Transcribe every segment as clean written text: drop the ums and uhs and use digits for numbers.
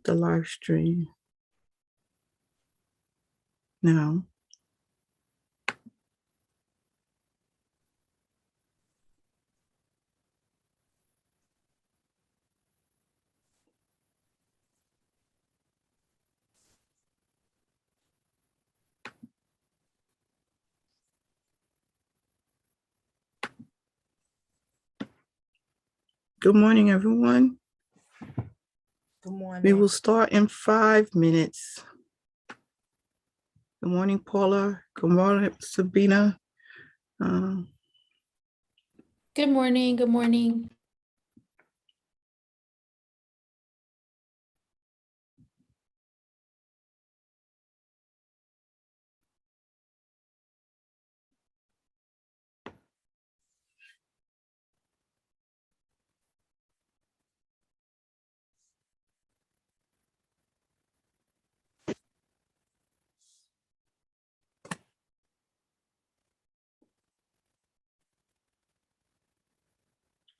the live stream now. Good morning, everyone. Good morning. We will start in 5 minutes. Good morning, Paula. Good morning, Sabina. Good morning. Good morning.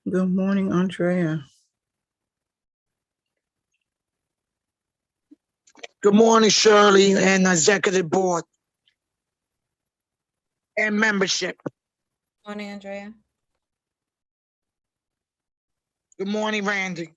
Good morning, Andrea. Good morning, Shirley, and executive board and membership. Morning, Andrea. Good morning, Randy.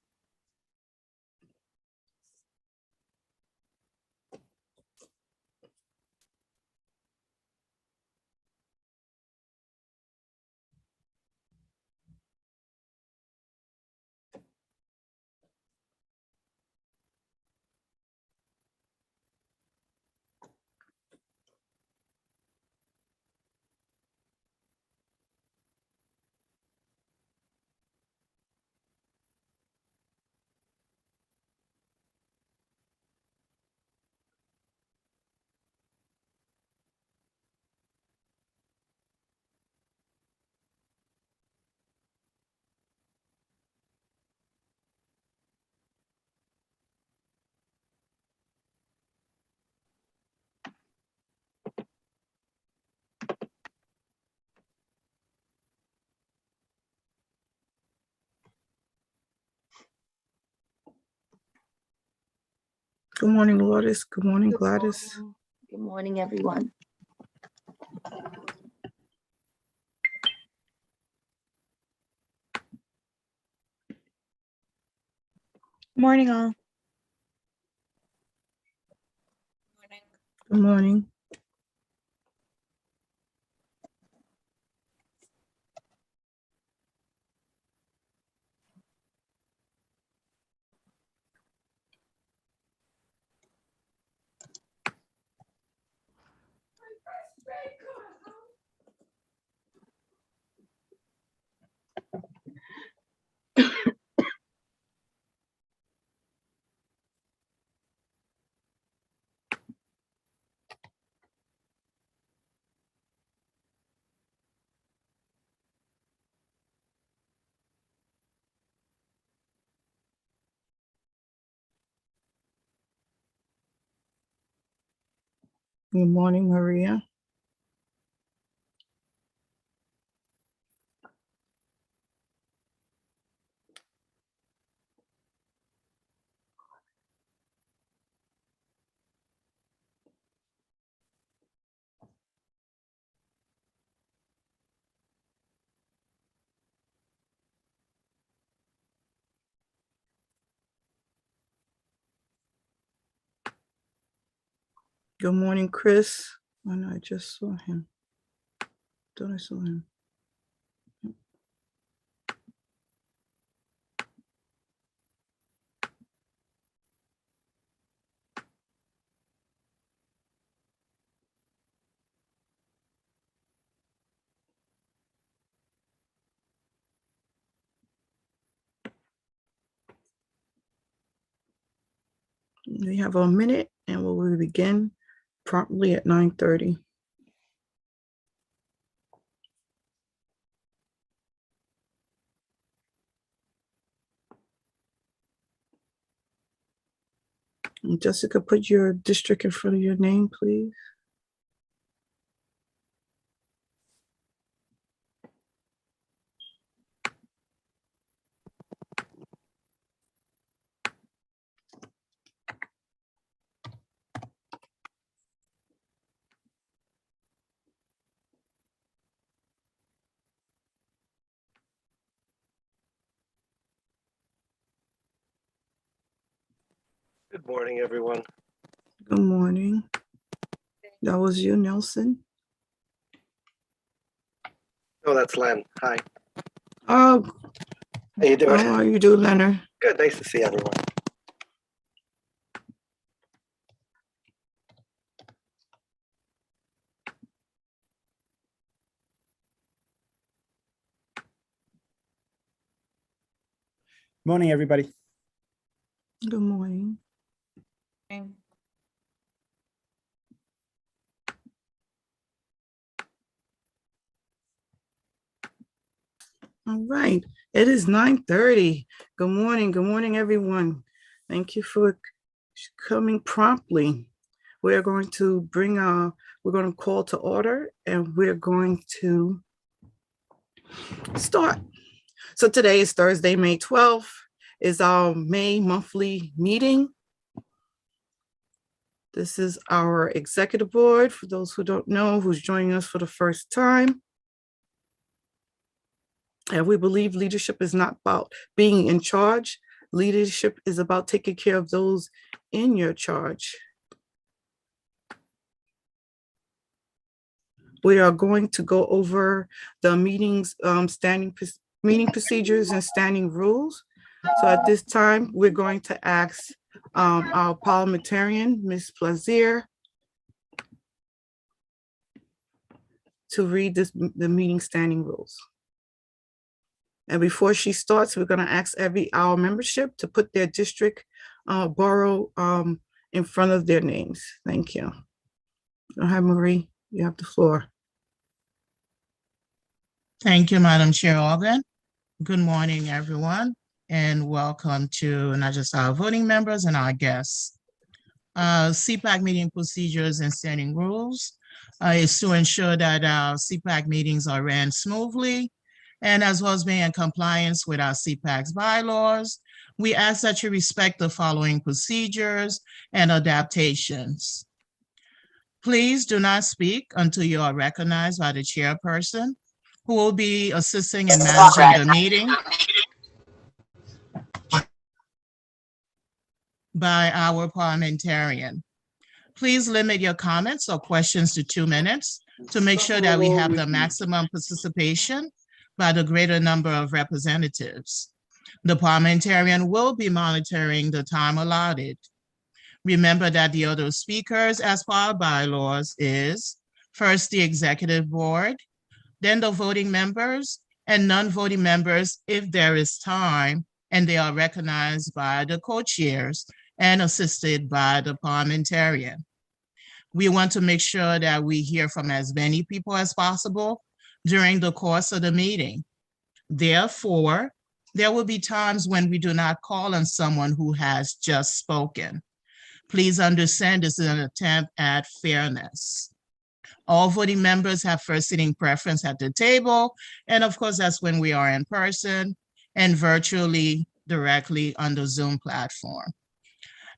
Good morning, Lourdes. Good morning, Gladys. Good morning, everyone. Morning, all. Good morning. Good morning, Maria. Good morning, Chris. Oh, no, I just saw him. Thought I saw him. We have a minute and we will begin promptly at 9:30. Jessica, put your district in front of your name, please. Morning, everyone. Good morning. That was you, Nelson. Oh, that's Len. Hi. Oh, How you doing? how are you doing, Leonard? Good. Nice to see everyone. Morning, everybody. Good morning. All right, it is 9:30. Good morning. Good morning, everyone. Thank you for coming promptly. We're going to we're going to call to order and we're going to start. So today is Thursday, May 12th, is our May monthly meeting. This is our executive board, for those who don't know, who's joining us for the first time. And we believe leadership is not about being in charge. Leadership is about taking care of those in your charge. We are going to go over the meetings, meeting procedures and standing rules. So at this time, we're going to ask our parliamentarian, Ms. Plaisir, to read the meeting standing rules. And before she starts, we're going to ask our membership to put their district borough in front of their names. Thank you. Go ahead, Marie, you have the floor. Thank you, Madam Chair Organ. Good morning, everyone, and welcome to not just our voting members and our guests. CPAC meeting procedures and standing rules is to ensure that our CPAC meetings are ran smoothly, and as well as being in compliance with our CPAC's bylaws. We ask that you respect the following procedures and adaptations. Please do not speak until you are recognized by the chairperson, who will be assisting and managing the meeting by our parliamentarian. Please limit your comments or questions to 2 minutes to make sure that we have the maximum participation by the greater number of representatives. The parliamentarian will be monitoring the time allotted. Remember that the other speakers as per our bylaws is first the executive board, then the voting members and non-voting members if there is time and they are recognized by the co-chairs and assisted by the parliamentarian. We want to make sure that we hear from as many people as possible during the course of the meeting. Therefore, there will be times when we do not call on someone who has just spoken. Please understand this is an attempt at fairness. All voting members have first sitting preference at the table. And of course, that's when we are in person and virtually directly on the Zoom platform.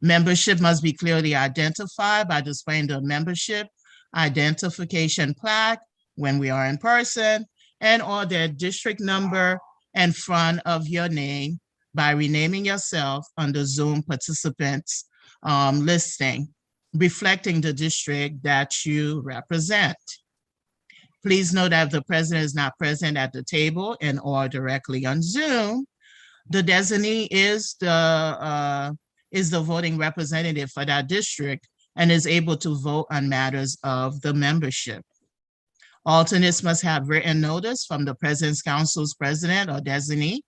Membership must be clearly identified by displaying the membership identification plaque when we are in person and or their district number in front of your name by renaming yourself on the Zoom participants listing, reflecting the district that you represent. Please note that if the president is not present at the table and or directly on Zoom, the designee is the voting representative for that district and is able to vote on matters of the membership. Alternates must have written notice from the President's Council's president or designee,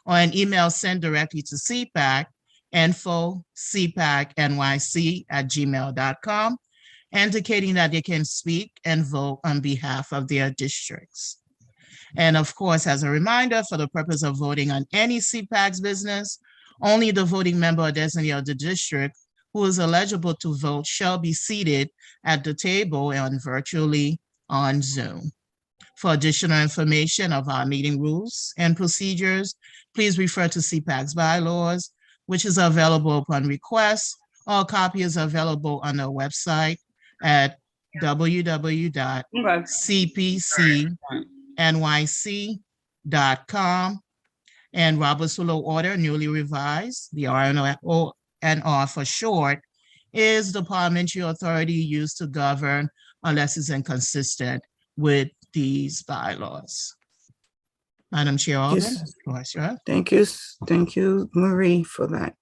or an email sent directly to CPAC, info@cpacnyc@gmail.com, indicating that they can speak and vote on behalf of their districts. And of course, as a reminder, for the purpose of voting on any CPAC's business, only the voting member or designee of the district who is eligible to vote shall be seated at the table and virtually on Zoom. For additional information of our meeting rules and procedures, please refer to CPAC's bylaws, which is available upon request. All copy is available on our website at www.cpcnyc.com. And Robert's Rule of Order, newly revised, the RNO and R for short, is the parliamentary authority used to govern unless it's inconsistent with these bylaws. Madam Chairwoman, Yes. the floor is yours. Thank you, Marie, for that.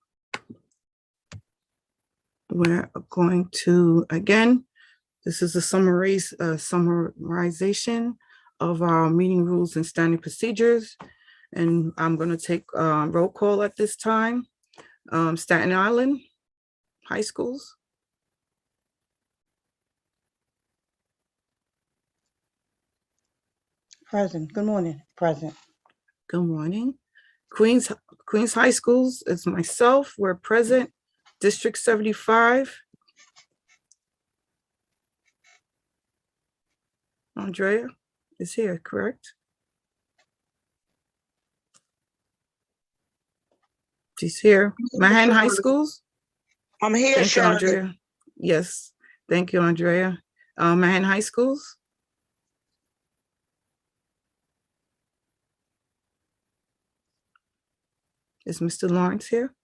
We're going to, again, this is a summarization of our meeting rules and standing procedures. And I'm going to take roll call at this time. Staten Island High Schools. Present. Good morning. Present. Good morning. Queens High Schools, it's myself, we're present. District 75. Andrea is here, correct? She's here. Mahan High Schools? I'm here, Thank you, Shirley. Andrea. Yes, thank you, Andrea. Mahan High Schools? Is Mr. Lawrence here?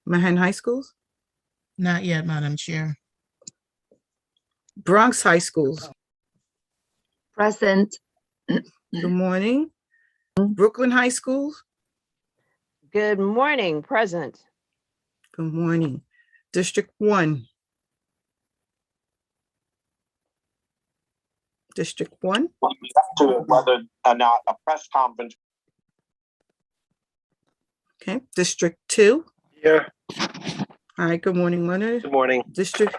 Mahan High Schools? Not yet, Madam Chair. Bronx High Schools? Present. Good morning. Brooklyn High Schools? Good morning, present. Good morning. District 1? District 1? To whether or not a press conference. Okay. District 2? Here. All right, good morning, Leonard. Good morning. District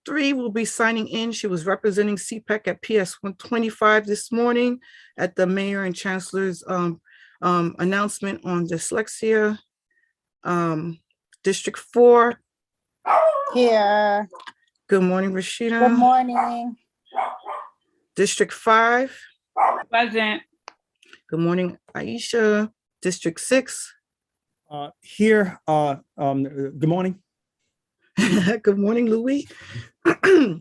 3 will be signing in. She was representing CPAC at PS 125 this morning at the mayor and chancellor's announcement on dyslexia. District 4. Here. Good morning, Good Rashida. morning. District 5. Present. Good morning, Aisha. District 6. Here, good morning. Good morning, Louis.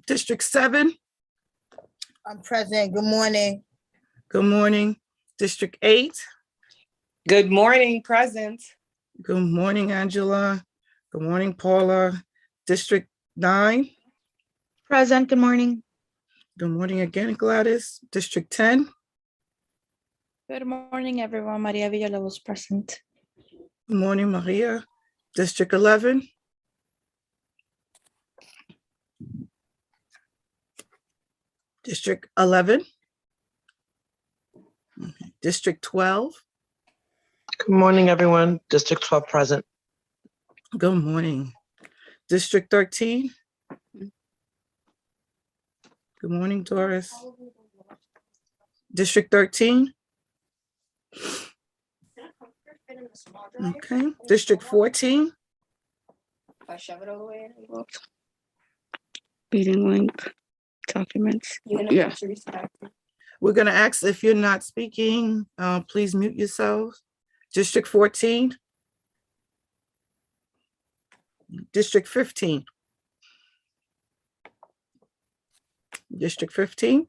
District 7. I'm present. Good morning. Good morning. District 8. Good morning, present. Good morning, Angela. Good morning, Paula. District 9. Present, good morning. Good morning again, Gladys. District 10. Good morning, everyone. Maria Villalobos present. Good morning, Maria. District 11. District 11. Okay. District 12. Good morning, everyone. District 12 present. Good morning. District 13. Good morning, Doris. District 13. Okay. District 14. Meeting link, documents. Yeah. We're going to ask if you're not speaking, please mute yourselves. District 14. District 15. District 15.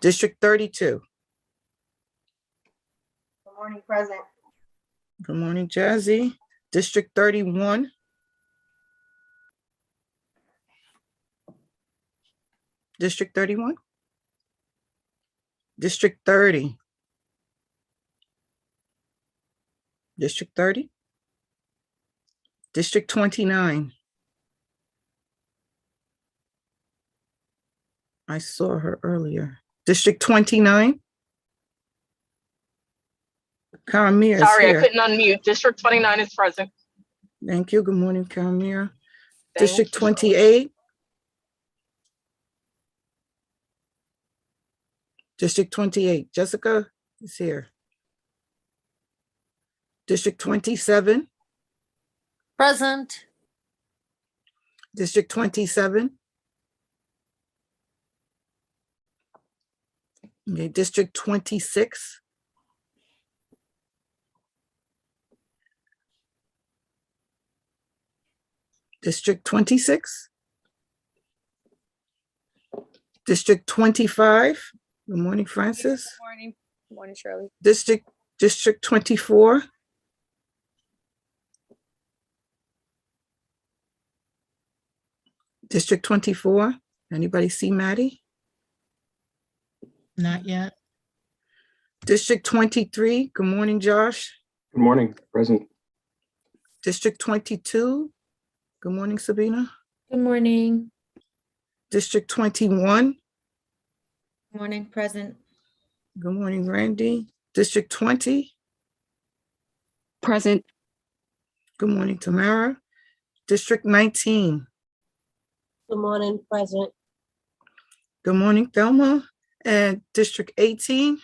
District 32. Good morning. Present. Good morning, Jazzy. District 31. District 31. District 30. District 30. District 29. I saw her earlier. District 29. Karamia is Sorry, I here. couldn't unmute. District 29 is present. Thank you. Good morning, Karamia. Thank District you. 28. District 28. Jessica is here. District 27. Present. District 27. Okay, District 26. District 26. District 25. Good morning, Francis. Morning. Morning, Shirley. District 24. District 24, anybody see Maddie? Not yet. District 23, good morning, Josh. Good morning, present. District 22, good morning, Sabina. Good morning. District 21, Morning, present. good morning, Randy. District 20, Present. good morning, Tamara. District 19, Good morning, present. good morning, Thelma. And District 18,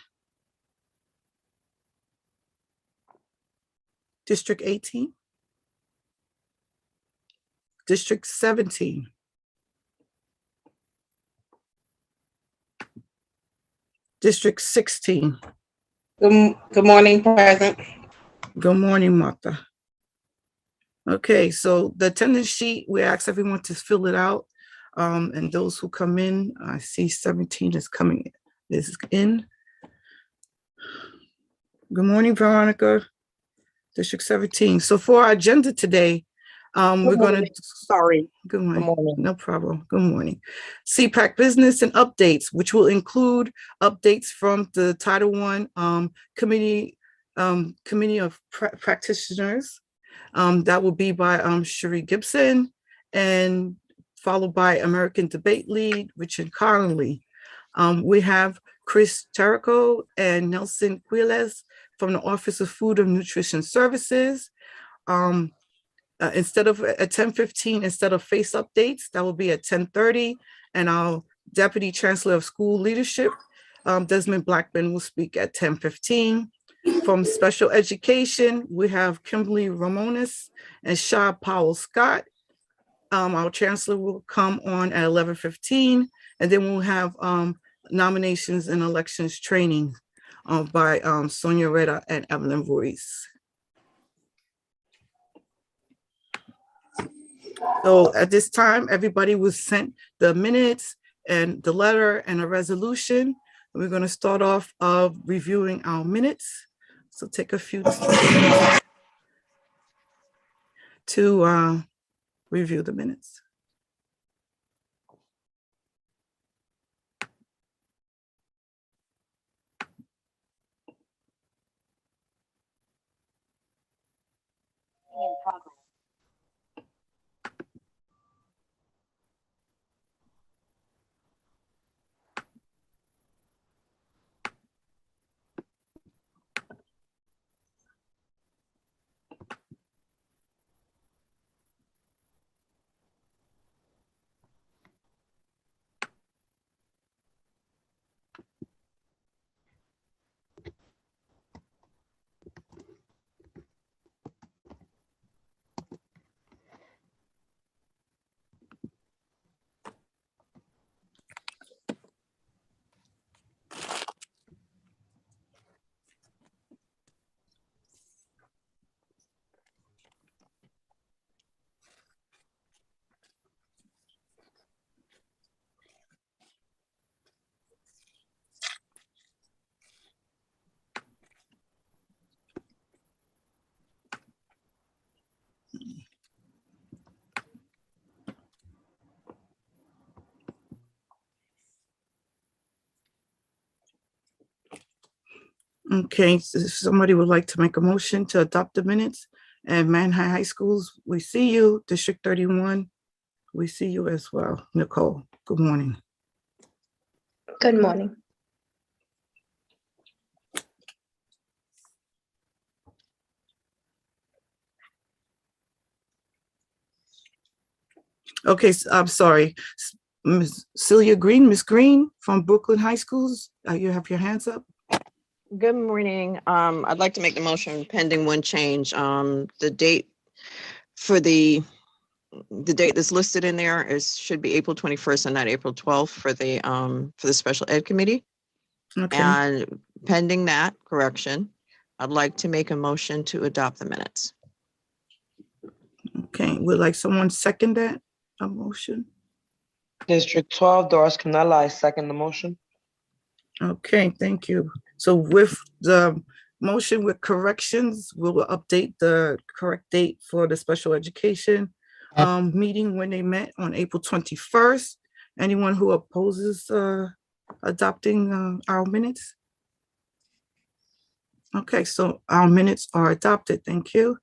District 18, District 17, District 16, Good morning, present. good morning, Martha. Okay, so the attendance sheet, we ask everyone to fill it out. And those who come in, I see 17 is coming, is in. Good morning, Veronica. District 17. So for our agenda today, we're going to, Sorry. good morning. Good morning. No problem. Good morning. CPAC business and updates, which will include updates from the Title I committee of practitioners. That will be by Cherie Gibson, and followed by American Debate Lead, Richard Connolly. We have Chris Carrico and Nelson Quiles from the Office of Food and Nutrition Services. Instead of at 10:15, instead of face updates, that will be at 10:30. And our Deputy Chancellor of School Leadership, Desmond Blackman, will speak at 10:15. From Special Education, we have Kimberly Ramones and Shaw Powell Scott. Our Chancellor will come on at 11:15, and then we'll have nominations and elections training by Sonia Reda and Evelyn Ruiz. So at this time, everybody was sent the minutes and the letter and a resolution. We're going to start off reviewing our minutes. So take a few to review the minutes. Okay, so if somebody would like to make a motion to adopt the minutes, and Manhattan High Schools, we see you. District 31, we see you as well. Nicole, good morning. Good morning. Okay, I'm sorry. Ms. Celia Green, Miss Green from Brooklyn High Schools, you have your hands up. Good morning. I'd like to make the motion pending one change. The date for the date that's listed in there should be April 21st and not April 12th for the special ed committee. Okay, And pending that correction, I'd like to make a motion to adopt the minutes. okay. Would like someone second that motion? District 12, Doris Canella, I second the motion. Okay, thank you. So with the motion with corrections, we will update the correct date for the special education. meeting when they met on April 21st. Anyone who opposes adopting our minutes? Okay, so our minutes are adopted. Thank you.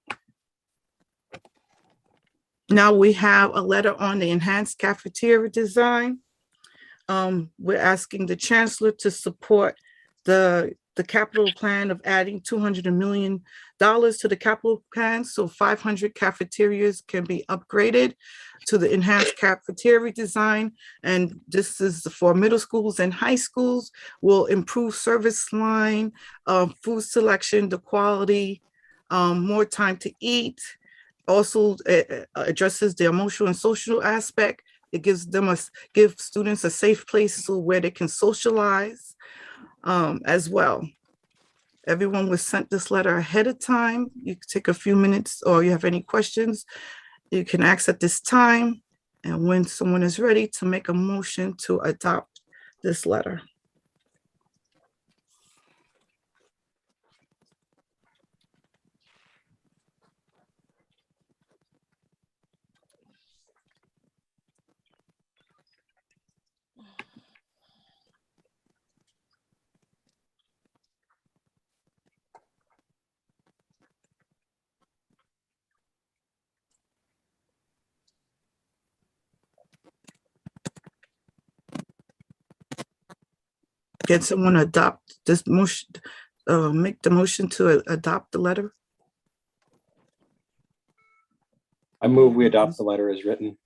Now we have a letter on the enhanced cafeteria design. We're asking the chancellor to support the capital plan of adding $200 million to the capital plan, so 500 cafeterias can be upgraded to the enhanced cafeteria design. And this is for middle schools and high schools, will improve service line, food selection, the quality, more time to eat. Also addresses the emotional and social aspect. It gives students a safe place where they can socialize as well. Everyone was sent this letter ahead of time. You can take a few minutes, or you have any questions, you can ask at this time. And when someone is ready to make a motion to adopt this letter. Can someone adopt this motion, make the motion to adopt the letter? I move we adopt the letter as written.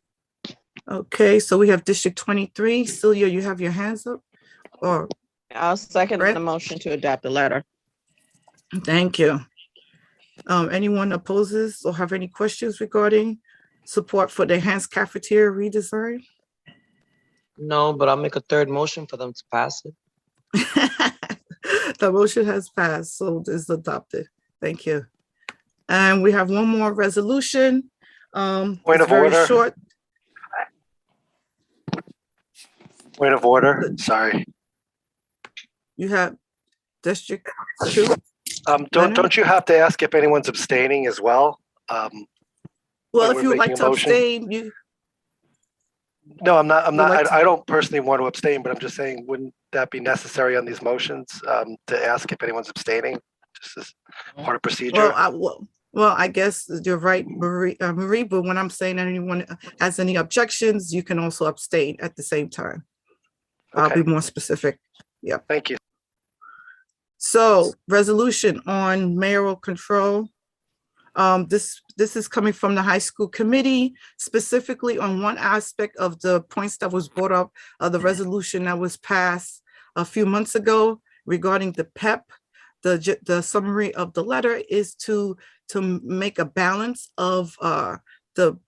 Okay, so we have District 23. Celia, you have your hands up? Or I'll second Brett? the motion to adopt the letter. Thank you. Anyone opposes or have any questions regarding support for the enhanced cafeteria redesign? No, but I'll make a third motion for them to pass it. The motion has passed, so it's adopted. Thank you. And we have one more resolution. Point It's of very order. short. Point of order, sorry. You have District 2. Don't you have to ask if anyone's abstaining as well? Well, when if we're you would like making a to motion? abstain, you, No, I'm not, like I don't personally want to abstain, but I'm just saying, wouldn't that be necessary on these motions, to ask if anyone's abstaining? Just as part of procedure? well, I guess you're right, Marie, but when I'm saying that anyone has any objections, you can also abstain at the same time. I'll be Okay. more specific. Yep. Thank you. So resolution on mayoral control. This is coming from the high school committee, specifically on one aspect of the points that was brought up of the resolution that was passed a few months ago regarding the PEP. The summary of the letter is to make a balance of the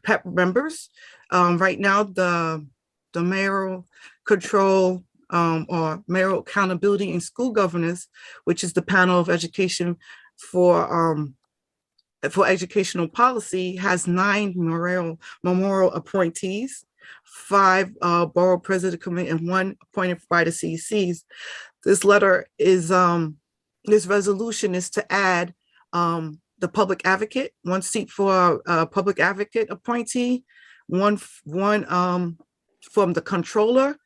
PEP members. Right now, the mayoral control or mayoral accountability in school governance, which is the panel of education for educational policy, has 9 memorial appointees, 5 borough president committee, and 1 appointed by the CECs. This letter is this resolution is to add the public advocate, 1 seat for a public advocate appointee, one from the controller,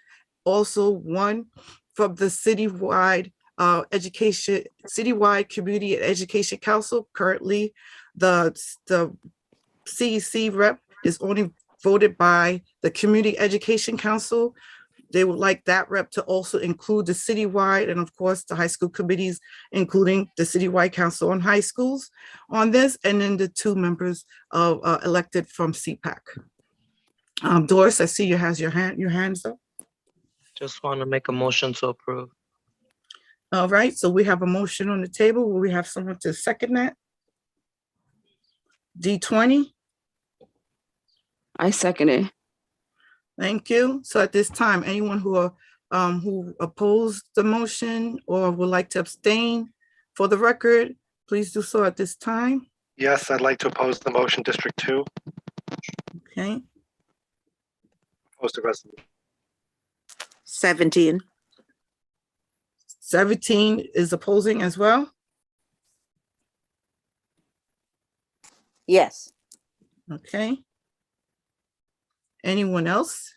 also 1 from the citywide community and education council. Currently, the CEC rep is only voted by the community education council. They would like that rep to also include the citywide and of course the high school committees, including the citywide council on high schools on this, and then the 2 members of elected from CPAC. Doris, I see you has your hands up. Just want to make a motion to approve. All right, so we have a motion on the table. Will we have someone to second that? D20. I second it. Thank you. So at this time, anyone who opposed the motion or would like to abstain for the record, please do so at this time. Yes, I'd like to oppose the motion, District 2. Okay. Oppose the resolution. 17. 17 is opposing as well. Yes. Okay. Anyone else?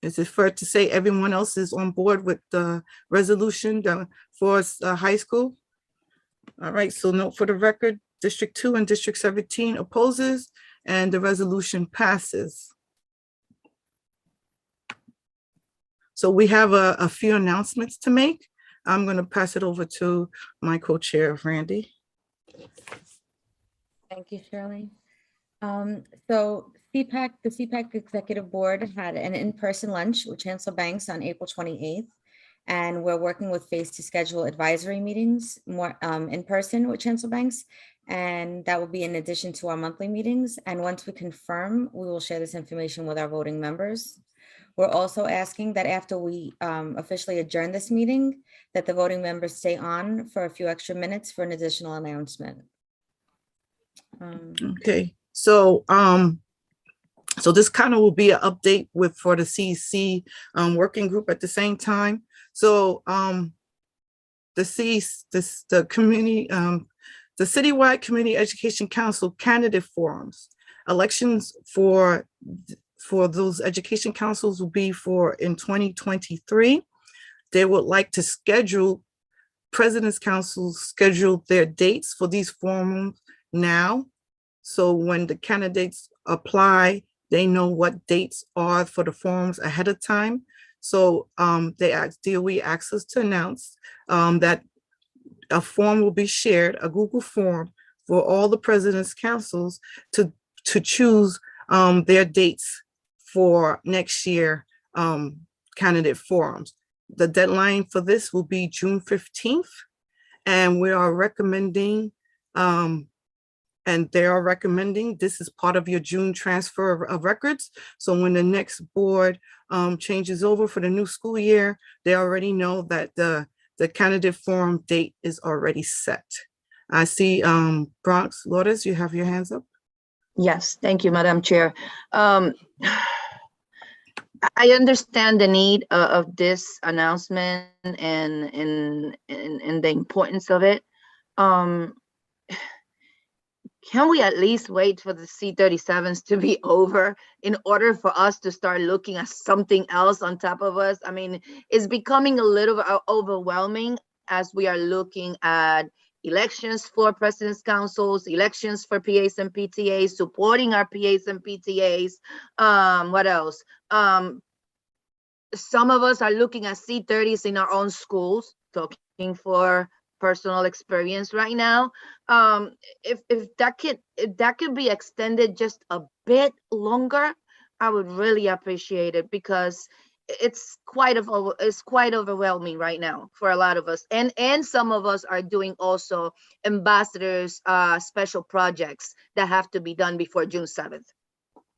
Is it fair to say everyone else is on board with the resolution for high school? All right, so note for the record, District 2 and District 17 opposes, and the resolution passes. So we have a few announcements to make. I'm going to pass it over to my co-chair, Randy. Thank you, Shirley. So CPAC, the CPAC Executive Board had an in-person lunch with Chancellor Banks on April 28th. And we're working with FACE to schedule advisory meetings more in person with Chancellor Banks. And that will be in addition to our monthly meetings. And once we confirm, we will share this information with our voting members. We're also asking that after we officially adjourn this meeting, that the voting members stay on for a few extra minutes for an additional announcement. Okay, so so this kind of will be an update for the CEC working group at the same time. So the community, the Citywide Community Education Council candidate forums, elections for those education councils will be in 2023. They would like to schedule, President's Council schedule their dates for these forums now. So when the candidates apply, they know what dates are for the forums ahead of time. So DOE asks us to announce that a form will be shared, a Google form for all the President's Councils to choose their dates for next year candidate forums. The deadline for this will be June 15th, and we are recommending, and they are recommending this is part of your June transfer of records. So when the next board changes over for the new school year, they already know that the candidate forum date is already set. I see Bronx Lourdes, you have your hands up. Yes, thank you, Madam Chair. I understand the need of this announcement and the importance of it. Can we at least wait for the C-37s to be over in order for us to start looking at something else on top of us? I mean, it's becoming a little overwhelming as we are looking at elections for President's Councils, elections for PAs and PTAs, supporting our PAs and PTAs. What else? Some of us are looking at C-30s in our own schools, talking for personal experience right now. If that could be extended just a bit longer, I would really appreciate it, because it's quite overwhelming right now for a lot of us, and some of us are doing also ambassadors special projects that have to be done before June 7th.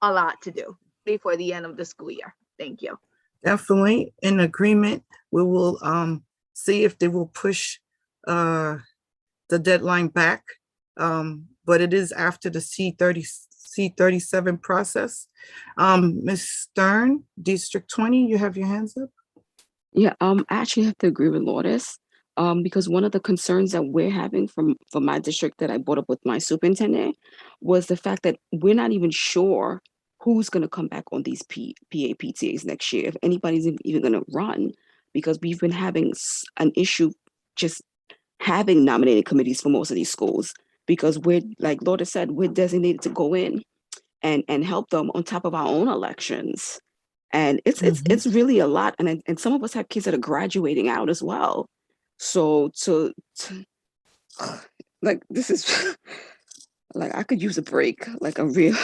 A lot to do before the end of the school year. Thank you. Definitely in agreement. We will see if they will push the deadline back, but it is after the C-37 process. Ms. Stern, District 20, you have your hands up. Yeah, I actually have to agree with Lourdes, because one of the concerns that we're having from my district that I brought up with my superintendent was the fact that we're not even sure who's going to come back on these PAPTAs next year, if anybody's even going to run, because we've been having an issue just having nominating committees for most of these schools, because we're, like Lourdes said, we're designated to go in and help them on top of our own elections. And it's really a lot. And some of us have kids that are graduating out as well. So to like, this is like, I could use a break, like a real,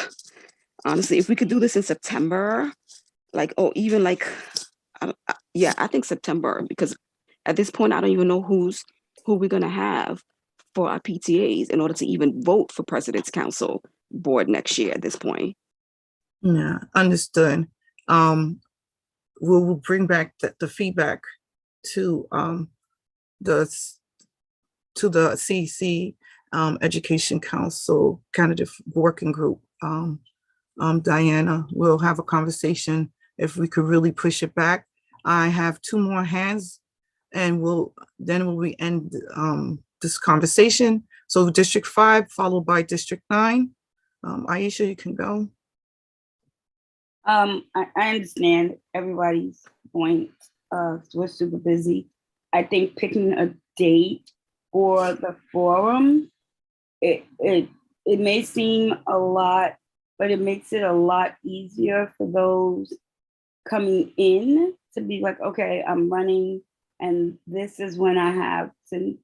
honestly, if we could do this in September, like, or even like, yeah, I think September, because at this point, I don't even know who we're going to have for our PTAs in order to even vote for President's Council board next year at this point. Yeah, understood. We'll bring back the feedback to the CEC Education Council candidate working group. Diana, we'll have a conversation if we could really push it back. I have 2 more hands, and then we'll end this conversation. So District 5 followed by District 9. Aisha, you can go. I understand everybody's point. We're super busy. I think picking a date for the forum, it may seem a lot, but it makes it a lot easier for those coming in to be like, okay, I'm running, and this is when I have to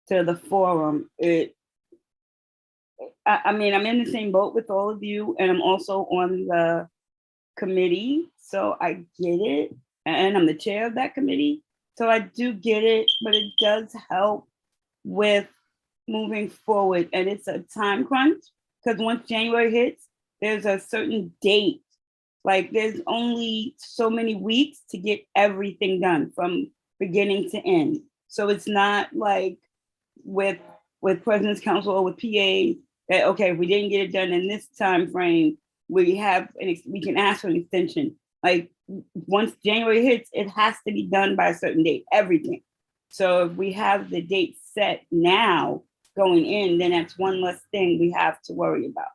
the forum. I mean, I'm in the same boat with all of you, and I'm also on the committee, so I get it, and I'm the chair of that committee, so I do get it, but it does help with moving forward, and it's a time crunch, because once January hits, there's a certain date, like there's only so many weeks to get everything done from beginning to end. So it's not like with President's Council or with PA that, okay, if we didn't get it done in this time frame, we can ask for an extension. Like once January hits, it has to be done by a certain date, everything. So if we have the date set now going in, then that's one less thing we have to worry about.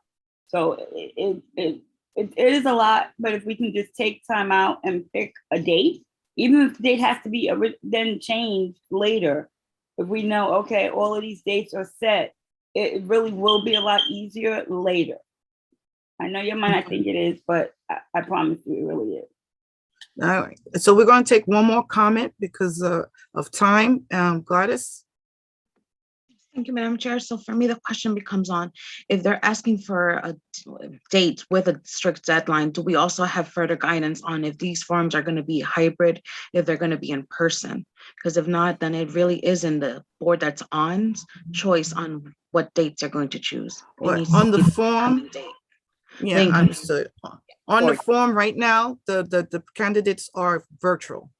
So it is a lot, but if we can just take time out and pick a date, even if the date has to be then changed later, if we know, okay, all of these dates are set, it really will be a lot easier later. I know your mind, I think it is, but I promise you it really is. All right, so we're going to take one more comment because of time. Gladys? Thank you, Madam Chair. So for me, the question becomes on, if they're asking for a date with a strict deadline, do we also have further guidance on if these forums are going to be hybrid, if they're going to be in person? Because if not, then it really is in the board that's on choice on what dates they're going to choose. On the form? Yeah, understood. On the form right now, the candidates are virtual.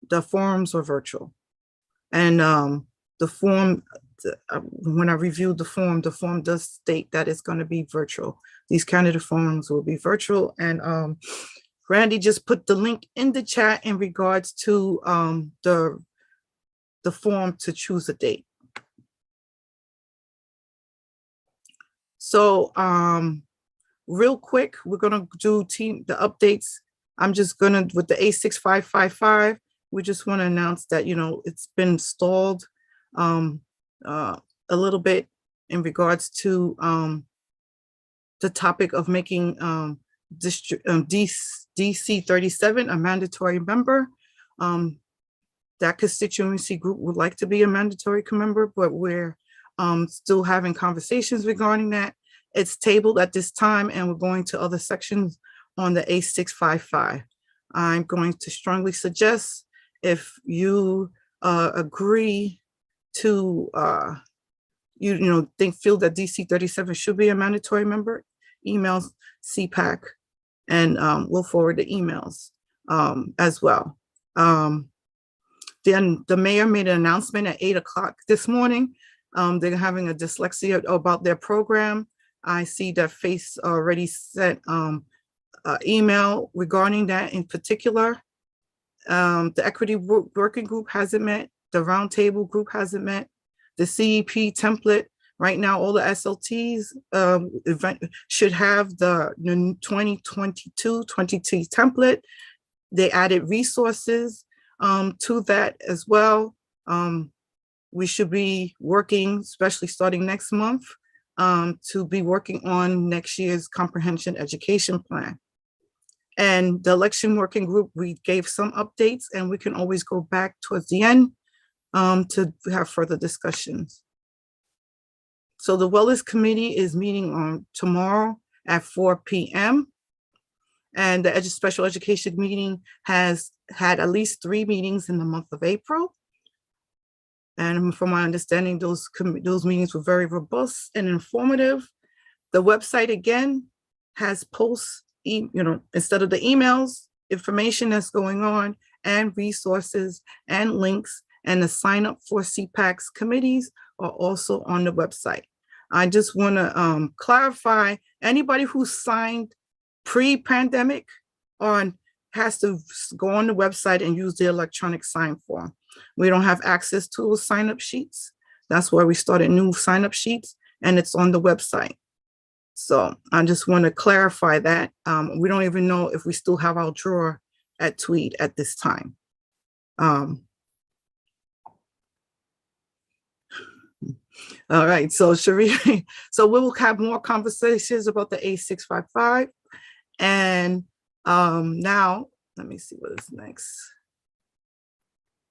The forums are virtual. And the form, when I reviewed the form does state that it's going to be virtual. These candidate forums will be virtual. And Randy just put the link in the chat in regards to the form to choose a date. So real quick, we're gonna do the updates. I'm just gonna, with the A6555, we just want to announce that, you know, it's been stalled a little bit in regards to the topic of making DC 37 a mandatory member. That constituency group would like to be a mandatory member, but we're still having conversations regarding that. It's tabled at this time, and we're going to other sections on the A655. I'm going to strongly suggest, if you agree to, feel that DC 37 should be a mandatory member, email CPAC, and we'll forward the emails as well. Then the mayor made an announcement at 8 o'clock this morning. They're having a dyslexia about their program. I see that Face already sent email regarding that in particular. The equity working group hasn't met. The roundtable group hasn't met. The CEP template, right now, all the SLTs should have the 2022-22 template. They added resources to that as well. We should be working, especially starting next month, to be working on next year's comprehension education plan. And the election working group, we gave some updates, and we can always go back towards the end to have further discussions. So the Wellness Committee is meeting on tomorrow at 4 p.m. And the special education meeting has had at least 3 meetings in the month of April. And from my understanding, those meetings were very robust and informative. The website, again, has posts, instead of the emails, information that's going on, and resources and links, and the sign up for CPAC's committees are also on the website. I just want to clarify, anybody who signed pre-pandemic has to go on the website and use the electronic sign form. We don't have access to those sign-up sheets. That's where we started new sign-up sheets, and it's on the website. So I just want to clarify that. We don't even know if we still have our drawer at Tweed at this time. All right, so Sheree, so we will have more conversations about the A655. And now, let me see what is next.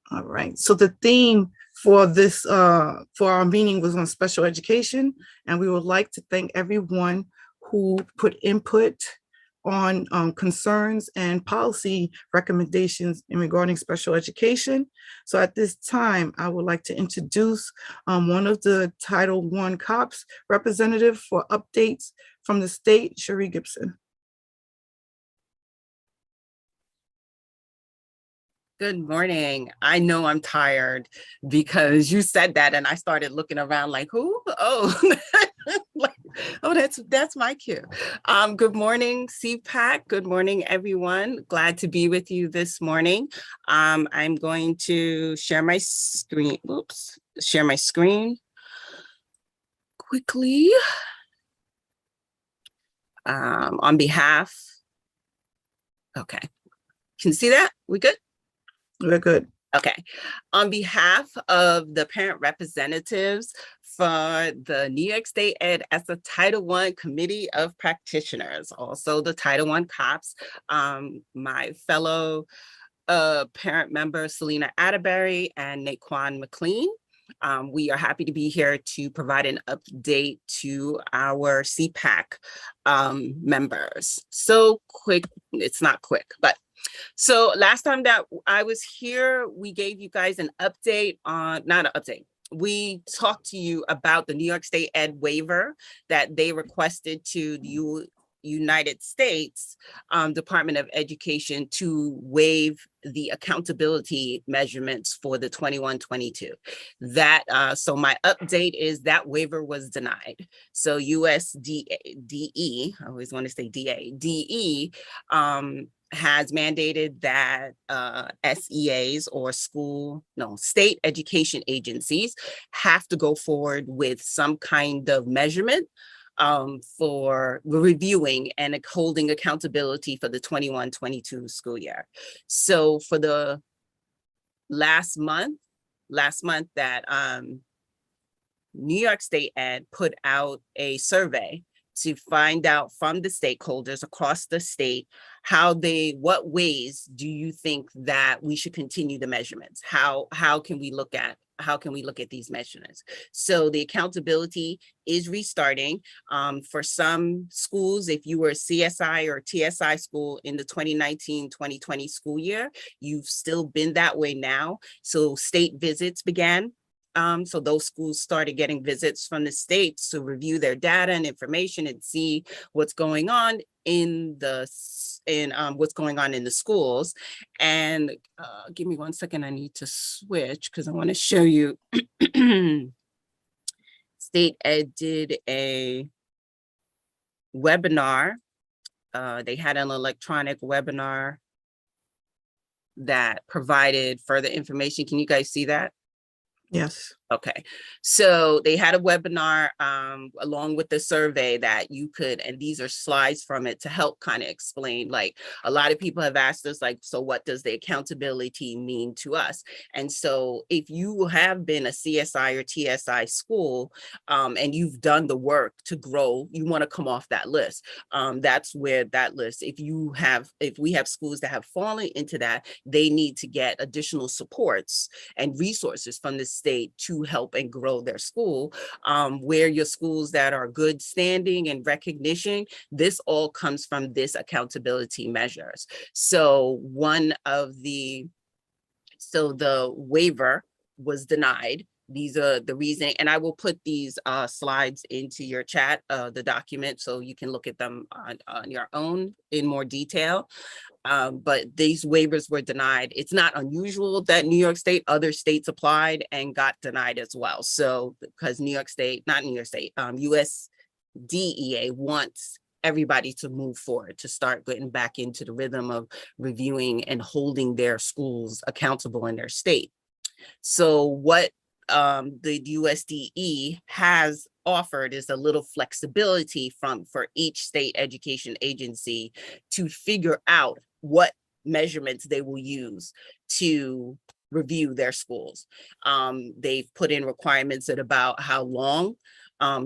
All right, so the theme for this, for our meeting was on special education, and we would like to thank everyone who put input on concerns and policy recommendations in regarding special education. So at this time, I would like to introduce one of the Title I COPS representative for updates from the state, Sheree Gibson. Good morning. I know I'm tired because you said that and I started looking around like, who? Oh, like, oh, that's my cue. Good morning, CPAC. Good morning, everyone. Glad to be with you this morning. I'm going to share my screen. Oops, share my screen quickly. On behalf. Okay. Can you see that? We good? We're good. Okay. On behalf of the parent representatives for the New York State Ed as a Title I Committee of Practitioners, also the Title I COPS, my fellow parent members, Selena Atterbury and Naquan McLean. We are happy to be here to provide an update to our CPAC members. So quick, it's not quick, but so last time that I was here, we gave you guys an update on, not an update, we talked to you about the New York State Ed waiver that they requested to the United States Department of Education to waive the accountability measurements for the 21-22. That so my update is that waiver was denied. So USDE, I always want to say DE, has mandated that SEAs or state education agencies have to go forward with some kind of measurement for reviewing and holding accountability for the 21-22 school year. So for the last month that New York State Ed put out a survey to find out from the stakeholders across the state what ways do you think that we should continue the measurements? How can we look at these measurements? So the accountability is restarting. For some schools, if you were a CSI or TSI school in the 2019-2020 school year, you've still been that way now. So state visits began. So those schools started getting visits from the states to review their data and information and see what's going on in the schools. And give me 1 second, I need to switch because I want to show you. State Ed did a webinar. They had an electronic webinar that provided further information. Can you guys see that? Yes. Okay, so they had a webinar along with the survey that you could, and these are slides from it to help kind of explain, like a lot of people have asked us like, so what does the accountability mean to us? And so if you have been a CSI or TSI school and you've done the work to grow, you want to come off that list. That's where that list, if we have schools that have fallen into that, they need to get additional supports and resources from the state to help and grow their school. Where your schools that are good standing and recognition, this all comes from this accountability measures. So the waiver was denied. These are the reasoning, and I will put these slides into your chat, the document, so you can look at them on your own in more detail. But these waivers were denied. It's not unusual that other states applied and got denied as well. So because USDEA wants everybody to move forward, to start getting back into the rhythm of reviewing and holding their schools accountable in their state. So what the USDE has offered is a little flexibility for each state education agency to figure out what measurements they will use to review their schools. They've put in requirements at about how long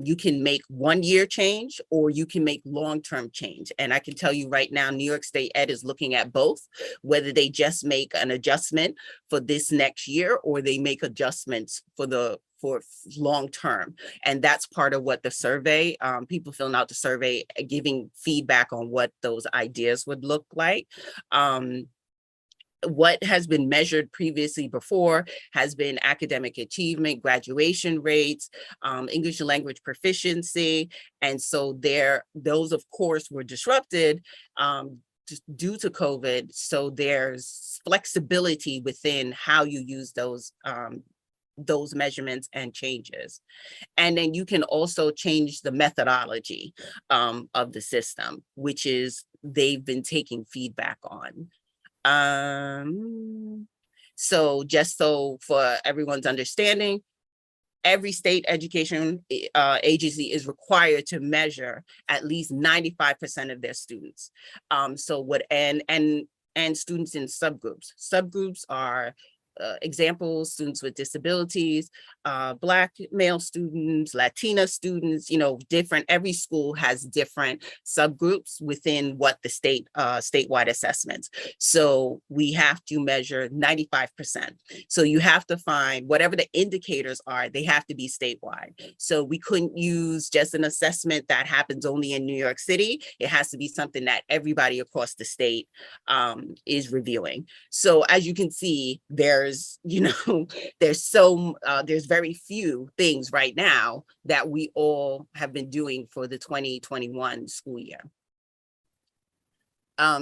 you can make 1 year change or you can make long-term change. And I can tell you right now, New York State Ed is looking at both, whether they just make an adjustment for this next year or they make adjustments for long-term. And that's part of what the survey, people filling out the survey, giving feedback on what those ideas would look like. What has been measured previously before has been academic achievement, graduation rates, English language proficiency. And so those of course were disrupted just due to COVID. So there's flexibility within how you use those measurements and changes. And then you can also change the methodology of the system, which is they've been taking feedback on. So just so for everyone's understanding, every state education agency is required to measure at least 95% of their students. And students in subgroups. Subgroups are examples, students with disabilities, Black male students, Latina students, different, every school has different subgroups within what the statewide assessments. So we have to measure 95%. So you have to find whatever the indicators are, they have to be statewide. So we couldn't use just an assessment that happens only in New York City. It has to be something that everybody across the state is reviewing. So as you can see, there's very few things right now that we all have been doing for the 2021 school year.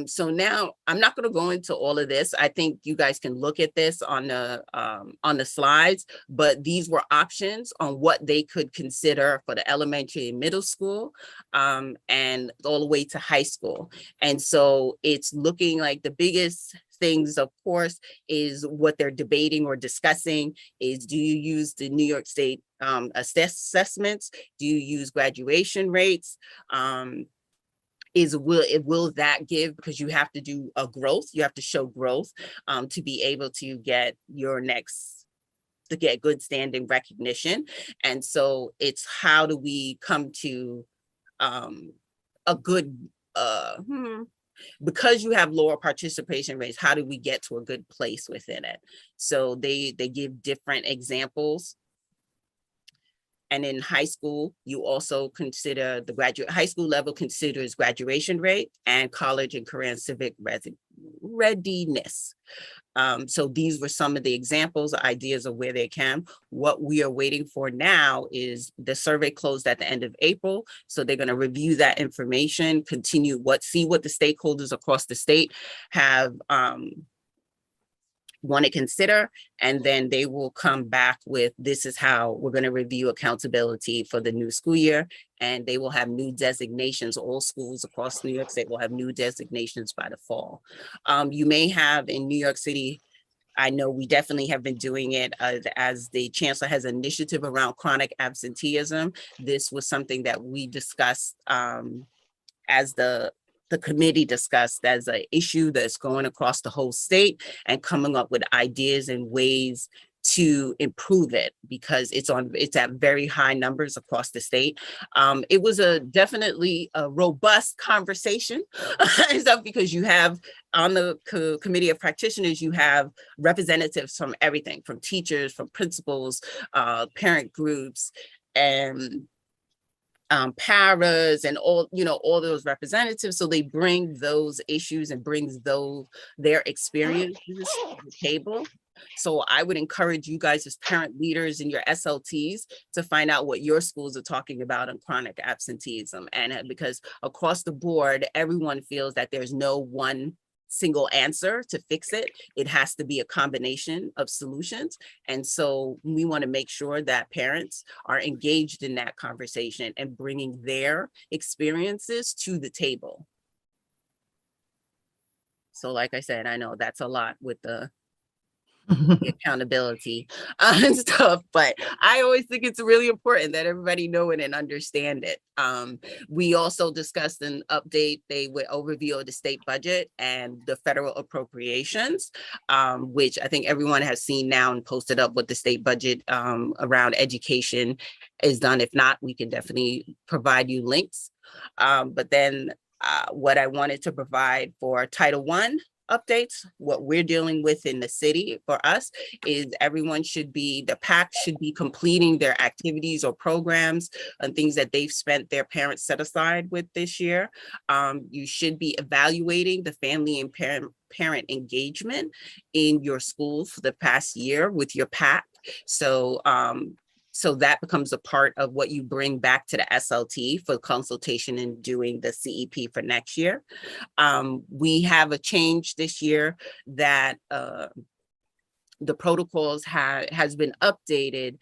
So now I'm not going to go into all of this. I think you guys can look at this on the slides, but these were options on what they could consider for the elementary and middle school and all the way to high school. And so it's looking like the biggest things, of course, is what they're debating or discussing is, do you use the New York State assessments? Do you use graduation rates? Will that give, because you have to do a growth, you have to show growth to be able to get get good standing recognition. And so it's how do we come to a good, because you have lower participation rates, how do we get to a good place within it? So they give different examples. And in high school, you also consider high school level considers graduation rate and college and career and civic readiness. So these were some of the examples, ideas of where they can. What we are waiting for now is the survey closed at the end of April. So they're going to review that information, see what the stakeholders across the state have want to consider, and then they will come back with, this is how we're going to review accountability for the new school year, and they will have new designations. All schools across New York State will have new designations by the fall. You may have in New York City, I know we definitely have been doing it as the chancellor has an initiative around chronic absenteeism. This was something that we discussed as the committee discussed as an issue that's going across the whole state, and coming up with ideas and ways to improve it, because it's at very high numbers across the state. It was definitely a robust conversation because you have on the committee of practitioners, you have representatives from everything, from teachers, from principals, parent groups, and paras, and all those representatives. So they bring those issues and brings their experiences to the table. So I would encourage you guys as parent leaders in your SLTs to find out what your schools are talking about on chronic absenteeism. And because across the board, everyone feels that there's no one single answer to fix it. It has to be a combination of solutions. And so we want to make sure that parents are engaged in that conversation and bringing their experiences to the table. So like I said, I know that's a lot with the the accountability and stuff, but I always think it's really important that everybody know it and understand it. We also discussed an update, with overview of the state budget and the federal appropriations, which I think everyone has seen now and posted up what the state budget around education is done. If not, we can definitely provide you links. But then what I wanted to provide for Title I updates, what we're dealing with in the city for us is everyone should be, the PAC should be completing their activities or programs and things that they've spent their parents set aside with this year. You should be evaluating the family and parent engagement in your schools for the past year with your PAC. So that becomes a part of what you bring back to the SLT for consultation and doing the CEP for next year. We have a change this year that the protocols has been updated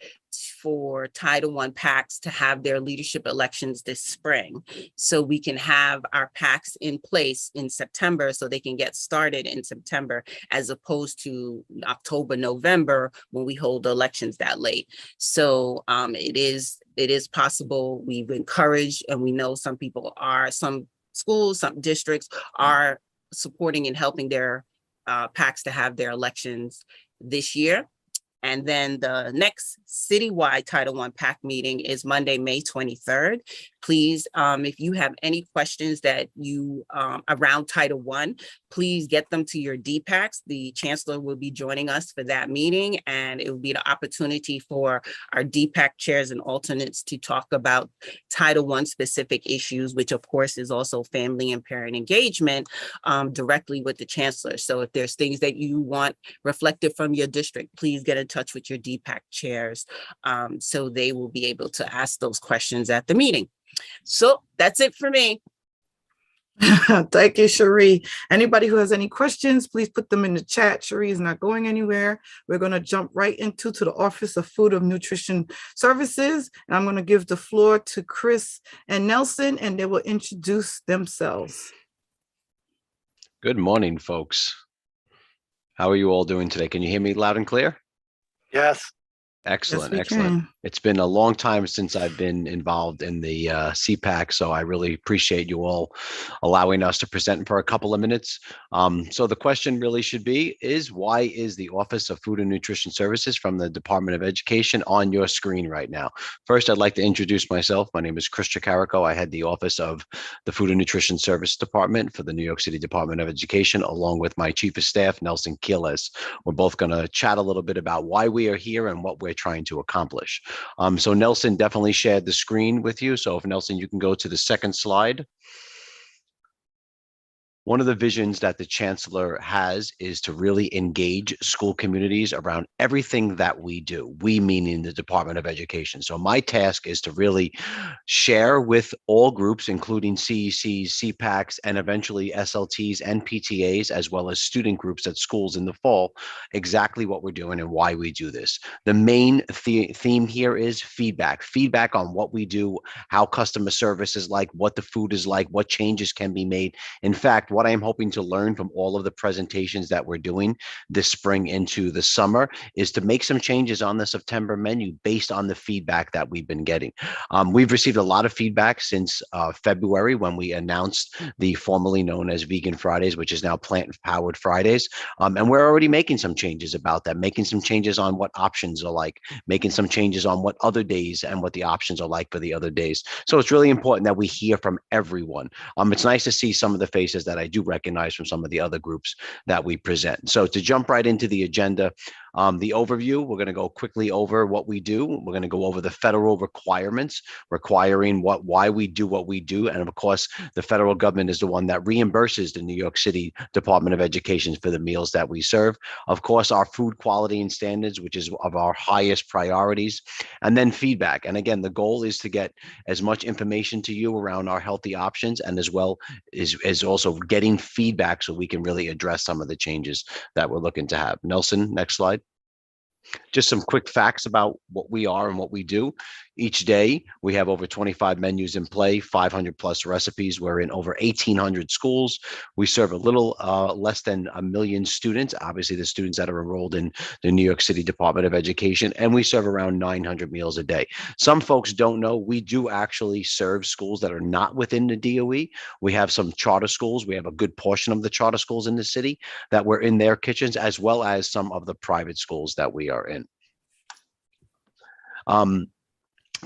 for Title I PACs to have their leadership elections this spring. So we can have our PACs in place in September so they can get started in September as opposed to October, November when we hold the elections that late. So it is possible. We've encouraged, and we know some schools, some districts are supporting and helping their PACs to have their elections this year. And then the next citywide Title I PAC meeting is Monday, May 23rd. Please, if you have any questions that you around Title I, please get them to your DPACs. The chancellor will be joining us for that meeting, and it will be the opportunity for our DPAC chairs and alternates to talk about Title I specific issues, which of course is also family and parent engagement, directly with the chancellor. So if there's things that you want reflected from your district, please get in touch with your DPAC chairs so they will be able to ask those questions at the meeting. So that's it for me. Thank you, Cherie. Anybody who has any questions, please put them in the chat. Cherie is not going anywhere. We're going to jump right into the Office of Food and Nutrition Services. And I'm going to give the floor to Chris and Nelson, and they will introduce themselves. Good morning, folks. How are you all doing today? Can you hear me loud and clear? Yes. Excellent, Yes, we excellent. can. It's been a long time since I've been involved in the CPAC, so I really appreciate you all allowing us to present for a couple of minutes. So the question really should be why is the Office of Food and Nutrition Services from the Department of Education on your screen right now? First, I'd like to introduce myself. My name is Carrico. I head the Office of the Food and Nutrition Service Department for the New York City Department of Education, along with my Chief of Staff, Nelson Quiles. We're both going to chat a little bit about why we are here and what we're trying to accomplish. So Nelson definitely shared the screen with you. So if Nelson, you can go to the second slide. One of the visions that the chancellor has is to really engage school communities around everything that we do, we meaning the Department of Education. So my task is to really share with all groups, including CECs, CPACs, and eventually SLTs and PTAs, as well as student groups at schools in the fall, exactly what we're doing and why we do this. The main theme here is feedback on what we do, how customer service is like, what the food is like, what changes can be made. In fact, what I am hoping to learn from all of the presentations that we're doing this spring into the summer is to make some changes on the September menu based on the feedback that we've been getting. We've received a lot of feedback since February when we announced the formerly known as Vegan Fridays, which is now Plant-Powered Fridays. And we're already making some changes about that, making some changes on what options are like, making some changes on what other days and what the options are like for the other days. So it's really important that we hear from everyone. It's nice to see some of the faces that I do recognize from some of the other groups that we present. So to jump right into the agenda, the overview, we're going to go quickly over what we do. We're going to go over the federal requirements requiring why we do what we do. And of course, the federal government is the one that reimburses the New York City Department of Education for the meals that we serve. Of course, our food quality and standards, which is of our highest priorities, and then feedback. And again, the goal is to get as much information to you around our healthy options, and as well is also getting feedback so we can really address some of the changes that we're looking to have. Nelson, next slide. Just some quick facts about what we are and what we do. Each day, we have over 25 menus in play, 500 plus recipes. We're in over 1,800 schools. We serve a little less than 1 million students, obviously the students that are enrolled in the New York City Department of Education, and we serve around 900 meals a day. Some folks don't know, we do actually serve schools that are not within the DOE. We have some charter schools. We have a good portion of the charter schools in the city that we're in their kitchens, as well as some of the private schools that we are in.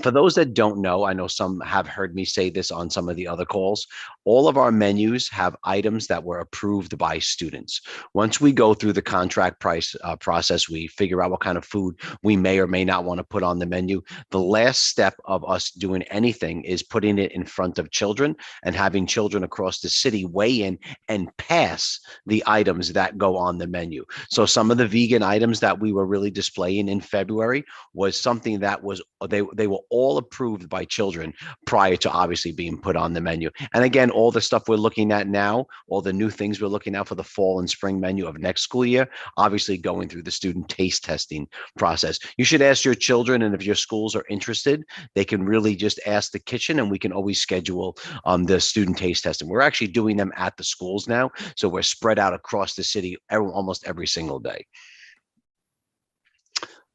For those that don't know, I know some have heard me say this on some of the other calls, all of our menus have items that were approved by students. Once we go through the contract process, we figure out what kind of food we may or may not want to put on the menu. The last step of us doing anything is putting it in front of children and having children across the city weigh in and pass the items that go on the menu. So some of the vegan items that we were really displaying in February was something that was, they were all approved by children prior to obviously being put on the menu. And again, all the stuff we're looking at now, all the new things we're looking at for the fall and spring menu of next school year, obviously going through the student taste testing process. You should ask your children, and if your schools are interested, they can really just ask the kitchen, and we can always schedule the student taste testing. We're actually doing them at the schools now, so we're spread out across the city almost every single day.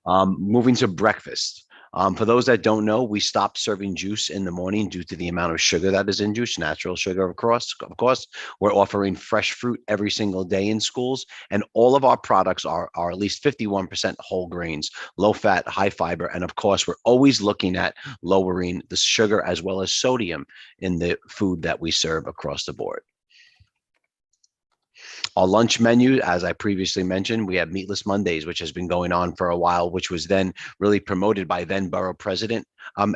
Moving to breakfast. For those that don't know, we stopped serving juice in the morning due to the amount of sugar that is in juice, natural sugar, of course. We're offering fresh fruit every single day in schools, and all of our products are at least 51% whole grains, low fat, high fiber, and of course, we're always looking at lowering the sugar as well as sodium in the food that we serve across the board. Our lunch menu, as I previously mentioned, we have Meatless Mondays, which has been going on for a while, which was then really promoted by then Borough President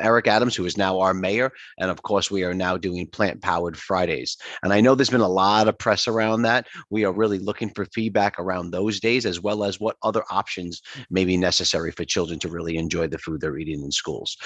Eric Adams, who is now our mayor. And of course, we are now doing Plant-Powered Fridays. And I know there's been a lot of press around that. We are really looking for feedback around those days, as well as what other options may be necessary for children to really enjoy the food they're eating in schools.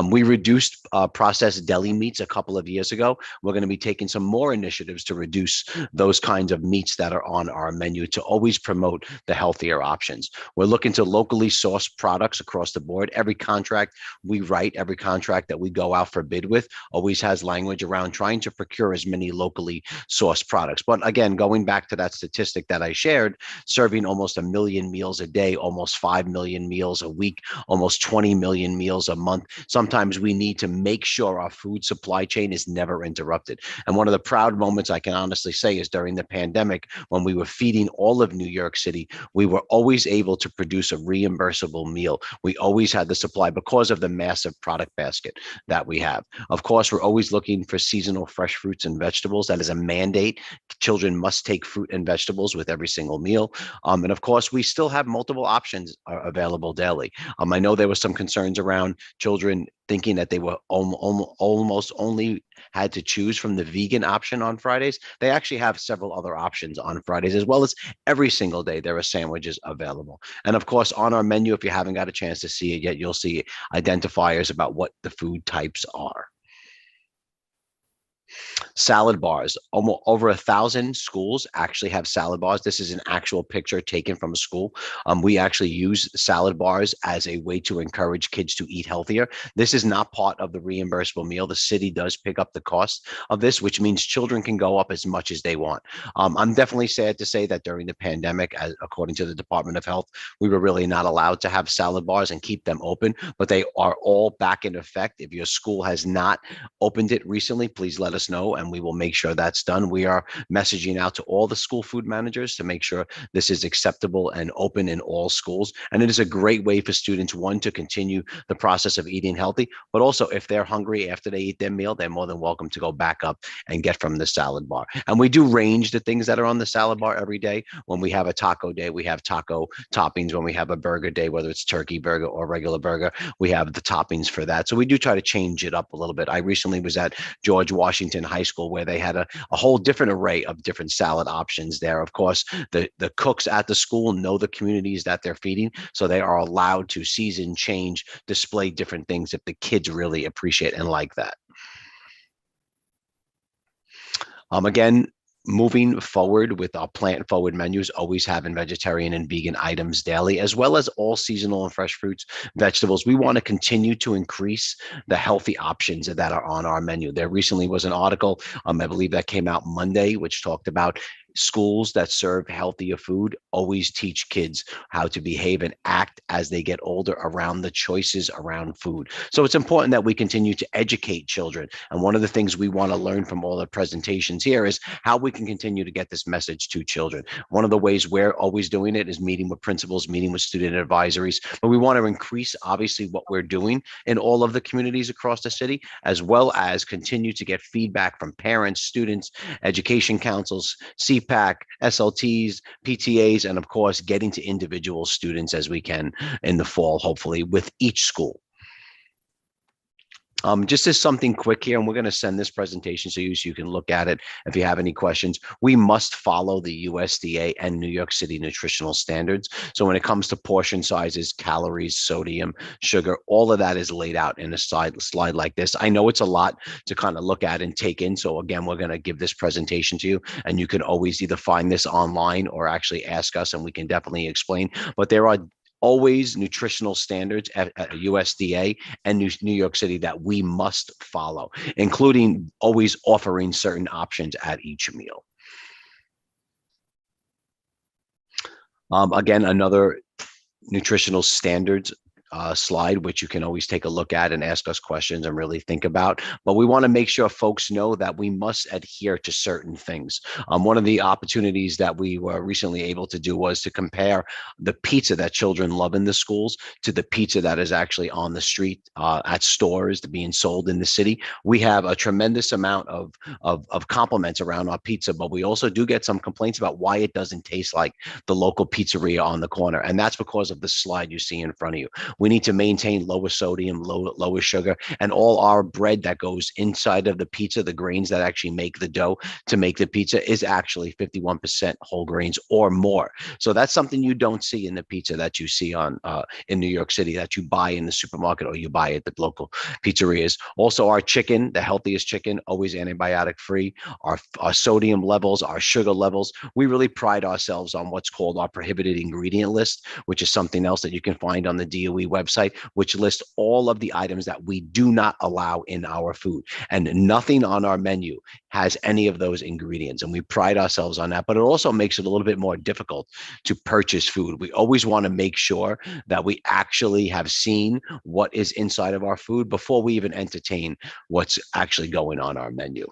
We reduced processed deli meats a couple of years ago. We're going to be taking some more initiatives to reduce those kinds of meats that are on our menu to always promote the healthier options. We're looking to locally sourced products across the board. Every contract we write, every contract that we go out for bid with always has language around trying to procure as many locally sourced products. But again, going back to that statistic that I shared, serving almost 1 million meals a day, almost 5 million meals a week, almost 20 million meals a month. Sometimes we need to make sure our food supply chain is never interrupted. And one of the proud moments I can honestly say is during the pandemic, when we were feeding all of New York City, we were always able to produce a reimbursable meal. We always had the supply because of the massive product basket that we have. Of course, we're always looking for seasonal fresh fruits and vegetables. That is a mandate. Children must take fruit and vegetables with every single meal. And of course, we still have multiple options available daily. I know there was some concerns around children thinking that they were almost only had to choose from the vegan option on Fridays. They actually have several other options on Fridays, as well as every single day there are sandwiches available. And of course, on our menu, if you haven't got a chance to see it yet, you'll see identifiers about what the food types are. Salad bars, almost over 1,000 schools actually have salad bars. This is an actual picture taken from a school. We actually use salad bars as a way to encourage kids to eat healthier. This is not part of the reimbursable meal. The city does pick up the cost of this, which means children can go up as much as they want. I'm definitely sad to say that during the pandemic, according to the Department of Health, we were really not allowed to have salad bars and keep them open, but they are all back in effect. If your school has not opened it recently, please let us know, and we will make sure that's done. We are messaging out to all the school food managers to make sure this is acceptable and open in all schools. And it is a great way for students, one, to continue the process of eating healthy, but also if they're hungry after they eat their meal, they're more than welcome to go back up and get from the salad bar. And we do range the things that are on the salad bar every day. When we have a taco day, we have taco toppings. When we have a burger day, whether it's turkey burger or regular burger, we have the toppings for that. So we do try to change it up a little bit. I recently was at George Washington High School, where they had a whole different array of different salad options there. Of course, the cooks at the school know the communities that they're feeding, so they are allowed to season, change, display different things if the kids really appreciate and like that. Again, moving forward with our plant forward menus, always having vegetarian and vegan items daily, as well as all seasonal and fresh fruits, vegetables. We want to continue to increase the healthy options that are on our menu. There recently was an article, I believe that came out Monday, which talked about schools that serve healthier food always teach kids how to behave and act as they get older around the choices around food. So it's important that we continue to educate children. And one of the things we want to learn from all the presentations here is how we can continue to get this message to children. One of the ways we're always doing it is meeting with principals, meeting with student advisories, but we want to increase obviously what we're doing in all of the communities across the city, as well as continue to get feedback from parents, students, education councils, CPAC, SLTs, PTAs, and of course, getting to individual students as we can in the fall, hopefully, with each school. Just as something quick here, and we're going to send this presentation to you so you can look at it if you have any questions. We must follow the USDA and New York City nutritional standards. So when it comes to portion sizes, calories, sodium, sugar, all of that is laid out in a slide like this. I know it's a lot to kind of look at and take in. So again, we're going to give this presentation to you, and you can always either find this online or actually ask us, and we can definitely explain. But there are always nutritional standards at USDA and New York City that we must follow, including always offering certain options at each meal. Again, another nutritional standards slide, which you can always take a look at and ask us questions and really think about. But we want to make sure folks know that we must adhere to certain things. One of the opportunities that we were recently able to do was to compare the pizza that children love in the schools to the pizza that is actually on the street at stores being sold in the city. We have a tremendous amount of compliments around our pizza, but we also do get some complaints about why it doesn't taste like the local pizzeria on the corner. And that's because of the slide you see in front of you. We need to maintain lower sodium, lower sugar, and all our bread that goes inside of the pizza, the grains that actually make the dough to make the pizza, is actually 51% whole grains or more. So that's something you don't see in the pizza that you see on in New York City that you buy in the supermarket or you buy at the local pizzerias. Also, our chicken, the healthiest chicken, always antibiotic free. Our sodium levels, our sugar levels, we really pride ourselves on what's called our prohibited ingredient list, which is something else that you can find on the DOE website, which lists all of the items that we do not allow in our food. And nothing on our menu has any of those ingredients. And we pride ourselves on that, but it also makes it a little bit more difficult to purchase food. We always want to make sure that we actually have seen what is inside of our food before we even entertain what's actually going on our menu.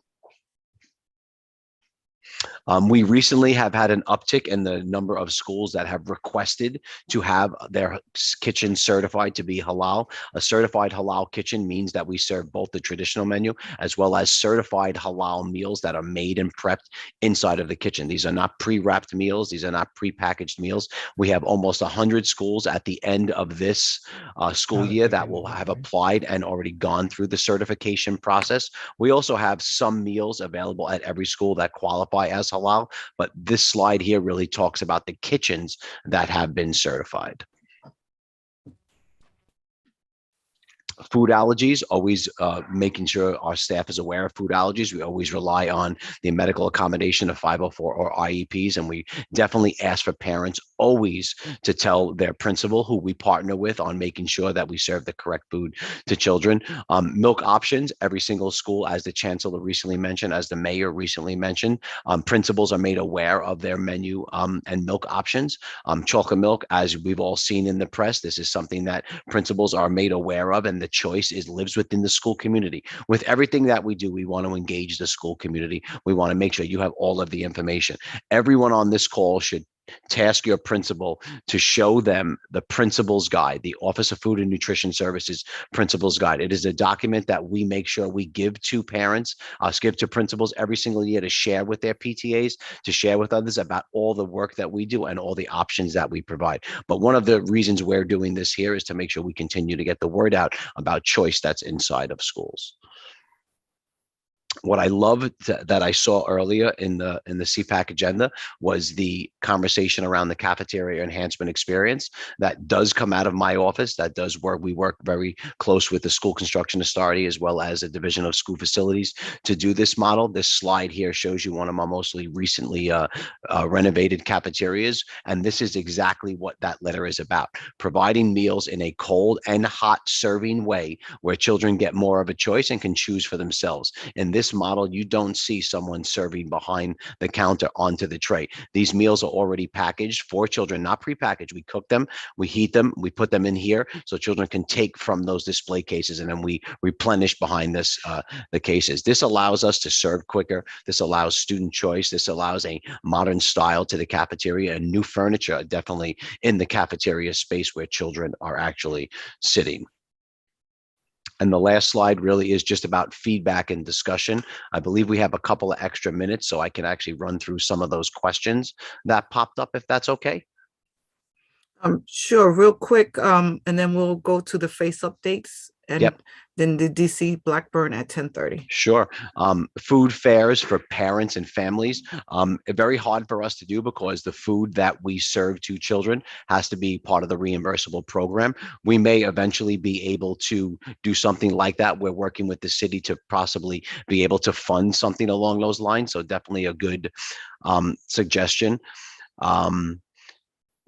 We recently have had an uptick in the number of schools that have requested to have their kitchen certified to be halal. A certified halal kitchen means that we serve both the traditional menu as well as certified halal meals that are made and prepped inside of the kitchen. These are not pre-wrapped meals. These are not pre-packaged meals. We have almost 100 schools at the end of this school year that will have applied and already gone through the certification process. We also have some meals available at every school that qualify as halal, but this slide here really talks about the kitchens that have been certified. Food allergies, always making sure our staff is aware of food allergies. We always rely on the medical accommodation of 504 or IEPs, and we definitely ask for parents always to tell their principal, who we partner with, on making sure that we serve the correct food to children. Milk options, every single school, as the chancellor recently mentioned, as the mayor recently mentioned, principals are made aware of their menu and milk options. Chocolate milk, as we've all seen in the press, this is something that principals are made aware of, and the choice lives within the school community. With everything that we do, we want to engage the school community. We want to make sure you have all of the information. Everyone on this call should task your principal to show them the principal's guide, the Office of Food and Nutrition Services principal's guide. It is a document that we make sure we give to parents, give to principals every single year to share with their PTAs, to share with others about all the work that we do and all the options that we provide. But one of the reasons we're doing this here is to make sure we continue to get the word out about choice that's inside of schools. What I love that I saw earlier in the CPAC agenda was the conversation around the cafeteria enhancement experience that does come out of my office. That does work. We work very close with the School Construction Authority as well as a Division of School Facilities to do this model. This slide here shows you one of my mostly recently renovated cafeterias, and this is exactly what that letter is about: providing meals in a cold and hot serving way where children get more of a choice and can choose for themselves. In this model, you don't see someone serving behind the counter onto the tray. These meals are already packaged for children, not prepackaged. We cook them, we heat them, we put them in here so children can take from those display cases, and then we replenish behind this the cases. This allows us to serve quicker. This allows student choice. This allows a modern style to the cafeteria, and new furniture definitely in the cafeteria space where children are actually sitting. And the last slide really is just about feedback and discussion. I believe we have a couple of extra minutes, so I can actually run through some of those questions that popped up, if that's okay. Sure, real quick, and then we'll go to the face updates, and then the DC Blackburn at 10:30. Sure. Food fairs for parents and families. Very hard for us to do because the food that we serve to children has to be part of the reimbursable program. We may eventually be able to do something like that. We're working with the city to possibly be able to fund something along those lines. So definitely a good suggestion.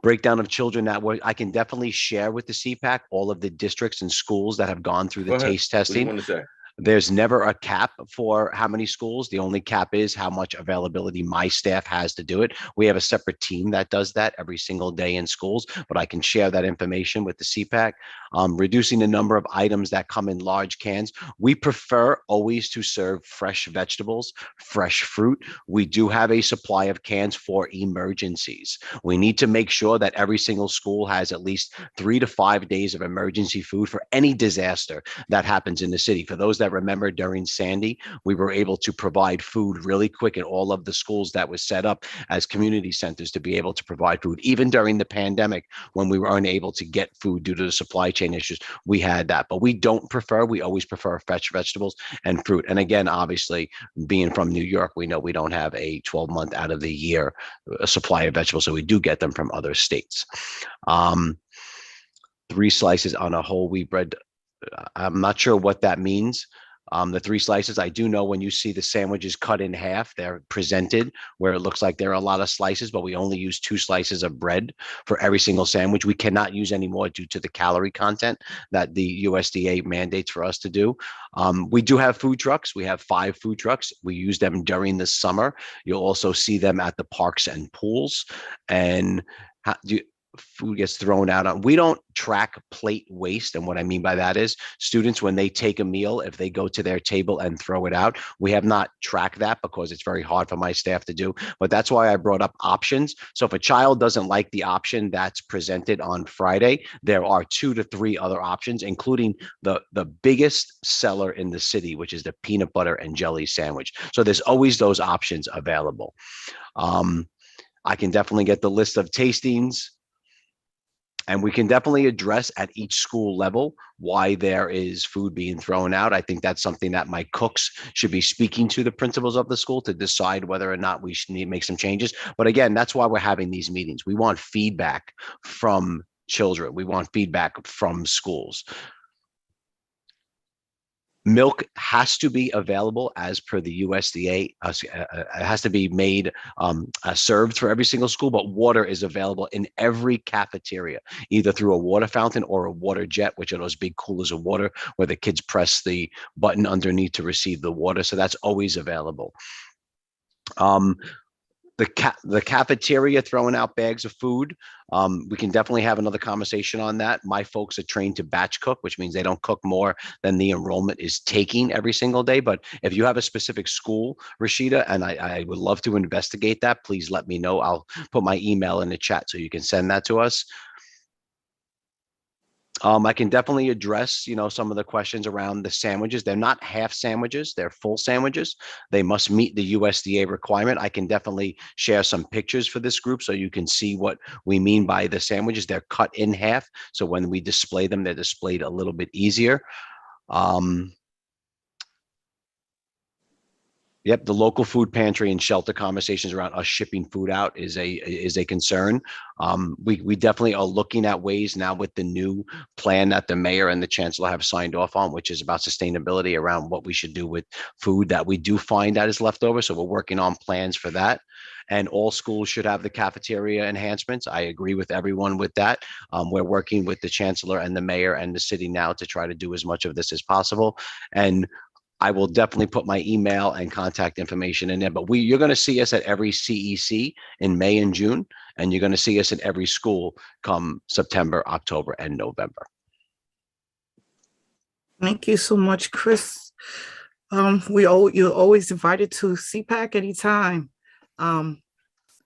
Breakdown of children that I can definitely share with the CPAC all of the districts and schools that have gone through the taste testing. There's never a cap for how many schools. The only cap is how much availability my staff has to do it. We have a separate team that does that every single day in schools, but I can share that information with the CPAC. Reducing the number of items that come in large cans. We prefer always to serve fresh vegetables, fresh fruit. We do have a supply of cans for emergencies. We need to make sure that every single school has at least 3 to 5 days of emergency food for any disaster that happens in the city. For those that remember during Sandy, we were able to provide food really quick in all of the schools that was set up as community centers to be able to provide food. Even during the pandemic, when we were unable to get food due to the supply chain issues, we had that. But we always prefer fresh vegetables and fruit. And again, obviously, being from New York, we know we don't have a 12-month out of the year supply of vegetables, so we do get them from other states. 3 slices on a whole wheat bread. I'm not sure what that means. The 3 slices, I do know when you see the sandwiches cut in half, they're presented where it looks like there are a lot of slices, but we only use 2 slices of bread for every single sandwich. We cannot use any more due to the calorie content that the USDA mandates for us to do. We do have food trucks. We have 5 food trucks. We use them during the summer. You'll also see them at the parks and pools. And food gets thrown out on. We don't track plate waste. And what I mean by that is students, when they take a meal, if they go to their table and throw it out, we have not tracked that because it's very hard for my staff to do. But that's why I brought up options. So if a child doesn't like the option that's presented on Friday, there are 2 to 3 other options, including the biggest seller in the city, which is the peanut butter and jelly sandwich. So there's always those options available. I can definitely get the list of tastings. And we can definitely address at each school level why there is food being thrown out. I think that's something that my cooks should be speaking to the principals of the school to decide whether or not we should need to make some changes. But again, that's why we're having these meetings. We want feedback from children. We want feedback from schools. Milk has to be available as per the USDA. It has to be made served for every single school, but water is available in every cafeteria, either through a water fountain or a water jet, which are those big coolers of water where the kids press the button underneath to receive the water. So that's always available. The cafeteria throwing out bags of food. We can definitely have another conversation on that. My folks are trained to batch cook, which means they don't cook more than the enrollment is taking every single day. But if you have a specific school, Rashida, and I would love to investigate that, please let me know. I'll put my email in the chat so you can send that to us. I can definitely address, some of the questions around the sandwiches. They're not half sandwiches, they're full sandwiches. They must meet the USDA requirement. I can definitely share some pictures for this group so you can see what we mean by the sandwiches. They're cut in half. So when we display them, they're displayed a little bit easier. Yep, the local food pantry and shelter conversations around us shipping food out is a concern. We definitely are looking at ways now with the new plan that the mayor and the chancellor have signed off on, which is about sustainability around what we should do with food that we do find that is left over. So we're working on plans for that. And all schools should have the cafeteria enhancements. I agree with everyone with that. We're working with the chancellor and the mayor and the city now to try to do as much of this as possible. And I will definitely put my email and contact information in there, but you're going to see us at every CEC in May and June, and you're going to see us in every school come September, October, and November. Thank you so much, Chris. You're always invited to CPAC anytime. Thank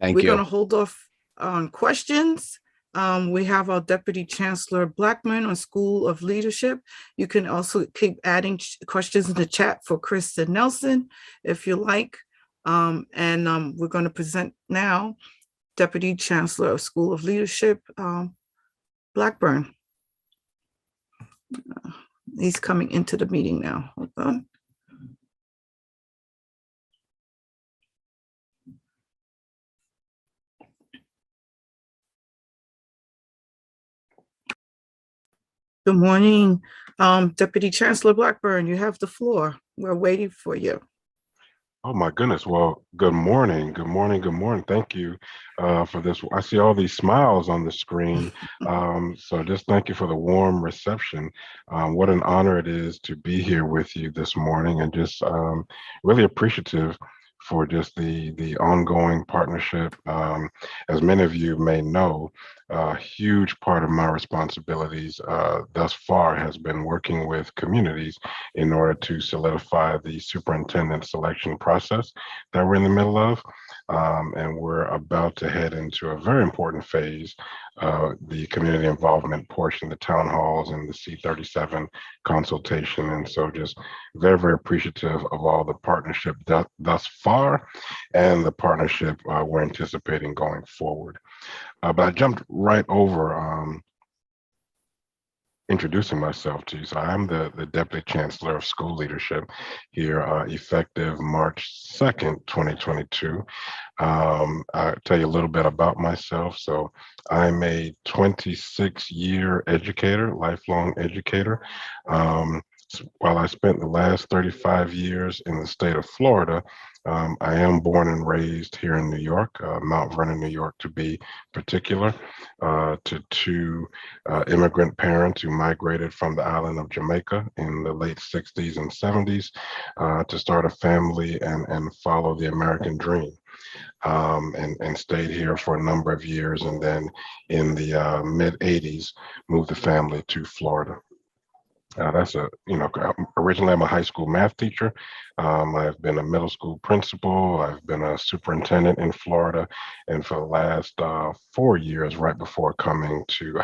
we're you. going to hold off on questions. We have our Deputy Chancellor Blackman on School of Leadership. You can also keep adding questions in the chat for Chris and Nelson, if you like. We're going to present now Deputy Chancellor of School of Leadership, Blackburn. He's coming into the meeting now. Hold on. Good morning, Deputy Chancellor Blackburn. You have the floor. We're waiting for you. Oh my goodness. Well, good morning. Good morning. Good morning. Thank you for this. I see all these smiles on the screen. So just thank you for the warm reception. What an honor it is to be here with you this morning, and just really appreciative for just the ongoing partnership. As many of you may know, a huge part of my responsibilities thus far has been working with communities in order to solidify the superintendent selection process that we're in the middle of. And we're about to head into a very important phase, the community involvement portion, the town halls and the C37 consultation. And so just very, very appreciative of all the partnership thus far and the partnership we're anticipating going forward. But I jumped right over introducing myself to you. So I'm the Deputy Chancellor of School Leadership here, effective March 2nd, 2022. I'll tell you a little bit about myself. So I'm a 26-year educator, lifelong educator. While I spent the last 35 years in the state of Florida, I am born and raised here in New York, Mount Vernon, New York, to be particular, to two immigrant parents who migrated from the island of Jamaica in the late 60s and 70s to start a family and follow the American dream. And stayed here for a number of years, and then in the mid 80s moved the family to Florida. Originally I'm a high school math teacher. I've been a middle school principal. I've been a superintendent in Florida. And for the last 4 years, right before coming to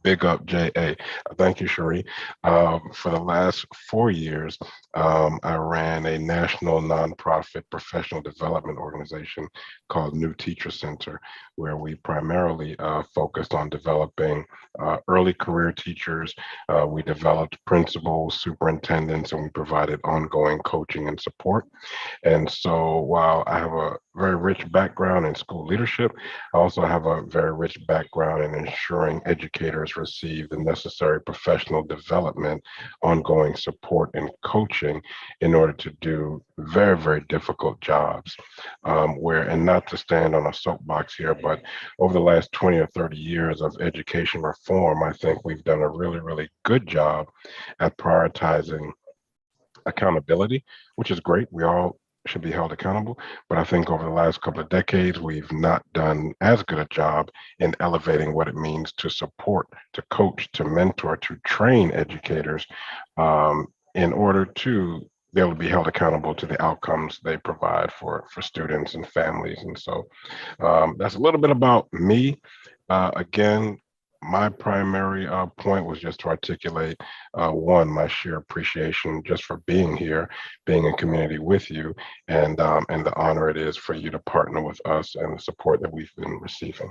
big up JA, thank you, Cherie. For the last 4 years, I ran a national nonprofit professional development organization called New Teacher Center, where we primarily focused on developing early career teachers. We developed principals, superintendents, and we provided ongoing coaching and support. And so while I have a very rich background in school leadership, I also have a very rich background in ensuring educators receive the necessary professional development, ongoing support, and coaching in order to do very, very difficult jobs. And not to stand on a soapbox here, but over the last 20 or 30 years of education reform, I think we've done a really, really good job at prioritizing accountability, which is great. We all should be held accountable. But I think over the last couple of decades, we've not done as good a job in elevating what it means to support, to coach, to mentor, to train educators in order to be able to be held accountable to the outcomes they provide for students and families. And so that's a little bit about me. Again, my primary point was just to articulate, one, my sheer appreciation just for being here, being in community with you, and the honor it is for you to partner with us and the support that we've been receiving.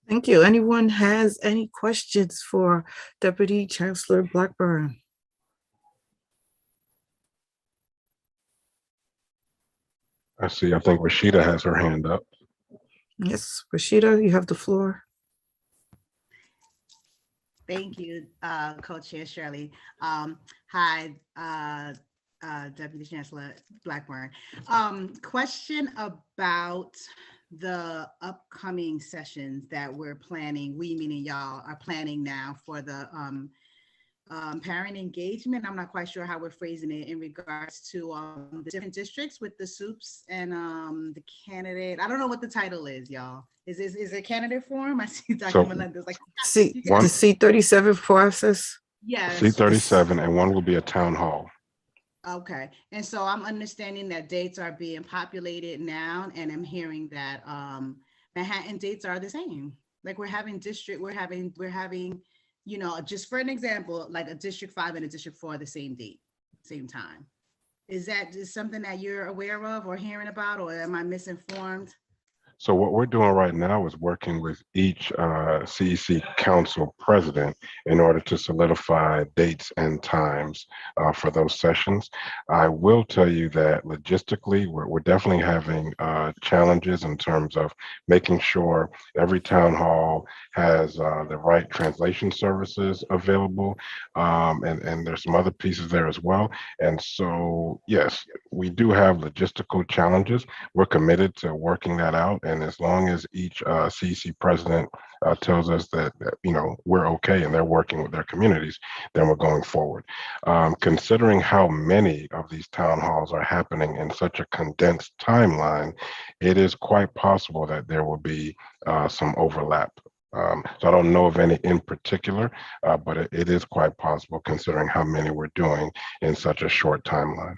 Thank you. Anyone has any questions for Deputy Chancellor Blackburn? I see. I think Rashida has her hand up. Yes, Rashida, you have the floor. Thank you, Co-Chair Shirley. Hi, Deputy Chancellor Blackburn. Question about the upcoming sessions that we're planning, we meaning y'all are planning now for the parent engagement. I'm not quite sure how we're phrasing it in regards to the different districts with the soups and the candidate. I don't know what the title is, y'all. Is it candidate forum? I see Dr. Melendez like The C-37 process. Yes. C-37, and one will be a town hall. Okay, and so I'm understanding that dates are being populated now, and I'm hearing that Manhattan dates are the same. Like we're having, you know, just for an example, like a District 5 and a District 4 the same date, same time. Is that just something that you're aware of or hearing about, or am I misinformed? So what we're doing right now is working with each CEC council president in order to solidify dates and times for those sessions. I will tell you that logistically, we're definitely having challenges in terms of making sure every town hall has the right translation services available. And there's some other pieces there as well. And so, yes, we do have logistical challenges. We're committed to working that out. And as long as each CEC president tells us that, you know, we're okay and they're working with their communities, then we're going forward. Considering how many of these town halls are happening in such a condensed timeline, it is quite possible that there will be some overlap. So I don't know of any in particular, but it is quite possible considering how many we're doing in such a short timeline.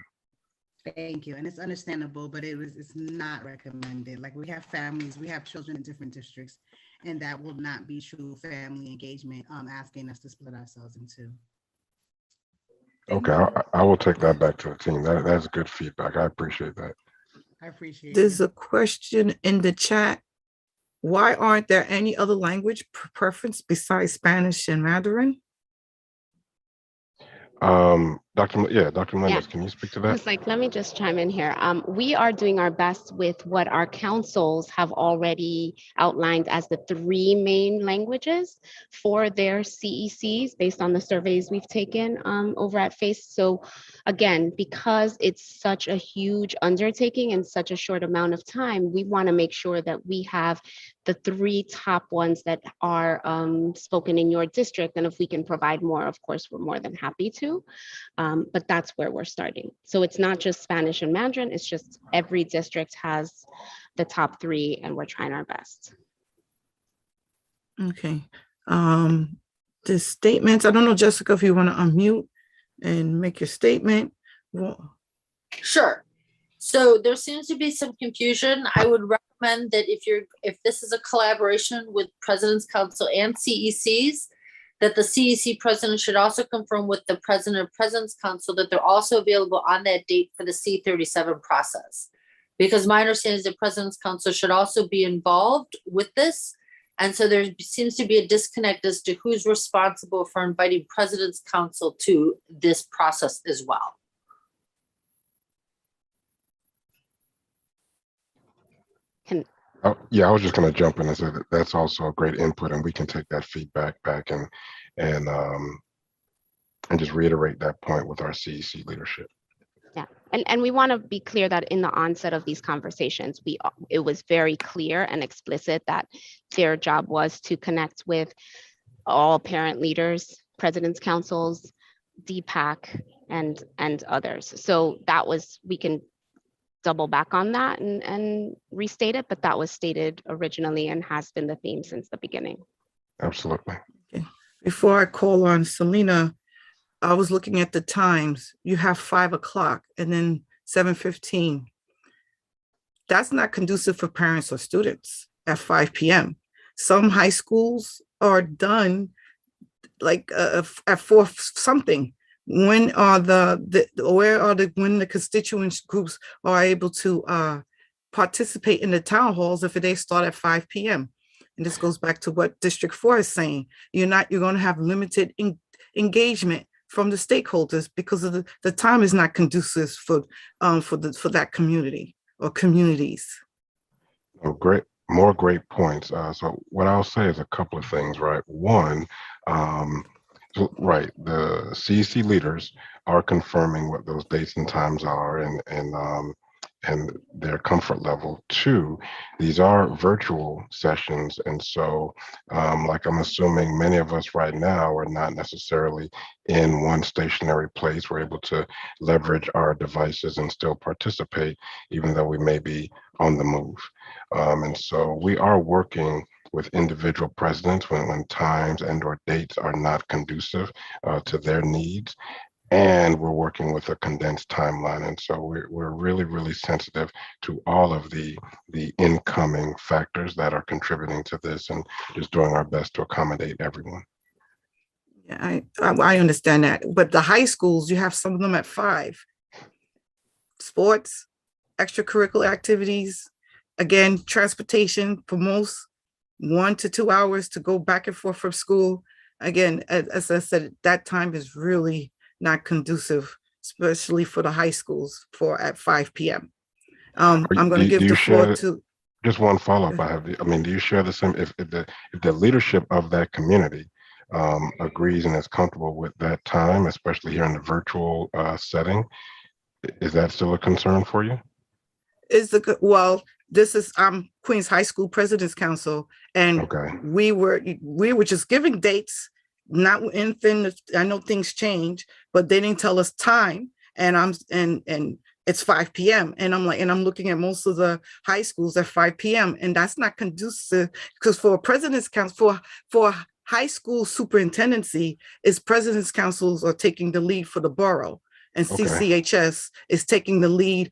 Thank you. And it's understandable, but it's not recommended. Like we have families, we have children in different districts, and that will not be true family engagement, asking us to split ourselves in two. Okay, I will take that back to the team. That's good feedback. I appreciate that. I appreciate There's a question in the chat. Why aren't there any other language preference besides Spanish and Mandarin? Dr. Melendez, can you speak to that? Let me just chime in here. We are doing our best with what our councils have already outlined as the 3 main languages for their CECs based on the surveys we've taken over at FACE. So again, because it's such a huge undertaking in such a short amount of time, we want to make sure that we have the 3 top ones that are spoken in your district. And if we can provide more, of course, we're more than happy to. But that's where we're starting. So it's not just Spanish and Mandarin, it's just every district has the top 3 and we're trying our best. Okay. The statements, I don't know, Jessica, if you want to unmute and make your statement. Well, sure. So there seems to be some confusion. I would recommend that if this is a collaboration with President's Council and CECs, that the CEC president should also confirm with the president of President's Council that they're also available on that date for the C-37 process. Because my understanding is that President's Council should also be involved with this. And so there seems to be a disconnect as to who's responsible for inviting President's Council to this process as well. Yeah, I was just going to jump in and say that that's also a great input, and we can take that feedback back and just reiterate that point with our CEC leadership. Yeah, and we want to be clear that in the onset of these conversations, it was very clear and explicit that their job was to connect with all parent leaders, president's councils, DPAC, and others. So that was, we can double back on that and restate it, but that was stated originally and has been the theme since the beginning. Absolutely. Okay. Before I call on Selena, I was looking at the times. You have 5 o'clock and then 7:15. That's not conducive for parents or students at 5 p.m. Some high schools are done like at 4 something. When are when the constituent groups are able to participate in the town halls if they start at 5 p.m. And this goes back to what District 4 is saying. You're going to have limited engagement from the stakeholders because of the time is not conducive for that community or communities? Oh, more great points. So what I'll say is a couple of things, right? One, right, the CEC leaders are confirming what those dates and times are and their comfort level. Two, these are virtual sessions, and so like I'm assuming many of us right now are not necessarily in one stationary place. We're able to leverage our devices and still participate, even though we may be on the move. And so we are working with individual presidents when times and or dates are not conducive to their needs. And we're working with a condensed timeline. And so we're really, really sensitive to all of the incoming factors that are contributing to this and just doing our best to accommodate everyone. Yeah, I understand that. But the high schools, you have some of them at 5. Sports, extracurricular activities, again, transportation for most, 1 to 2 hours to go back and forth from school. Again, as I said, that time is really not conducive, especially for the high schools at 5 p.m. I'm going to give the floor to. Just one follow-up I have. I mean, do you share the same, if the leadership of that community agrees and is comfortable with that time, especially here in the virtual setting, is that still a concern for you? Well, this is Queens High School President's Council, and okay. we were just giving dates, not anything. I know things change, but they didn't tell us time, and it's 5 p.m. and I'm looking at most of the high schools at 5 p.m. and that's not conducive, because for a President's Council, for high school superintendency, is President's Councils are taking the lead for the borough, and CCHS is taking the lead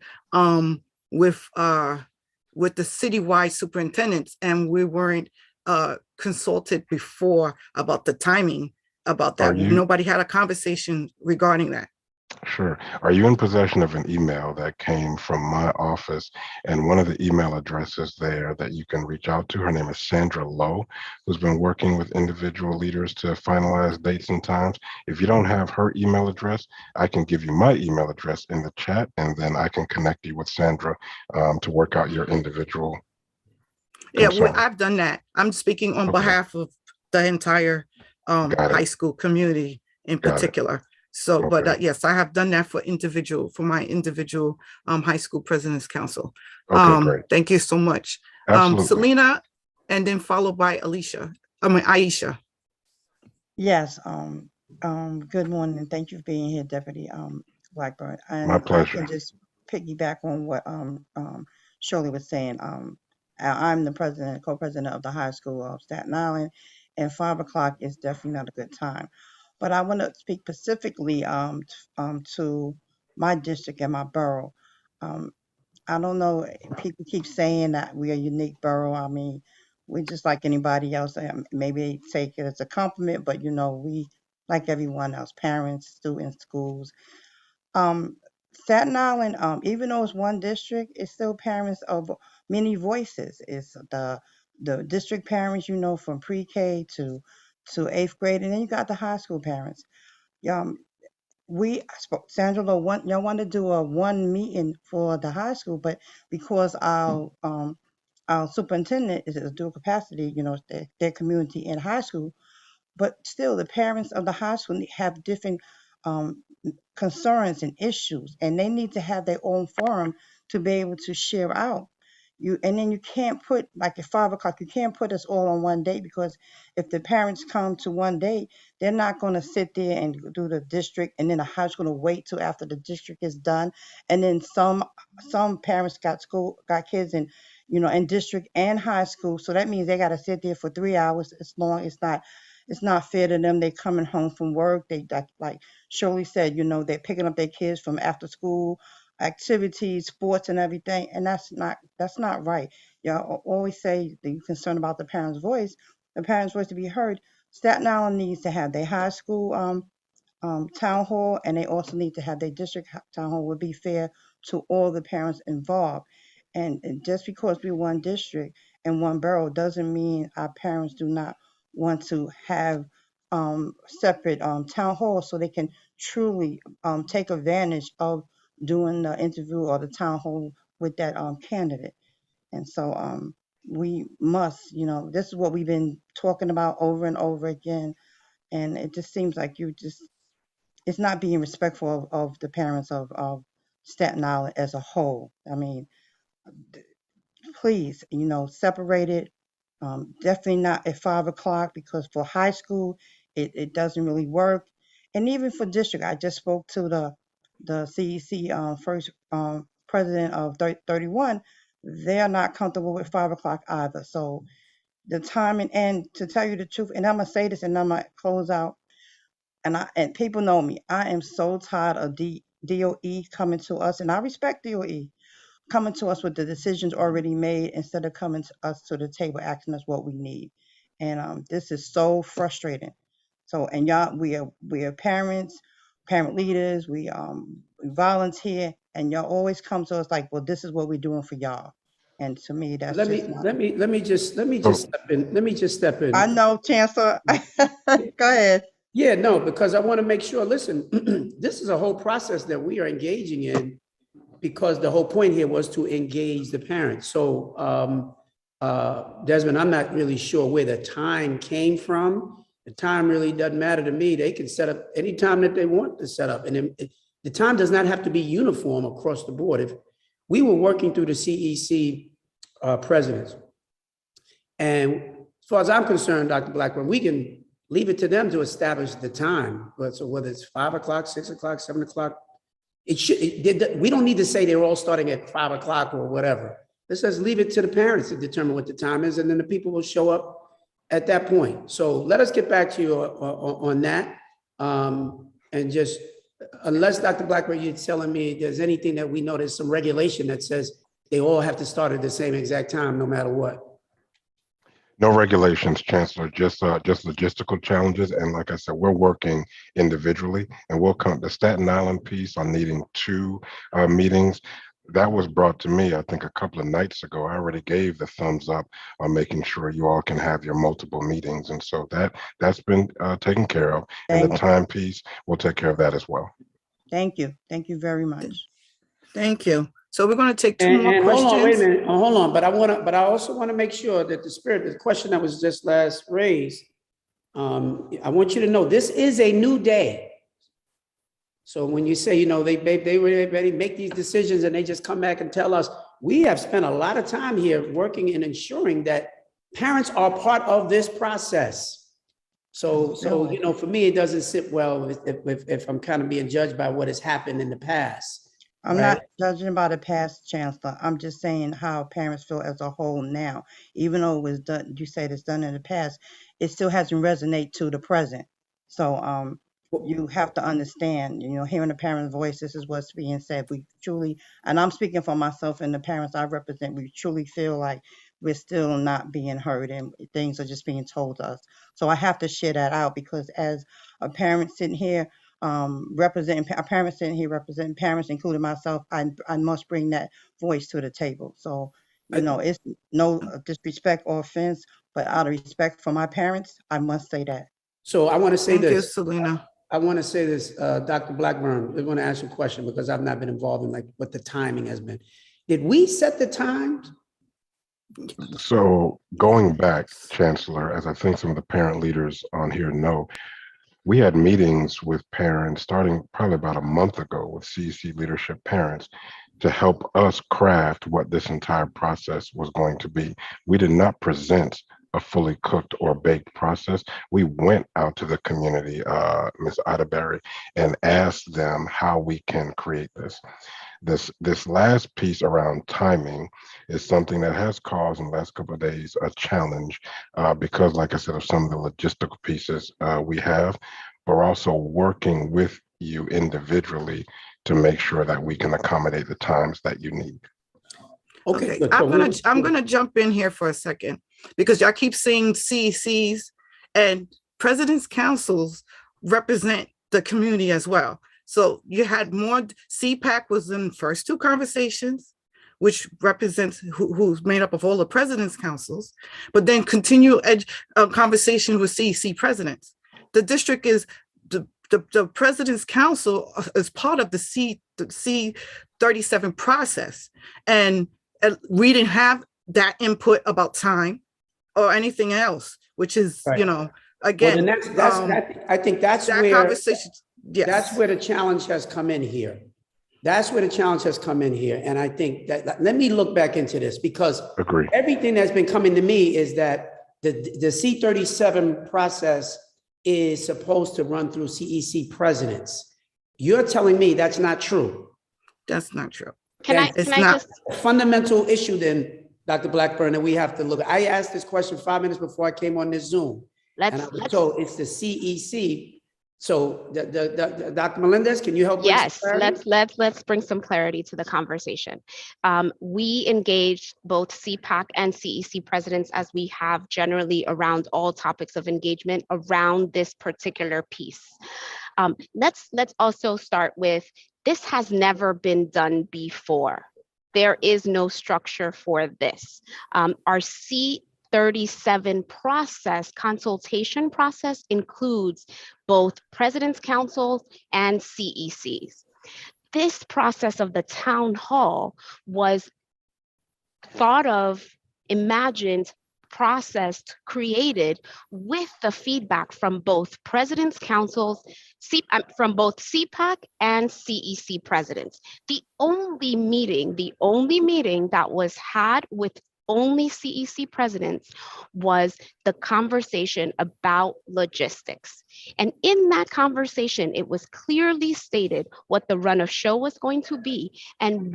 with the citywide superintendents, and we weren't consulted before about the timing about that. Nobody had a conversation regarding that. Sure. Are you in possession of an email that came from my office, and one of the email addresses there that you can reach out to, her name is Sandra Lowe, who's been working with individual leaders to finalize dates and times. If you don't have her email address, I can give you my email address in the chat, and then I can connect you with Sandra to work out your individual concern. Yeah, I've done that. I'm speaking on behalf of the entire high school community in particular. So, but yes, I have done that for my individual high school President's Council. Great. Thank you so much. Absolutely. Selena, and then followed by Aisha. Yes. Good morning, and thank you for being here, Deputy Blackburn. And my pleasure. I can just piggyback on what Shirley was saying. I'm the co-president of the high school of Staten Island, and 5 o'clock is definitely not a good time. But I want to speak specifically to my district and my borough. I don't know, people keep saying that we are a unique borough. I mean, we're just like anybody else. Maybe take it as a compliment, but we, like everyone else, parents, students, schools. Staten Island, even though it's one district, it's still parents of many voices. It's the district parents, from pre-K to 8th grade, and then you got the high school parents. Sandra, y'all want to do one meeting for the high school, but because our superintendent is a dual capacity, their community and high school, but still the parents of the high school have different concerns and issues, and they need to have their own forum to be able to share out. And then you can't put, like at 5 o'clock, you can't put us all on one date, because if the parents come to one date, they're not going to sit there and do the district, and then the high school to wait till after the district is done. And then some parents got kids in district and high school, so that means they got to sit there for 3 hours. It's long. It's not fair to them. They coming home from work. They, like Shirley said, they're picking up their kids from after school activities, sports, and everything, and that's not right. Y'all always say that you're concerned about the parents' voice to be heard. Staten Island needs to have their high school town hall, and they also need to have their district town hall. Would be fair to all the parents involved. And just because we're one district and one borough doesn't mean our parents do not want to have separate town halls, so they can truly take advantage of doing the interview or the town hall with that candidate. And so we must, this is what we've been talking about over and over again. And it just seems like it's not being respectful of the parents of Staten Island as a whole. I mean, please, separate it. Definitely not at 5 o'clock, because for high school, it doesn't really work. And even for district, I just spoke to the CEC first president of 31. They're not comfortable with 5 o'clock either. So the timing, and to tell you the truth, and I'm gonna say this and I'm gonna close out, and people know me, I am so tired of DOE coming to us, and I respect DOE coming to us with the decisions already made instead of coming to us to the table asking us what we need. And this is so frustrating. So, and y'all, we are parents, parent leaders, we volunteer, and y'all always come to us like, well, this is what we're doing for y'all. And to me, that's Let me just step in. I know, Chancellor. Go ahead. Yeah, no, because I want to make sure, listen, this is a whole process that we are engaging in, because the whole point here was to engage the parents. So Desmond, I'm not really sure where the time came from. The time really doesn't matter to me. They can set up any time that they want to set up. And the time does not have to be uniform across the board. If we were working through the CEC presidents, and as far as I'm concerned, Dr. Blackburn, we can leave it to them to establish the time. So whether it's 5 o'clock, 6 o'clock, 7 o'clock, we don't need to say they're all starting at 5 o'clock or whatever. Let's just leave it to the parents to determine what the time is, and then the people will show up at that point. So let us get back to you on that. And just, unless Dr. Blackburn, you're telling me there's anything that we know, there's some regulation that says they all have to start at the same exact time, no matter what. No regulations, Chancellor, just logistical challenges. And like I said, we're working individually, and we'll come. The Staten Island piece on needing 2 meetings, that was brought to me, I think, a couple of nights ago. I already gave the thumbs up on making sure you all can have your multiple meetings. And so that's been taken care of. And the time piece, we'll take care of that as well. Thank you. Thank you very much. Thank you. So we're going to take 2 more questions. Hold on, wait a minute. Hold on. But I also want to make sure that the question that was just last raised, I want you to know this is a new day. So when you say, they already make these decisions and they just come back and tell us, we have spent a lot of time here working and ensuring that parents are part of this process. So for me, it doesn't sit well if I'm kind of being judged by what has happened in the past. I'm not judging by the past, Chancellor. I'm just saying how parents feel as a whole now. Even though it was done, you said it's done in the past, it still hasn't resonated to the present. So you have to understand, hearing the parents' voice, this is what's being said. We truly, and I'm speaking for myself and the parents I represent, we truly feel like we're still not being heard and things are just being told to us. So I have to share that out, because as a parent sitting here, representing parents, including myself, I must bring that voice to the table. So, it's no disrespect or offense, but out of respect for my parents, I must say that. So I want to say Thank you, this. Selena. I want to say this, Dr. Blackburn, I want to ask you a question, because I've not been involved in what the timing has been. Did we set the times? So going back, Chancellor, as I think some of the parent leaders on here know, we had meetings with parents starting probably about a month ago with CEC leadership parents to help us craft what this entire process was going to be. We did not present a fully cooked or baked process. We went out to the community, Ms. Atterbury, and asked them how we can create this. This last piece around timing is something that has caused in the last couple of days a challenge because, like I said, of some of the logistical pieces we have, but we're also working with you individually to make sure that we can accommodate the times that you need. Okay, I'm gonna jump in here for a second, because y'all keep saying CECs, and president's councils represent the community as well. So you had more, CPAC was in the first 2 conversations, which represents who's made up of all the president's councils, but then continue conversation with CEC presidents. The district is the President's Council is part of the C-37 process. And we didn't have that input about time or anything else, which is, Right. you know, Well, again, then I think that's that where, conversation, yes. that's where the challenge has come in here. That's where the challenge has come in here. And I think that, let me look back into this, because Agree. everything that's been coming to me is that the C-37 process is supposed to run through CEC presidents. You're telling me that's not true. That's not true. Can I just a fundamental issue then, Dr. Blackburn, that we have to look at. I asked this question 5 minutes before I came on this Zoom. And I was told it's the CEC. So Dr. Melendez, can you help? Yes, let's bring some clarity to the conversation. We engaged both CPAC and CEC presidents, as we have generally around all topics of engagement around this particular piece. Let's also start with, this has never been done before. There is no structure for this. Our C-37 process, consultation process, includes both President's Councils and CECs. This process of the town hall was thought of, imagined, processed, created with the feedback from both President's Councils, from both CPAC and CEC presidents. The only meeting that was had with only CEC presidents was the conversation about logistics. And in that conversation, it was clearly stated what the run of show was going to be, and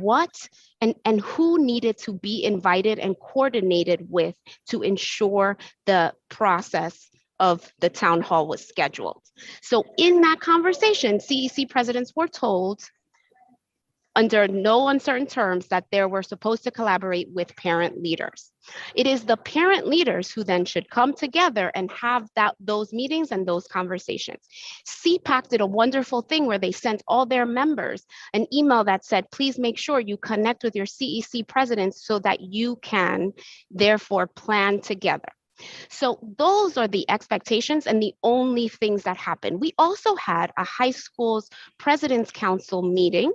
and who needed to be invited and coordinated with to ensure the process of the town hall was scheduled. So in that conversation, CEC presidents were told, under no uncertain terms, that they were supposed to collaborate with parent leaders. It is the parent leaders who then should come together and have those meetings and those conversations. CPAC did a wonderful thing where they sent all their members an email that said, please make sure you connect with your CEC presidents so that you can therefore plan together. So those are the expectations and the only things that happened. We also had a high school's President's Council meeting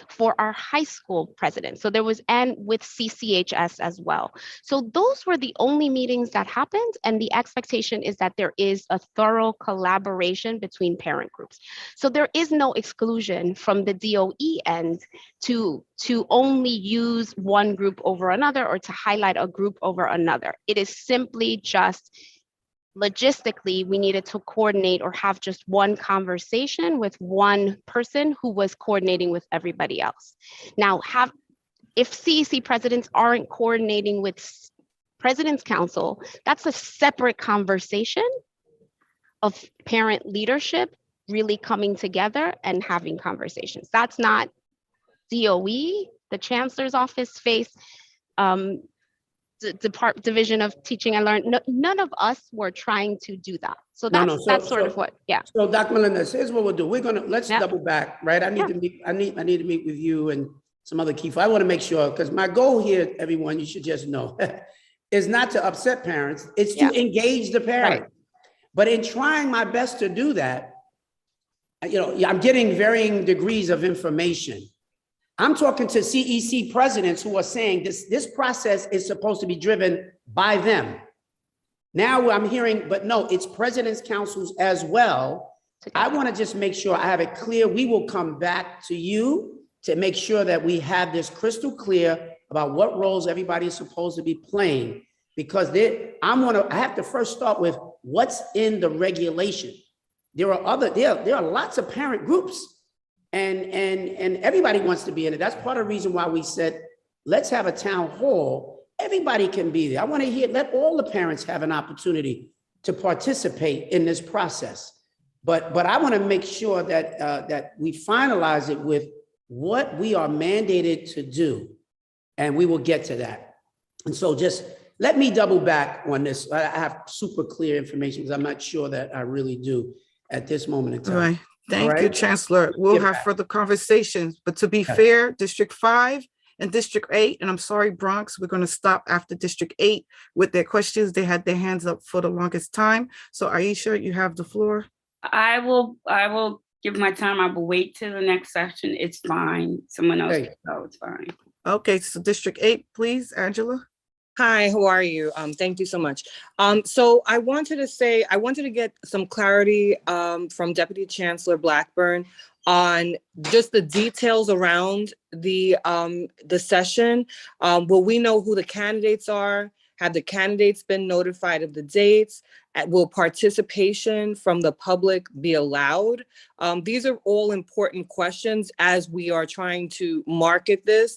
for our high school president. So there was, and with CCHS as well. So those were the only meetings that happened. And the expectation is that there is a thorough collaboration between parent groups. So there is no exclusion from the DOE end to only use one group over another or to highlight a group over another. It is simply just, logistically, we needed to coordinate or have just one conversation with one person who was coordinating with everybody else. Now, if CEC presidents aren't coordinating with President's Council, that's a separate conversation of parent leadership really coming together and having conversations. That's not DOE, the Chancellor's office face, Division of Teaching and Learning. No, none of us were trying to do that. So that's sort of what, yeah. So Dr. Melendez, here's what we'll do. Let's double back, right? I need to meet with you and some other key. I want to make sure, because my goal here, everyone, you should just know, is not to upset parents. It's to engage the parent. Right. But in trying my best to do that, I'm getting varying degrees of information. I'm talking to CEC presidents who are saying this process is supposed to be driven by them. Now I'm hearing, but no, it's President's Councils as well. I want to just make sure I have it clear. We will come back to you to make sure that we have this crystal clear about what roles everybody is supposed to be playing, because I have to first start with what's in the regulation. There are lots of parent groups. And everybody wants to be in it. That's part of the reason why we said, let's have a town hall. Everybody can be there. I want to let all the parents have an opportunity to participate in this process. But I want to make sure that we finalize it with what we are mandated to do. And we will get to that. And so just let me double back on this. I have super clear information because I'm not sure that I really do at this moment in time. Right. Thank you, Chancellor. We'll have further conversations, but to be fair, District 5 and District 8, and I'm sorry, Bronx, we're going to stop after District 8 with their questions. They had their hands up for the longest time. So Aisha, you have the floor. I will give my time. I will wait till the next session. It's fine. Someone else can go. It's fine. Okay, so District 8, please, Angela. Hi, how are you? Thank you so much. So I wanted to get some clarity from Deputy Chancellor Blackburn on just the details around the session. Will we know who the candidates are? Have the candidates been notified of the dates? Will participation from the public be allowed? These are all important questions as we are trying to market this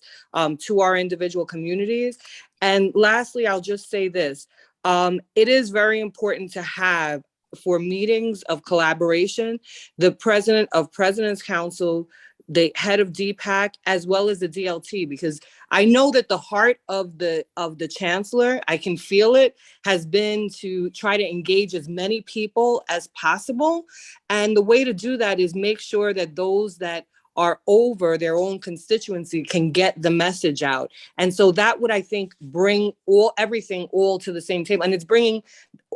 to our individual communities. And lastly, I'll just say this. It is very important to have, for meetings of collaboration, the president of President's Council, the head of DPAC, as well as the DLT, because I know that the heart of the chancellor, I can feel it, has been to try to engage as many people as possible. And the way to do that is make sure that those that are over their own constituency can get the message out. And so that would, I think, bring everything all to the same table. And it's bringing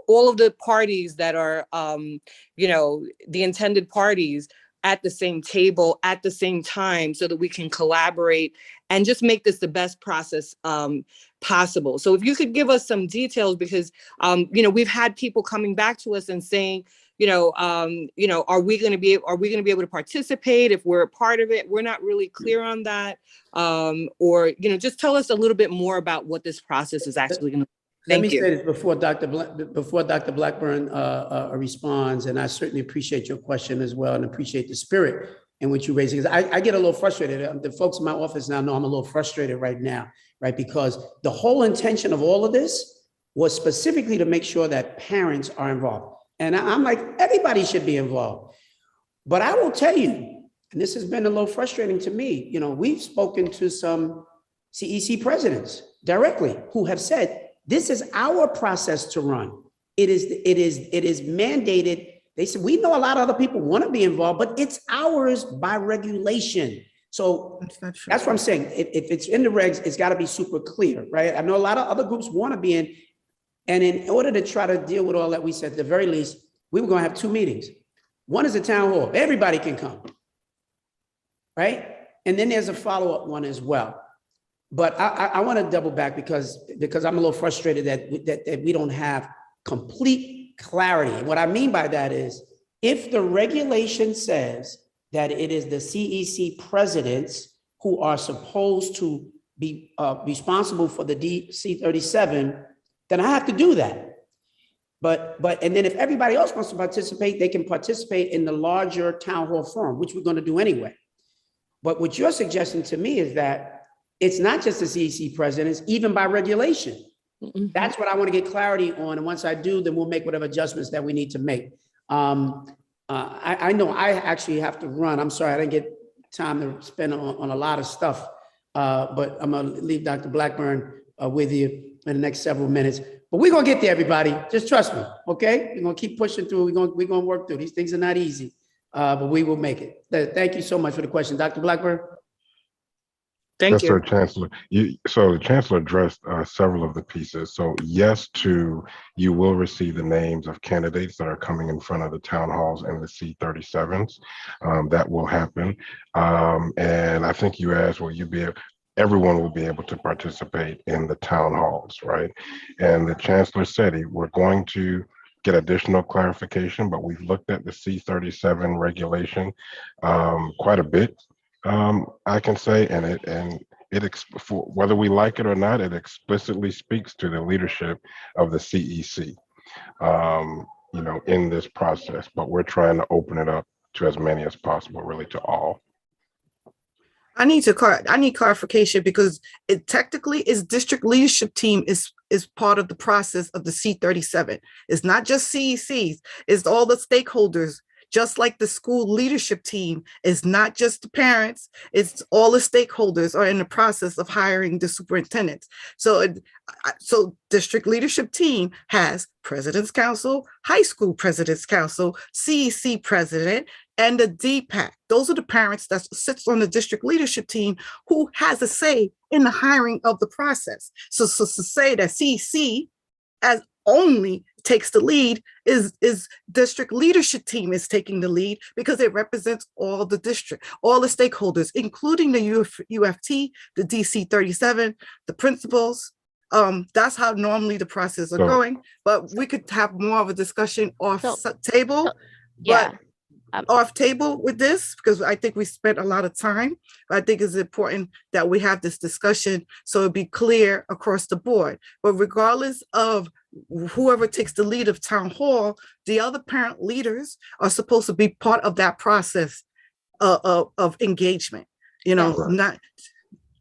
all of the parties that are, the intended parties at the same table at the same time, so that we can collaborate and just make this the best process possible. So if you could give us some details, because we've had people coming back to us and saying, are we going to be able to participate if we're a part of it? We're not really clear on that. Or just tell us a little bit more about what this process is actually going to. Let me say this before Dr. Blackburn responds, and I certainly appreciate your question as well, and appreciate the spirit in which you raise it. Because I get a little frustrated. The folks in my office now know I'm a little frustrated right now, right? Because the whole intention of all of this was specifically to make sure that parents are involved. And I'm like, everybody should be involved. But I will tell you, and this has been a little frustrating to me, we've spoken to some CEC presidents directly who have said, this is our process to run. It is mandated. They said, we know a lot of other people want to be involved, but it's ours by regulation. So that's what I'm saying. If it's in the regs, it's got to be super clear, right? I know a lot of other groups want to be in. And in order to try to deal with all that, we said, at the very least, we were going to have 2 meetings. One is a town hall. Everybody can come, right? And then there's a follow-up one as well. But I want to double back because I'm a little frustrated that we don't have complete clarity. And what I mean by that is, if the regulation says that it is the CEC presidents who are supposed to be responsible for the DC-37, then I have to do that. And then if everybody else wants to participate, they can participate in the larger town hall forum, which we're going to do anyway. But what you're suggesting to me is that it's not just the CEC presidents, even by regulation. Mm-hmm. That's what I want to get clarity on. And once I do, then we'll make whatever adjustments that we need to make. I know I actually have to run. I'm sorry, I didn't get time to spend on a lot of stuff, but I'm going to leave Dr. Blackburn with you in the next several minutes. But we're going to get there, everybody. Just trust me, okay? We're going to keep pushing through. We're going to work through. These things are not easy, but we will make it. Thank you so much for the question. Dr. Blackburn? Yes, sir, Chancellor. So the Chancellor addressed several of the pieces. So yes, you will receive the names of candidates that are coming in front of the town halls and the C-37s. That will happen. And I think you asked, everyone will be able to participate in the town halls, right? And the Chancellor said we're going to get additional clarification, but we've looked at the C-37 regulation quite a bit. I can say, whether we like it or not, it explicitly speaks to the leadership of the CEC, in this process. But we're trying to open it up to as many as possible, really to all. I need clarification, because it technically is district leadership team is part of the process of the C-37. It's not just CECs, it's all the stakeholders. Just like the school leadership team is not just the parents, it's all the stakeholders are in the process of hiring the superintendents. So district leadership team has President's Council, High School President's Council, CEC president, and the DPAC. Those are the parents that sits on the district leadership team who has a say in the hiring of the process. So to say that CEC as only takes the lead is district leadership team is taking the lead because it represents all the district, all the stakeholders, including the UFT, the DC 37, the principals. That's how normally the process are So- going, but we could have more of a discussion off table, yeah. but off table with this, because I think we spent a lot of time. I think it's important that we have this discussion so it'll be clear across the board. But regardless of whoever takes the lead of town hall, the other parent leaders are supposed to be part of that process of engagement, you know, not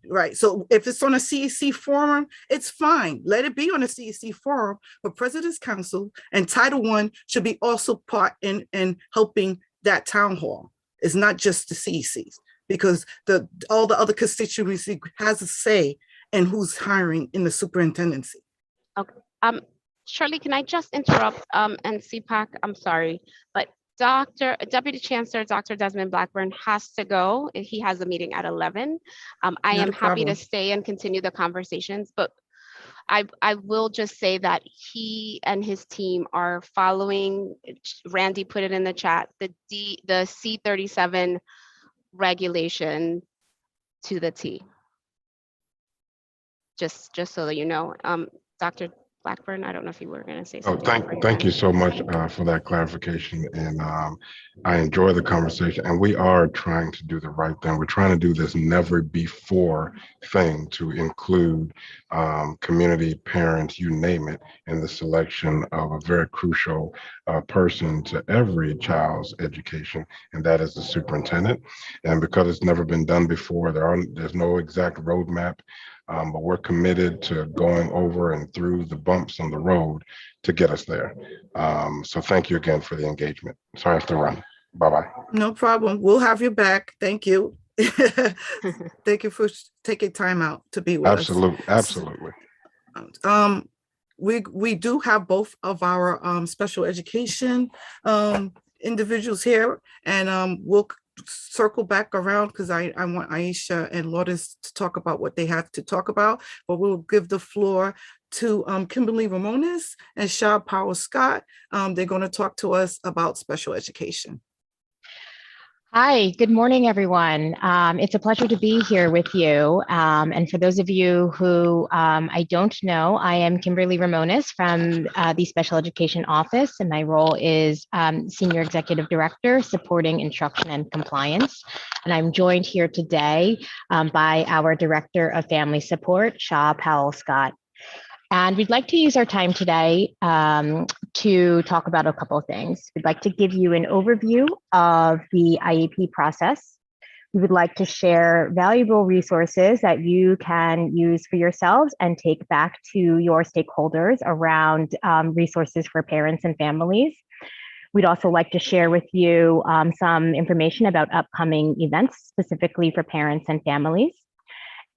right. So if it's on a CEC forum, it's fine. Let it be on a CEC forum, but President's Council and Title I should be also part in helping that town hall. It's not just the CECs, because all the other constituency has a say in who's hiring in the superintendency. Okay. Shirley, can I just interrupt? And CPAC, I'm sorry, but Deputy Chancellor, Dr. Desmond Blackburn has to go. He has a meeting at 11. I am happy to stay and continue the conversations, but I will just say that he and his team are following, Randy put it in the chat, the C37 regulation to the T. Just so that you know, Dr. Blackburn, I don't know if you were going to say Oh, something. thank you so much for that clarification. And I enjoy the conversation. And we are trying to do the right thing. We're trying to do this never before thing to include community, parents, you name it, in the selection of a very crucial person to every child's education, and that is the superintendent. And because it's never been done before, there's no exact roadmap. But we're committed to going over and through the bumps on the road to get us there. So thank you again for the engagement. Sorry I have to run. Bye-bye. No problem. We'll have you back. Thank you. Thank you for taking time out to be with us. Absolutely. We do have both of our special education individuals here, and we'll circle back around because I want Aisha and Lourdes to talk about what they have to talk about, but we'll give the floor to Kimberly Ramones and Shaw Powell Scott. They're going to talk to us about special education. Hi, good morning, everyone. It's a pleasure to be here with you. And for those of you who I don't know, I am Kimberly Ramones from the Special Education Office, and my role is Senior Executive Director, Supporting Instruction and Compliance. And I'm joined here today by our Director of Family Support, Shaw Powell Scott. And we'd like to use our time today to talk about a couple of things. We'd like to give you an overview of the IEP process. We would like to share valuable resources that you can use for yourselves and take back to your stakeholders around resources for parents and families. We'd also like to share with you some information about upcoming events specifically for parents and families.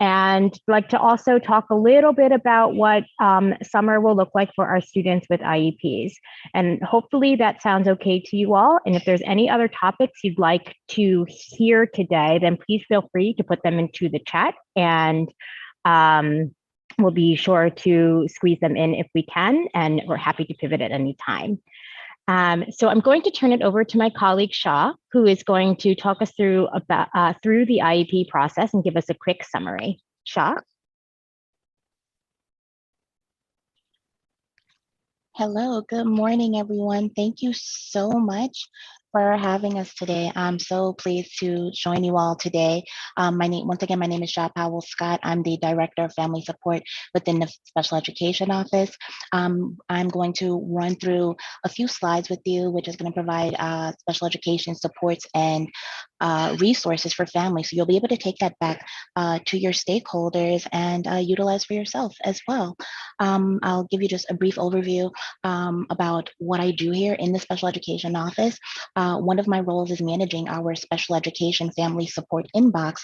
And like to also talk a little bit about what summer will look like for our students with IEPs. And hopefully that sounds okay to you all. And if there's any other topics you'd like to hear today, then please feel free to put them into the chat, and we'll be sure to squeeze them in if we can, and we're happy to pivot at any time. So I'm going to turn it over to my colleague Shaw, who is going to talk us through through the IEP process and give us a quick summary. Shaw. Hello, good morning, everyone. Thank you so much for having us today. I'm so pleased to join you all today. Once again, my name is Shaw Powell Scott. I'm the Director of Family Support within the Special Education Office. I'm going to run through a few slides with you, which is going to provide special education supports and resources for families. So you'll be able to take that back to your stakeholders and utilize for yourself as well. I'll give you just a brief overview about what I do here in the Special Education Office. One of my roles is managing our special education family support inbox,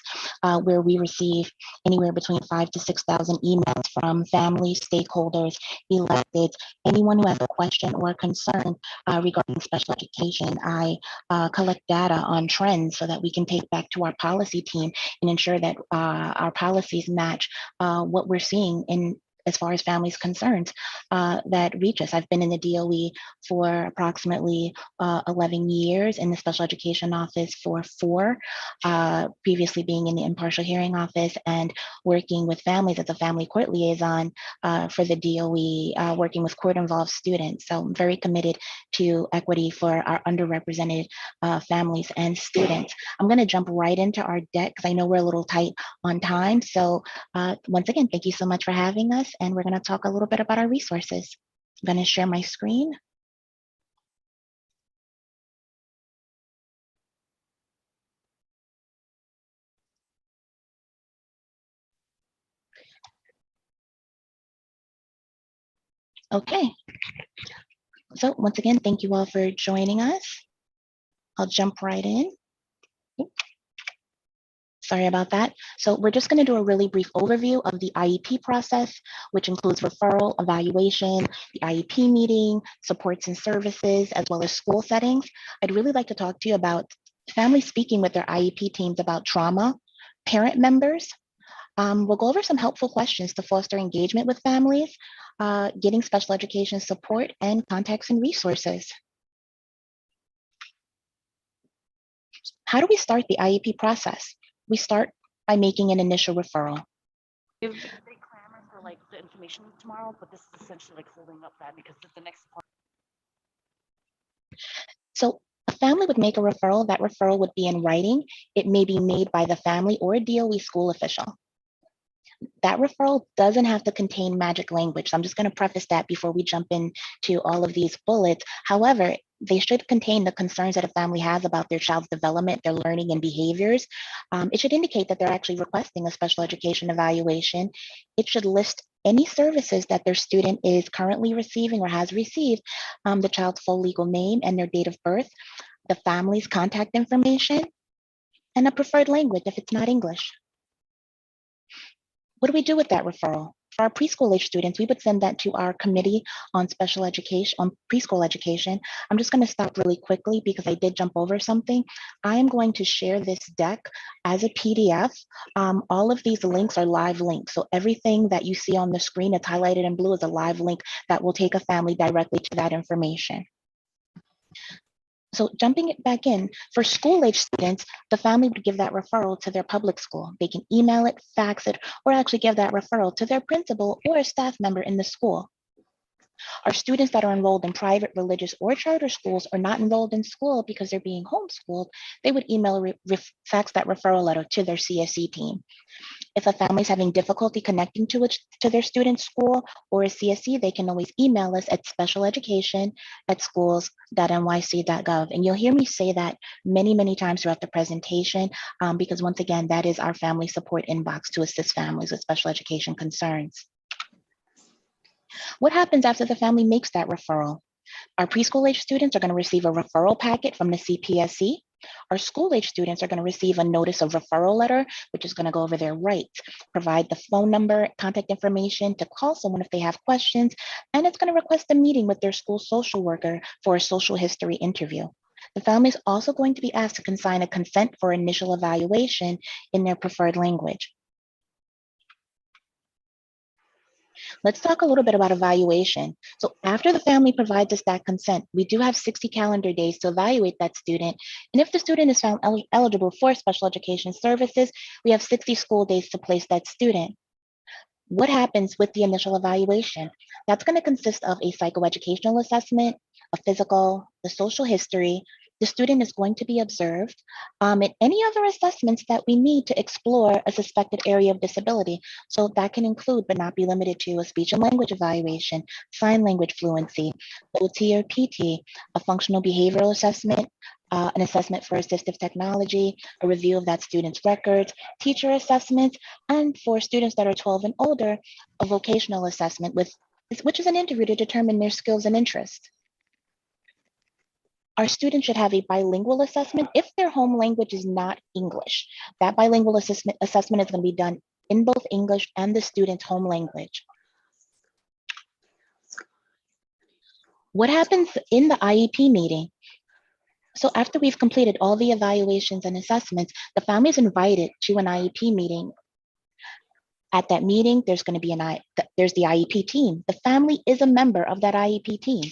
where we receive anywhere between 5,000 to 6,000 emails from families, stakeholders, electeds, anyone who has a question or a concern regarding special education. I collect data on trends so that we can take back to our policy team and ensure that our policies match what we're seeing in as far as families concerned that reach us. I've been in the DOE for approximately 11 years, in the special education office for 4, previously being in the impartial hearing office and working with families as a family court liaison for the DOE, working with court-involved students. So I'm very committed to equity for our underrepresented families and students. I'm going to jump right into our deck because I know we're a little tight on time. So once again, thank you so much for having us, and we're going to talk a little bit about our resources. I'm going to share my screen. Okay. So once again, thank you all for joining us. I'll jump right in. Sorry about that. So we're just going to do a really brief overview of the IEP process, which includes referral, evaluation, the IEP meeting, supports and services, as well as school settings. I'd really like to talk to you about families speaking with their IEP teams about trauma, parent members. We'll go over some helpful questions to foster engagement with families, getting special education support, and contacts and resources. How do we start the IEP process? We start by making an initial referral. If they clamor for like the information tomorrow, but this is essentially like holding up that because the next part. So a family would make a referral. That referral would be in writing. It may be made by the family or a DOE school official. That referral doesn't have to contain magic language. So I'm just going to preface that before we jump into all of these bullets. However, they should contain the concerns that a family has about their child's development, their learning and behaviors. It should indicate that they're actually requesting a special education evaluation. It should list any services that their student is currently receiving or has received, the child's full legal name and their date of birth, the family's contact information, and a preferred language if it's not English. What do we do with that referral? For our preschool age students, we would send that to our committee on special education, on preschool education. I'm just going to stop really quickly because I did jump over something. I am going to share this deck as a PDF. All of these links are live links. So everything that you see on the screen that's highlighted in blue is a live link that will take a family directly to that information. So jumping it back in, for school age students, the family would give that referral to their public school. They can email it, fax it, or actually give that referral to their principal or a staff member in the school. Our students that are enrolled in private, religious, or charter schools are not enrolled in school because they're being homeschooled. They would email or fax that referral letter to their CSE team. If a family is having difficulty connecting to their student's school or a CSE, they can always email us at specialeducation@schools.nyc.gov. And you'll hear me say that many, many times throughout the presentation, because once again, that is our family support inbox to assist families with special education concerns. What happens after the family makes that referral? Our preschool age students are going to receive a referral packet from the CPSC. Our school age students are going to receive a notice of referral letter, which is going to go over their rights, provide the phone number, contact information to call someone if they have questions, and it's going to request a meeting with their school social worker for a social history interview. The family is also going to be asked to sign a consent for initial evaluation in their preferred language. Let's talk a little bit about evaluation. So after the family provides us that consent, we do have 60 calendar days to evaluate that student. And if the student is found eligible for special education services, we have 60 school days to place that student. What happens with the initial evaluation? That's going to consist of a psychoeducational assessment, a physical, the social history. The student is going to be observed, and any other assessments that we need to explore a suspected area of disability. So that can include, but not be limited to, a speech and language evaluation, sign language fluency, OT or PT, a functional behavioral assessment, an assessment for assistive technology, a review of that student's records, teacher assessments, and for students that are 12 and older, a vocational assessment, which is an interview to determine their skills and interests. Our students should have a bilingual assessment if their home language is not English. That bilingual assessment is going to be done in both English and the student's home language. What happens in the IEP meeting? So after we've completed all the evaluations and assessments, the family is invited to an IEP meeting. At that meeting, there's going to be there's the IEP team. The family is a member of that IEP team.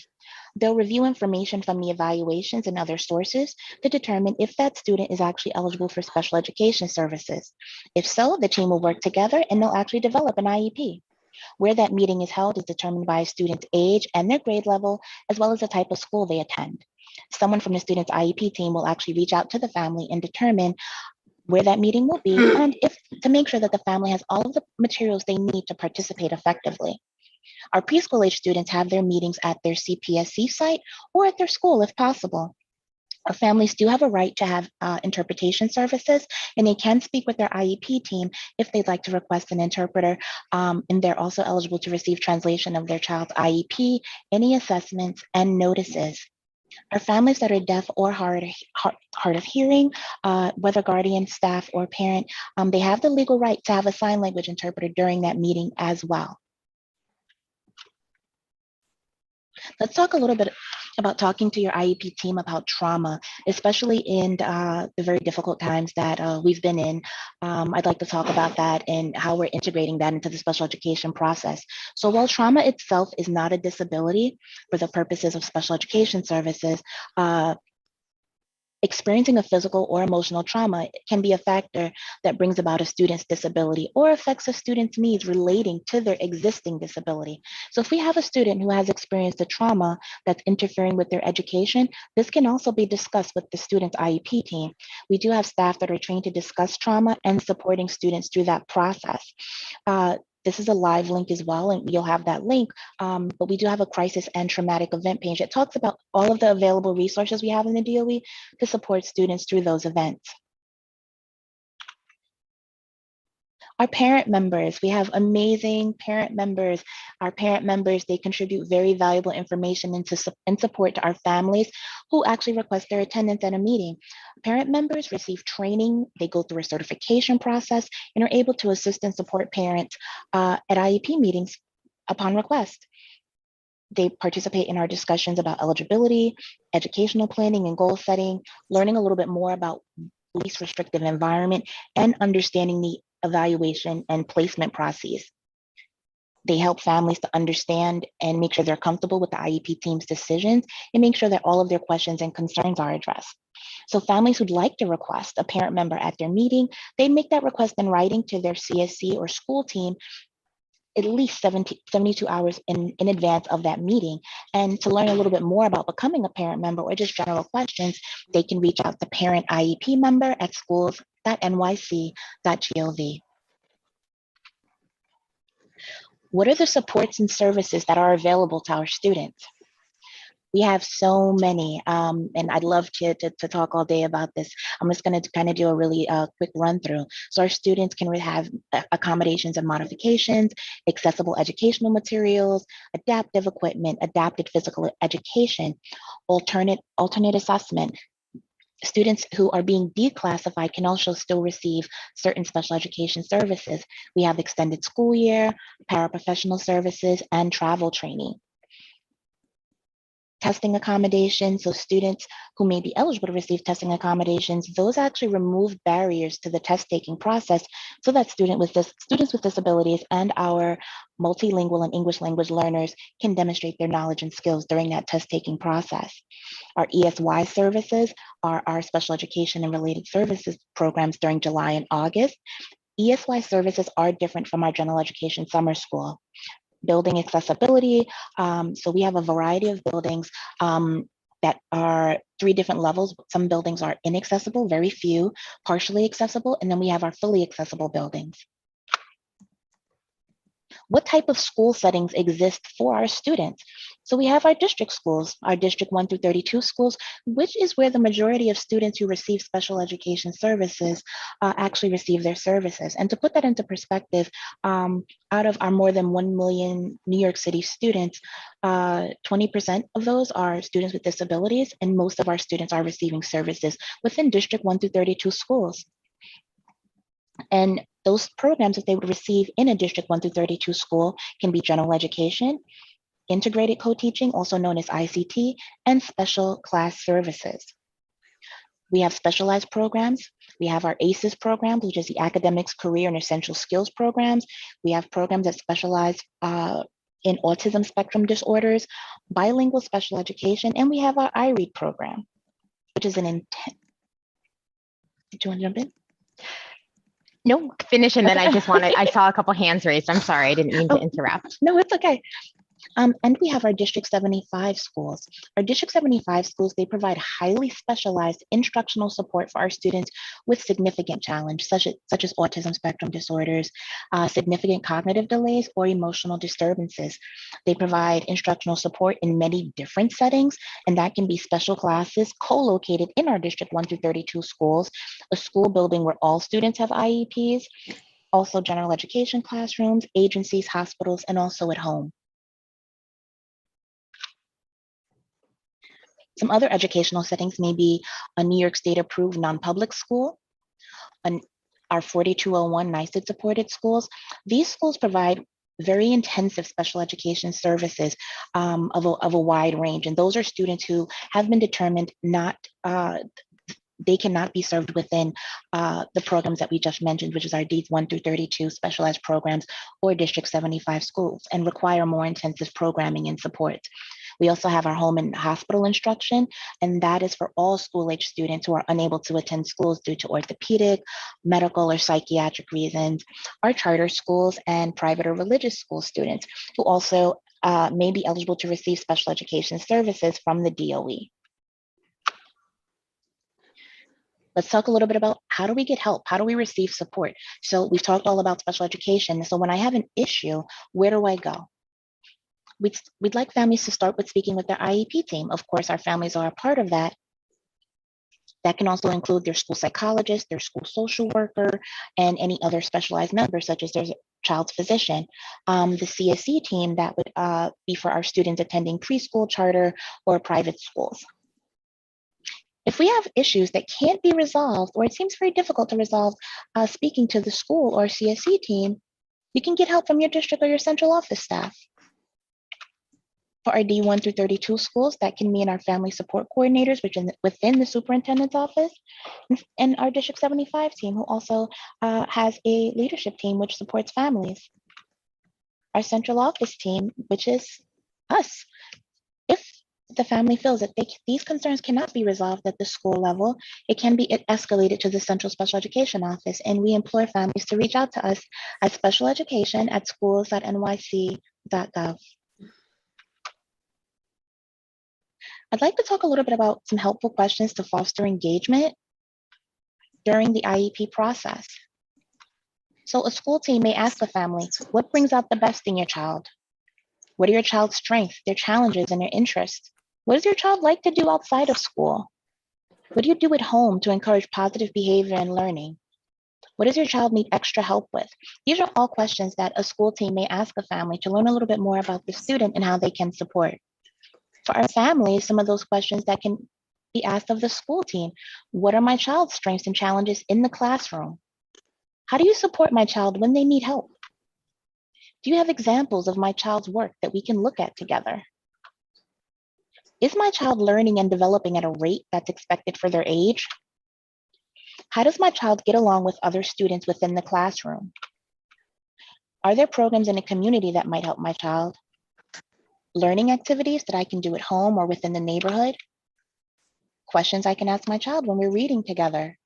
They'll review information from the evaluations and other sources to determine if that student is actually eligible for special education services. If so, the team will work together and they'll actually develop an IEP. Where that meeting is held is determined by a student's age and their grade level, as well as the type of school they attend. Someone from the student's IEP team will actually reach out to the family and determine where that meeting will be and if to make sure that the family has all of the materials they need to participate effectively. Our preschool age students have their meetings at their CPSC site or at their school if possible. Our families do have a right to have interpretation services, and they can speak with their IEP team if they'd like to request an interpreter, and they're also eligible to receive translation of their child's IEP, any assessments, and notices. Our families that are deaf or hard of hearing, whether guardian, staff, or parent, they have the legal right to have a sign language interpreter during that meeting as well. Let's talk a little bit about talking to your IEP team about trauma, especially in the very difficult times that we've been in. I'd like to talk about that and how we're integrating that into the special education process. So while trauma itself is not a disability for the purposes of special education services, experiencing a physical or emotional trauma can be a factor that brings about a student's disability or affects a student's needs relating to their existing disability. So if we have a student who has experienced a trauma that's interfering with their education, this can also be discussed with the student's IEP team. We do have staff that are trained to discuss trauma and supporting students through that process. This is a live link as well, and you'll have that link, but we do have a crisis and traumatic event page. It talks about all of the available resources we have in the DOE to support students through those events. Our parent members, we have amazing parent members. Our parent members, they contribute very valuable information and support to our families who actually request their attendance at a meeting. Parent members receive training, they go through a certification process and are able to assist and support parents at IEP meetings upon request. They participate in our discussions about eligibility, educational planning and goal setting, learning a little bit more about least restrictive environment, and understanding the evaluation and placement processes. They help families to understand and make sure they're comfortable with the IEP team's decisions and make sure that all of their questions and concerns are addressed. So families who'd like to request a parent member at their meeting, they make that request in writing to their CSC or school team at least 72 hours in advance of that meeting. And to learn a little bit more about becoming a parent member or just general questions, they can reach out to parent IEP member at schools.nyc.gov. What are the supports and services that are available to our students? We have so many, and I'd love to talk all day about this. I'm just going to kind of do a really quick run through. So our students can have accommodations and modifications, accessible educational materials, adaptive equipment, adapted physical education, alternate assessment. Students who are being declassified can also still receive certain special education services. We have extended school year, paraprofessional services, and travel training. Testing accommodations, so students who may be eligible to receive testing accommodations, those actually remove barriers to the test taking process so that students with disabilities and our multilingual and English language learners can demonstrate their knowledge and skills during that test taking process. Our ESY services are our special education and related services programs during July and August. ESY services are different from our general education summer school. Building accessibility. So we have a variety of buildings that are 3 different levels. Some buildings are inaccessible, very few, partially accessible, and then we have our fully accessible buildings. What type of school settings exist for our students? So we have our district schools, our district 1 through 32 schools, which is where the majority of students who receive special education services actually receive their services. And to put that into perspective, out of our more than 1 million New York City students, 20% of those are students with disabilities, and most of our students are receiving services within district 1 through 32 schools. And those programs that they would receive in a district 1 through 32 school can be general education, integrated co-teaching, also known as ICT, and special class services. We have specialized programs. We have our ACES programs, which is the Academics, Career, and Essential Skills programs. We have programs that specialize in autism spectrum disorders, bilingual special education, and we have our iRead program, which is an intent. Did you want to jump in? No, finish, and then I Okay. just wanted, I saw a couple hands raised. I'm sorry, I didn't mean to interrupt. No, it's okay. And we have our District 75 schools. Our District 75 schools, they provide highly specialized instructional support for our students with significant challenge, such as autism spectrum disorders, significant cognitive delays, or emotional disturbances. They provide instructional support in many different settings, and that can be special classes co-located in our District 1 through 32 schools, a school building where all students have IEPs, also general education classrooms, agencies, hospitals, and also at home. Some other educational settings may be a New York State approved non-public school, our 4201 NYSED supported schools. These schools provide very intensive special education services of a wide range. And those are students who have been determined they cannot be served within the programs that we just mentioned, which is our D1 through 32 specialized programs or District 75 schools, and require more intensive programming and support. We also have our home and hospital instruction, and that is for all school-age students who are unable to attend schools due to orthopedic, medical, or psychiatric reasons, our charter schools and private or religious school students who also may be eligible to receive special education services from the DOE. Let's talk a little bit about how do we get help? How do we receive support? So we've talked all about special education. So when I have an issue, where do I go? We'd like families to start with speaking with their IEP team. Of course, our families are a part of that. That can also include their school psychologist, their school social worker, and any other specialized members, such as their child's physician. The CSE team, that would be for our students attending preschool, charter, or private schools. If we have issues that can't be resolved, or it seems very difficult to resolve speaking to the school or CSE team, you can get help from your district or your central office staff. For our D1 through 32 schools, that can mean our family support coordinators, which within the superintendent's office, and our District 75 team, who also has a leadership team which supports families. Our central office team, which is us. If the family feels that these concerns cannot be resolved at the school level, it can be escalated to the Central Special Education Office, and we implore families to reach out to us at specialeducation@schools.nyc.gov. I'd like to talk a little bit about some helpful questions to foster engagement during the IEP process. So a school team may ask the family, what brings out the best in your child? What are your child's strengths, their challenges, and their interests? What does your child like to do outside of school? What do you do at home to encourage positive behavior and learning? What does your child need extra help with? These are all questions that a school team may ask a family to learn a little bit more about the student and how they can support. For our families, some of those questions that can be asked of the school team: what are my child's strengths and challenges in the classroom? How do you support my child when they need help? Do you have examples of my child's work that we can look at together? Is my child learning and developing at a rate that's expected for their age? How does my child get along with other students within the classroom? Are there programs in a community that might help my child? Learning activities that I can do at home or within the neighborhood? Questions I can ask my child when we're reading together.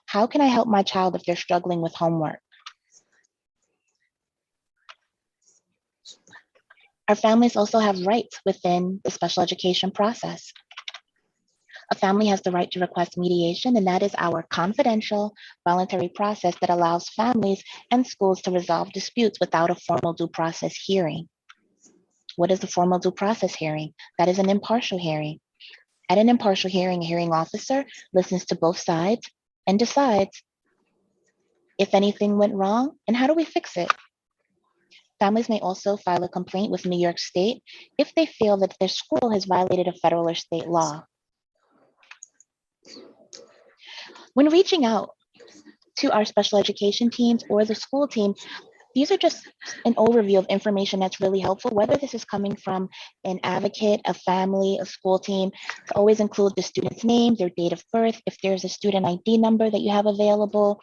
How can I help my child if they're struggling with homework? Our families also have rights within the special education process. A family has the right to request mediation, and that is our confidential, voluntary process that allows families and schools to resolve disputes without a formal due process hearing. What is the formal due process hearing? That is an impartial hearing. At an impartial hearing, a hearing officer listens to both sides and decides if anything went wrong and how do we fix it. Families may also file a complaint with New York State if they feel that their school has violated a federal or state law. When reaching out to our special education teams or the school team, These are just an overview of information that's really helpful, whether this is coming from an advocate, a family, a school team, to always include the student's name, their date of birth, if there's a student ID number that you have available,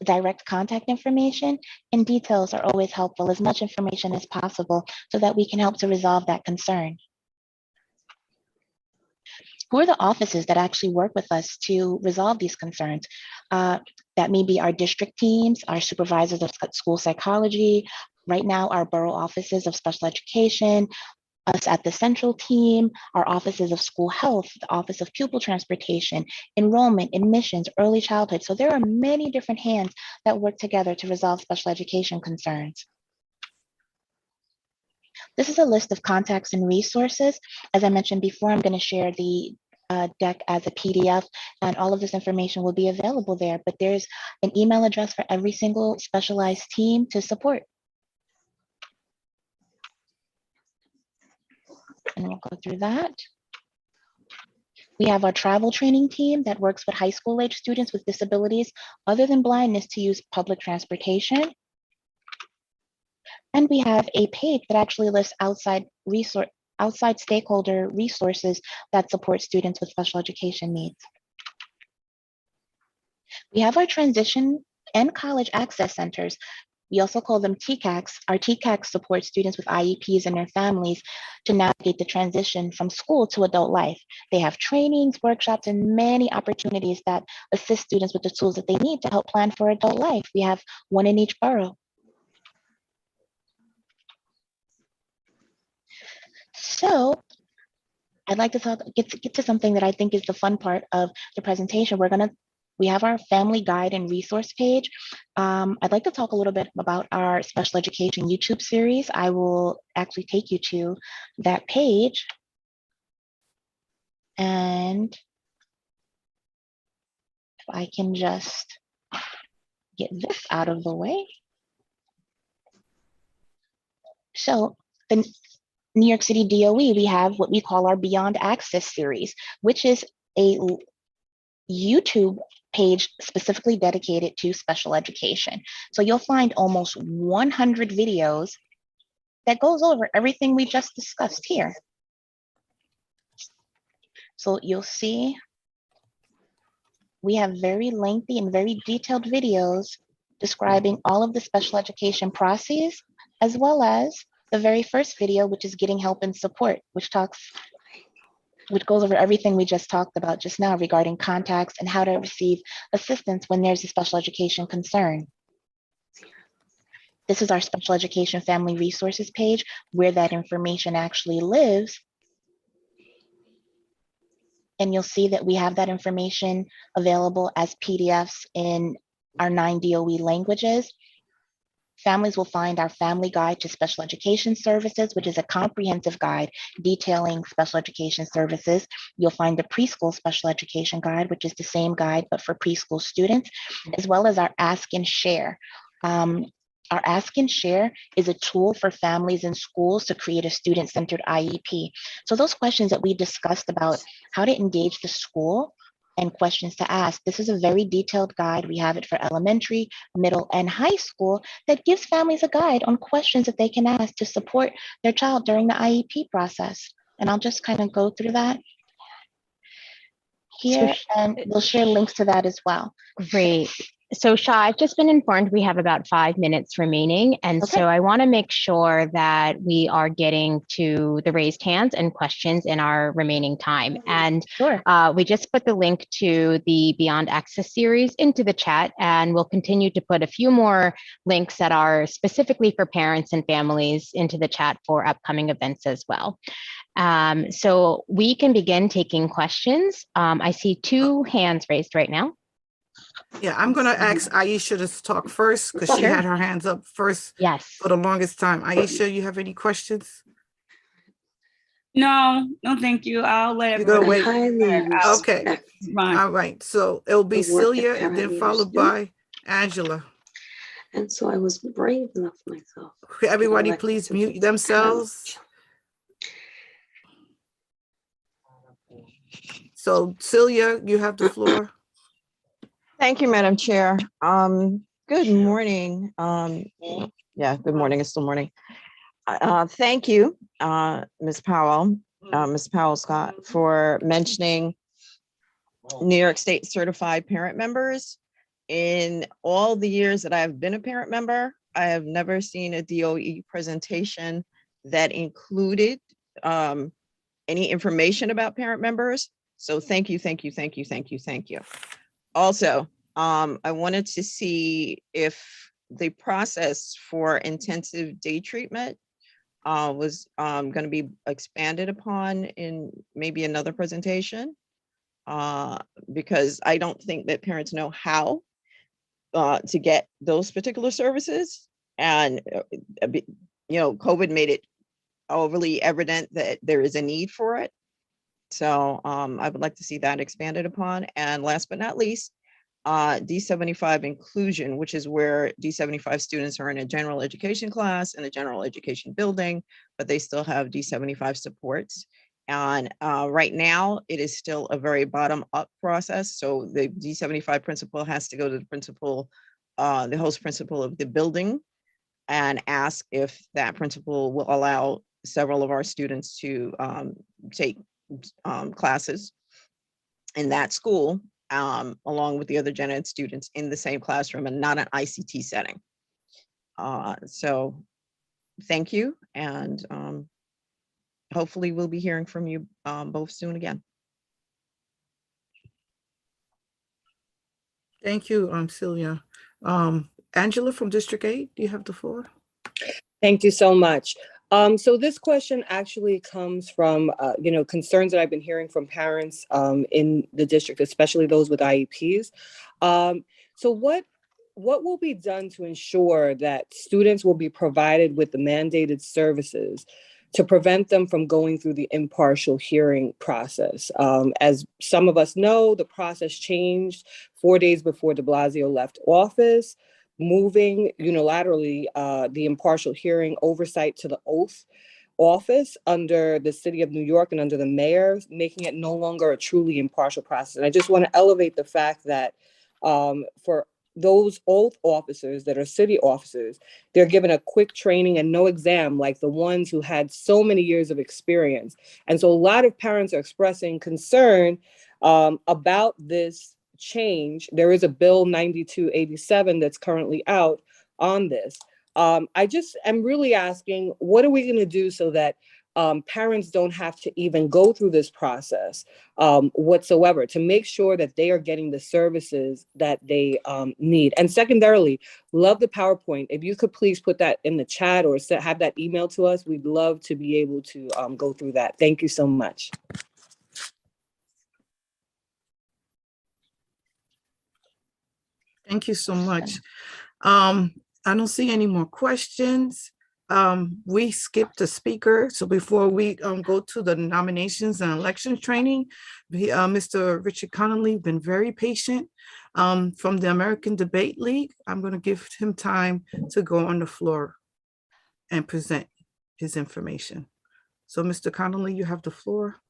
direct contact information, and details are always helpful, as much information as possible so that we can help to resolve that concern. Who are the offices that actually work with us to resolve these concerns? That may be our district teams, our supervisors of school psychology, right now our borough offices of special education, us at the central team, our offices of school health, the office of pupil transportation, enrollment, admissions, early childhood. So there are many different hands that work together to resolve special education concerns. This is a list of contacts and resources. As I mentioned before, I'm going to share the deck as a PDF, and all of this information will be available there, but there's an email address for every single specialized team to support. And we'll go through that. We have our travel training team that works with high school age students with disabilities other than blindness to use public transportation. And we have a page that actually lists outside stakeholder resources that support students with special education needs. We have our transition and college access centers. We also call them TCACs. Our TCACs support students with IEPs and their families to navigate the transition from school to adult life. They have trainings, workshops, and many opportunities that assist students with the tools that they need to help plan for adult life. We have one in each borough. So I'd like to get to something that I think is the fun part of the presentation. We have our family guide and resource page. I'd like to talk a little bit about our special education YouTube series. I will actually take you to that page. And if I can just get this out of the way. So the New York City DOE, we have what we call our Beyond Access series, which is a YouTube page specifically dedicated to special education. So you'll find almost 100 videos that goes over everything we just discussed here. So you'll see we have very lengthy and very detailed videos describing all of the special education processes, as well as the very first video, which is getting help and support, which goes over everything we just talked about just now regarding contacts and how to receive assistance when there's a special education concern. This is our special education family resources page where that information actually lives. And you'll see that we have that information available as PDFs in our 9 DOE languages. Families will find our Family Guide to Special Education Services, which is a comprehensive guide detailing special education services. You'll find the Preschool Special Education Guide, which is the same guide, but for preschool students, as well as our Ask and Share. Our Ask and Share is a tool for families and schools to create a student-centered IEP. So those questions that we discussed about how to engage the school and questions to ask, this is a very detailed guide. We have it for elementary, middle, and high school that gives families a guide on questions that they can ask to support their child during the IEP process. And I'll just kind of go through that here, and we'll share links to that as well. Great. So Shah, I've just been informed we have about 5 minutes remaining. And so I want to make sure that we are getting to the raised hands and questions in our remaining time. And we just put the link to the Beyond Access series into the chat, and we'll continue to put a few more links that are specifically for parents and families into the chat for upcoming events as well. So we can begin taking questions. I see 2 hands raised right now. Yeah, I'm going to ask Aisha to talk first because she had her hands up first for the longest time. Aisha, you have any questions? No, thank you. I'll let You're going to wait. everyone. Okay. All right. So it'll be Celia and then followed by Angela. And so I was brave enough myself. Everybody please mute themselves. So Celia, you have the floor. Thank you, Madam Chair. Good morning. Yeah, good morning. It's still morning. Thank you, Ms. Powell, Ms. Powell Scott, for mentioning New York State certified parent members. In all the years that I've been a parent member, I have never seen a DOE presentation that included any information about parent members. So thank you, thank you, thank you, thank you, thank you. Also, I wanted to see if the process for intensive day treatment was going to be expanded upon in maybe another presentation, because I don't think that parents know how to get those particular services. And, COVID made it overly evident that there is a need for it. So I would like to see that expanded upon. And last but not least, D75 inclusion, which is where D75 students are in a general education class in a general education building, but they still have D75 supports. And right now, it is still a very bottom-up process. So the D75 principal has to go to the principal, the host principal of the building, and ask if that principal will allow several of our students to take classes in that school, along with the other gen ed students in the same classroom and not an ICT setting. So thank you. And hopefully we'll be hearing from you both soon again. Thank you, Celia. Angela from District 8, do you have the floor? Thank you so much. So this question actually comes from, concerns that I've been hearing from parents in the district, especially those with IEPs. So what will be done to ensure that students will be provided with the mandated services to prevent them from going through the impartial hearing process? As some of us know, the process changed 4 days before de Blasio left office, moving unilaterally the impartial hearing oversight to the oath office under the city of New York and under the mayor, making it no longer a truly impartial process. And I just want to elevate the fact that for those oath officers that are city officers, they're given a quick training and no exam like the ones who had so many years of experience. And so a lot of parents are expressing concern about this change. There is a bill 9287 that's currently out on this. I just am really asking, what are we going to do so that parents don't have to even go through this process whatsoever, to make sure that they are getting the services that they need? And secondarily, love the PowerPoint. If you could please put that in the chat or have that email to us, we'd love to be able to go through that. Thank you so much. Thank you so much. I don't see any more questions. We skipped the speaker. So before we go to the nominations and election training, Mr. Richard Connolly been very patient from the American Debate League. I'm going to give him time to go on the floor and present his information. So Mr. Connolly, you have the floor.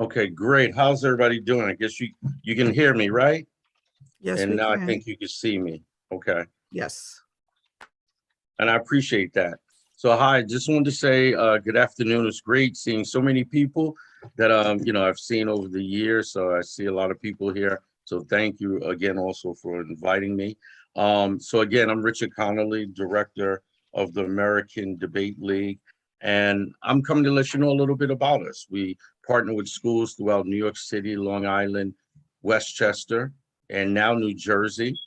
Okay, great. How's everybody doing? I guess you can hear me, right? Yes, and we now can. I think you can see me. Okay. Yes. And I appreciate that. So hi, just wanted to say good afternoon. It's great seeing so many people that I've seen over the years. So I see a lot of people here. So thank you again also for inviting me. So again, I'm Richard Connolly, director of the American Debate League. And I'm coming to let you know a little bit about us. We partner with schools throughout New York City, Long Island, Westchester, and now New Jersey.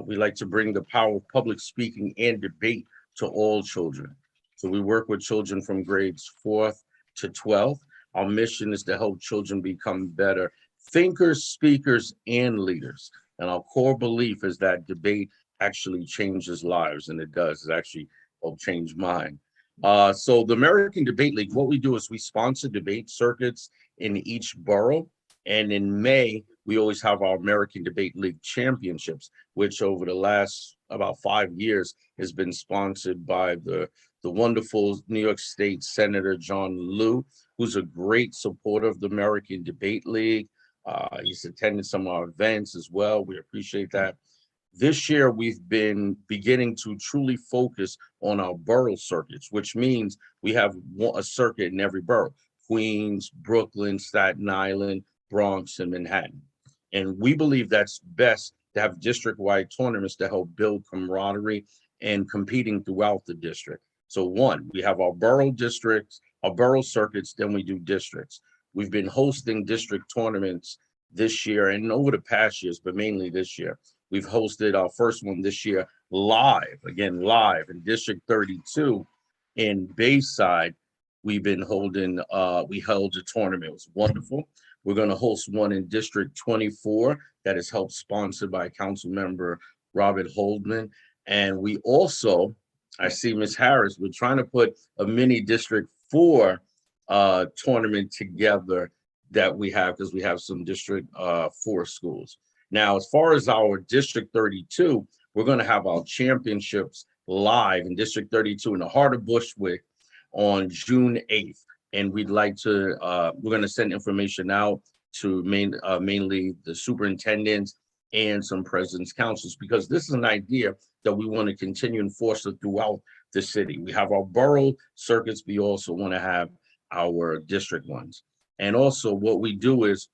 We like to bring the power of public speaking and debate to all children. So we work with children from grades 4th to 12th. Our mission is to help children become better thinkers, speakers, and leaders. And our core belief is that debate actually changes lives, and it does. It actually helped change mine. So the American Debate League, what we do is we sponsor debate circuits in each borough. And in May, we always have our American Debate League championships, which over the last about 5 years has been sponsored by the the wonderful New York State Senator John Liu, who's a great supporter of the American Debate League. He's attended some of our events as well. We appreciate that. This year, we've been beginning to truly focus on our borough circuits, which means we have a circuit in every borough: Queens, Brooklyn, Staten Island, Bronx, and Manhattan. And we believe that's best to have district-wide tournaments to help build camaraderie and competing throughout the district. So one, we have our borough districts, our borough circuits, then we do districts. We've been hosting district tournaments this year and over the past years, but mainly this year. We've hosted our first one this year live in District 32 in Bayside. We've been holding, we held a tournament. It was wonderful. We're going to host one in District 24 that is helped sponsored by Council Member Robert Holdman. And we also, I see Ms. Harris, we're trying to put a mini District 4 tournament together that we have, because we have some District 4 schools. Now, as far as our District 32, we're going to have our championships live in District 32 in the heart of Bushwick on June 8th. And we'd like to, we're going to send information out to mainly the superintendents and some president's councils, because this is an idea that we want to continue and foster throughout the city. We have our borough circuits, we also want to have our district ones. And also what we do is,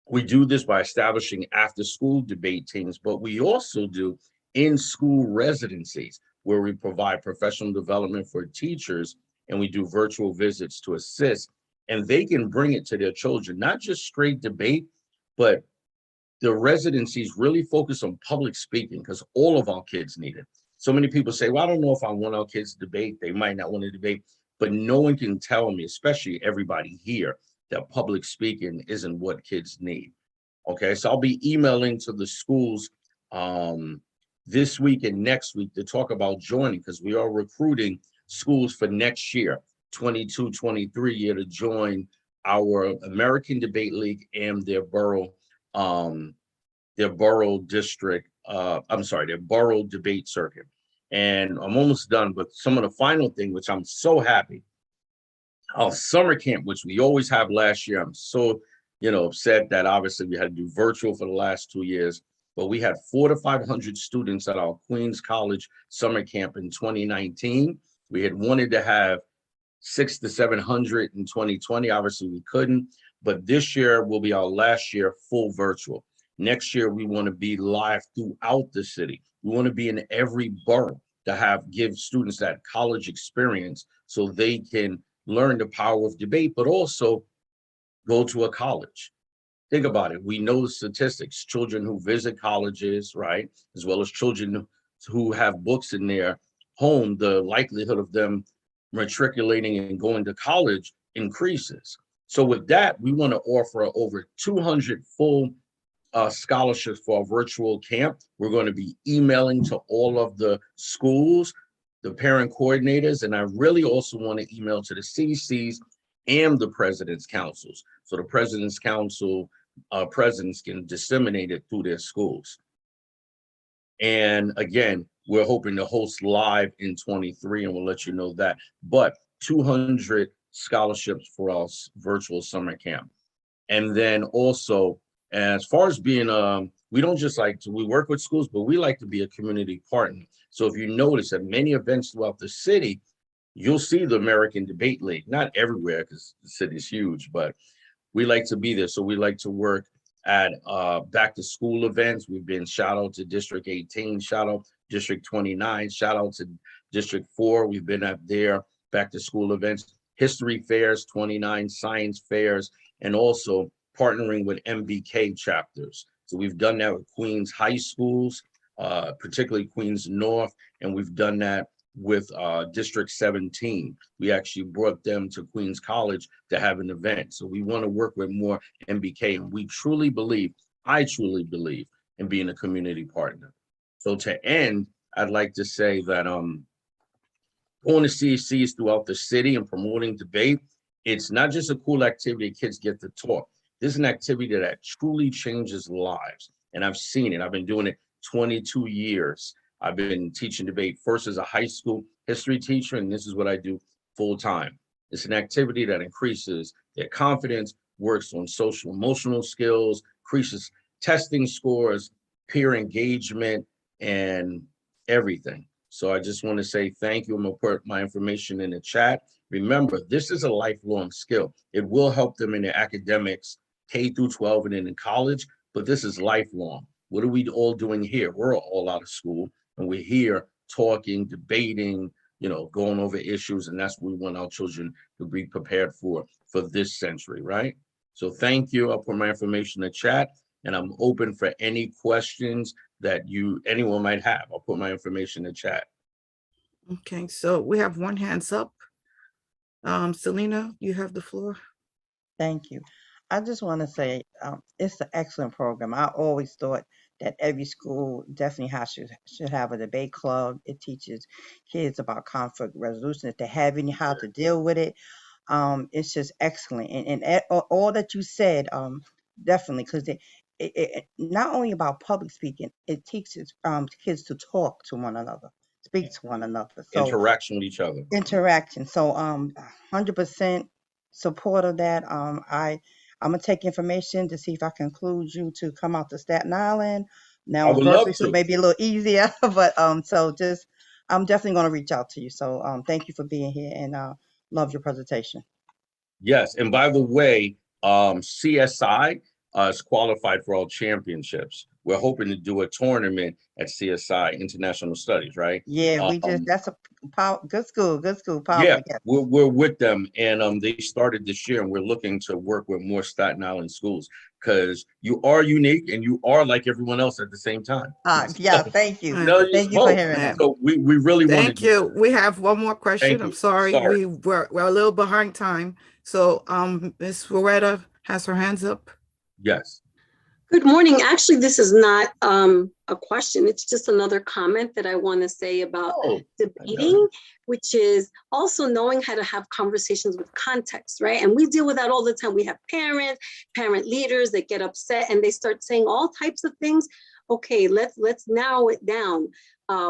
we do this by establishing after-school debate teams, but we also do in-school residencies where we provide professional development for teachers, and we do virtual visits to assist, and they can bring it to their children, not just straight debate, but the residencies really focus on public speaking, because all of our kids need it. So many people say, well, I don't know if I want our kids to debate. They might not want to debate, but no one can tell me, especially everybody here, that public speaking isn't what kids need. Okay, so I'll be emailing to the schools this week and next week to talk about joining, because we are recruiting schools for next year, 22-23 year, to join our American Debate League and their borough district, their borough debate circuit. And I'm almost done, but some of the final thing, which I'm so happy, our summer camp, which we always have last year. I'm so, upset that obviously we had to do virtual for the last 2 years, but we had 400 to 500 students at our Queens College summer camp in 2019. We had wanted to have 600 to 700 in 2020. Obviously we couldn't, but this year will be our last year full virtual. Next year, we want to be live throughout the city. We want to be in every borough to give students that college experience so they can learn the power of debate, but also go to a college. Think about it. We know the statistics, children who visit colleges, right? As well as children who have books in their home, the likelihood of them matriculating and going to college increases. So with that, we want to offer over 200 full scholarships for our virtual camp. We're going to be emailing to all of the schools, the parent coordinators, and I really also want to email to the CCs and the president's councils. So the president's council presidents can disseminate it through their schools. And again, we're hoping to host live in 23, and we'll let you know that. But 200 scholarships for our virtual summer camp. And then also, as far as being, we don't just we work with schools, but we like to be a community partner. So if you notice at many events throughout the city, you'll see the American Debate League, not everywhere because the city's huge, but we like to be there. So we like to work at back to school events. We've been shout out to District 18, shout out District 29, shout out to District 4. We've been at their back to school events, history fairs, 29 science fairs, and also partnering with MBK chapters. So we've done that with Queens high schools, particularly Queens North, and we've done that with District 17. We actually brought them to Queens College to have an event. So we want to work with more MBK, and we truly believe, I truly believe in being a community partner. So to end, I'd like to say that going to CECs throughout the city and promoting debate, it's not just a cool activity kids get to talk. This is an activity that truly changes lives. And I've seen it. I've been doing it 22 years. I've been teaching debate first as a high school history teacher, and this is what I do full time. It's an activity that increases their confidence, works on social emotional skills, increases testing scores, peer engagement, and everything. So I just want to say thank you. I'm going to put my information in the chat. Remember, this is a lifelong skill. It will help them in their academics, K through 12 and then in college, but this is lifelong. What are we all doing here? We're all out of school and we're here talking, debating, you know, going over issues, and that's what we want our children to be prepared for this century, right? So thank you. I'll put my information in the chat, and I'm open for any questions that anyone might have. I'll put my information in the chat. Okay, so we have one hands up. Selena, you have the floor. Thank you. I just want to say it's an excellent program. I always thought that every school definitely should have a debate club. It teaches kids about conflict resolution if they have any, how to deal with it. It's just excellent. And all that you said, definitely, because it not only about public speaking, it teaches kids to talk to one another, speak to one another. So Interaction with each other. interaction. So 100% support of that. I'm gonna take information to see if I can include you to come out to Staten Island. Now I in would love Berkeley, so to. maybe a little easier, but so just I'm definitely gonna reach out to you. So thank you for being here and love your presentation. Yes, and by the way, CSI is qualified for all championships. We're hoping to do a tournament at CSI, International Studies, right? Yeah, we just that's a good school, powerful. Yeah, Yes. we're with them, and they started this year, and we're looking to work with more Staten Island schools because you are unique and you are like everyone else at the same time. Yeah, thank you. No, Thank you for hearing that. So we really want to. Thank you. We have one more question. Thank I'm you. sorry, Sorry. we're a little behind time. So Ms. Loretta has her hands up. Yes. Good morning. Actually, this is not a question. It's just another comment that I want to say about debating, which is also knowing how to have conversations with context, right? And we deal with that all the time. We have parent leaders that get upset and they start saying all types of things. Okay, let's narrow it down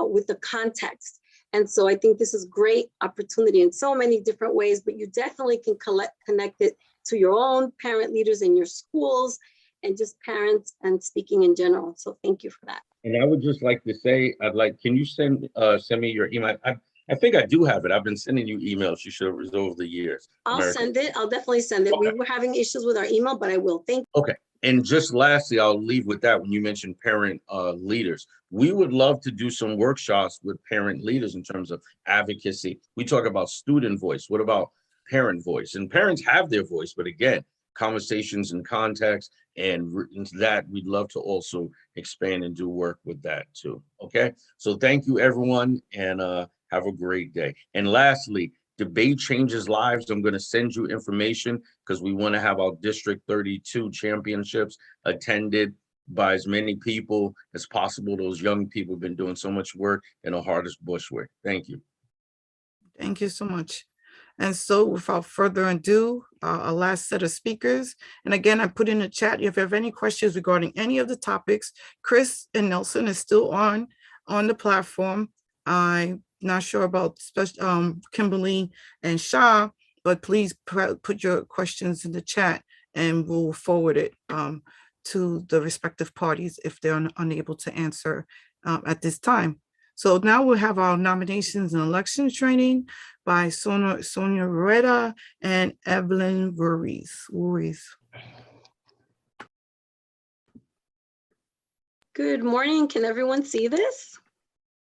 with the context. And so I think this is great opportunity in so many different ways, but you definitely can connect it to your own parent leaders in your schools and just parents and speaking in general. So thank you for that. And I would just like to say, can you send me your email? I think I do have it. I've been sending you emails. You should have resolved the years. I'll send it. I'll definitely send it. Okay. We were having issues with our email, but I will. Thank you. Okay. And just lastly, I'll leave with that. When you mentioned parent leaders, we would love to do some workshops with parent leaders in terms of advocacy. We talk about student voice. What about parent voice? And parents have their voice, but again, conversations in context, and that we'd love to also expand and do work with that too. Okay. So thank you, everyone, and have a great day. And lastly, debate changes lives. I'm going to send you information because we want to have our District 32 championships attended by as many people as possible. Those young people have been doing so much work in the hardest bushwork. Thank you. Thank you so much. And so without further ado, our last set of speakers. And again, I put in the chat, if you have any questions regarding any of the topics, Chris and Nelson is still on the platform. I'm not sure about Kimberly and Shah, but please put your questions in the chat and we'll forward it to the respective parties if they're unable to answer at this time. So now we'll have our nominations and election training by Sonia Roretta and Evelyn Ruiz. Good morning. Can everyone see this?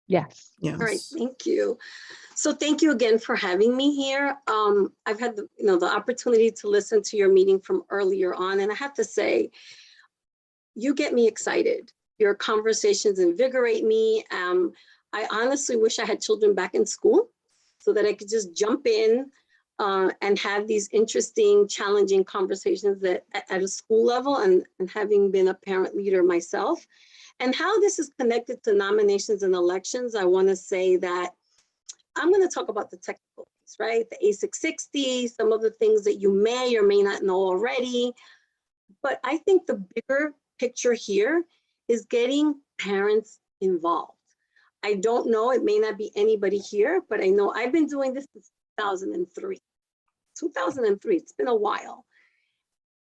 Yes. Yes. All right. Thank you. So thank you again for having me here. I've had the opportunity to listen to your meeting from earlier on, and I have to say, you get me excited. Your conversations invigorate me. I honestly wish I had children back in school so that I could just jump in and have these interesting, challenging conversations at a school level, and having been a parent leader myself. And how this is connected to nominations and elections, I want to say that I'm going to talk about the technical piece, right? The A660, some of the things that you may or may not know already. But I think the bigger picture here is getting parents involved. I don't know, it may not be anybody here, but I know I've been doing this since 2003. 2003, it's been a while.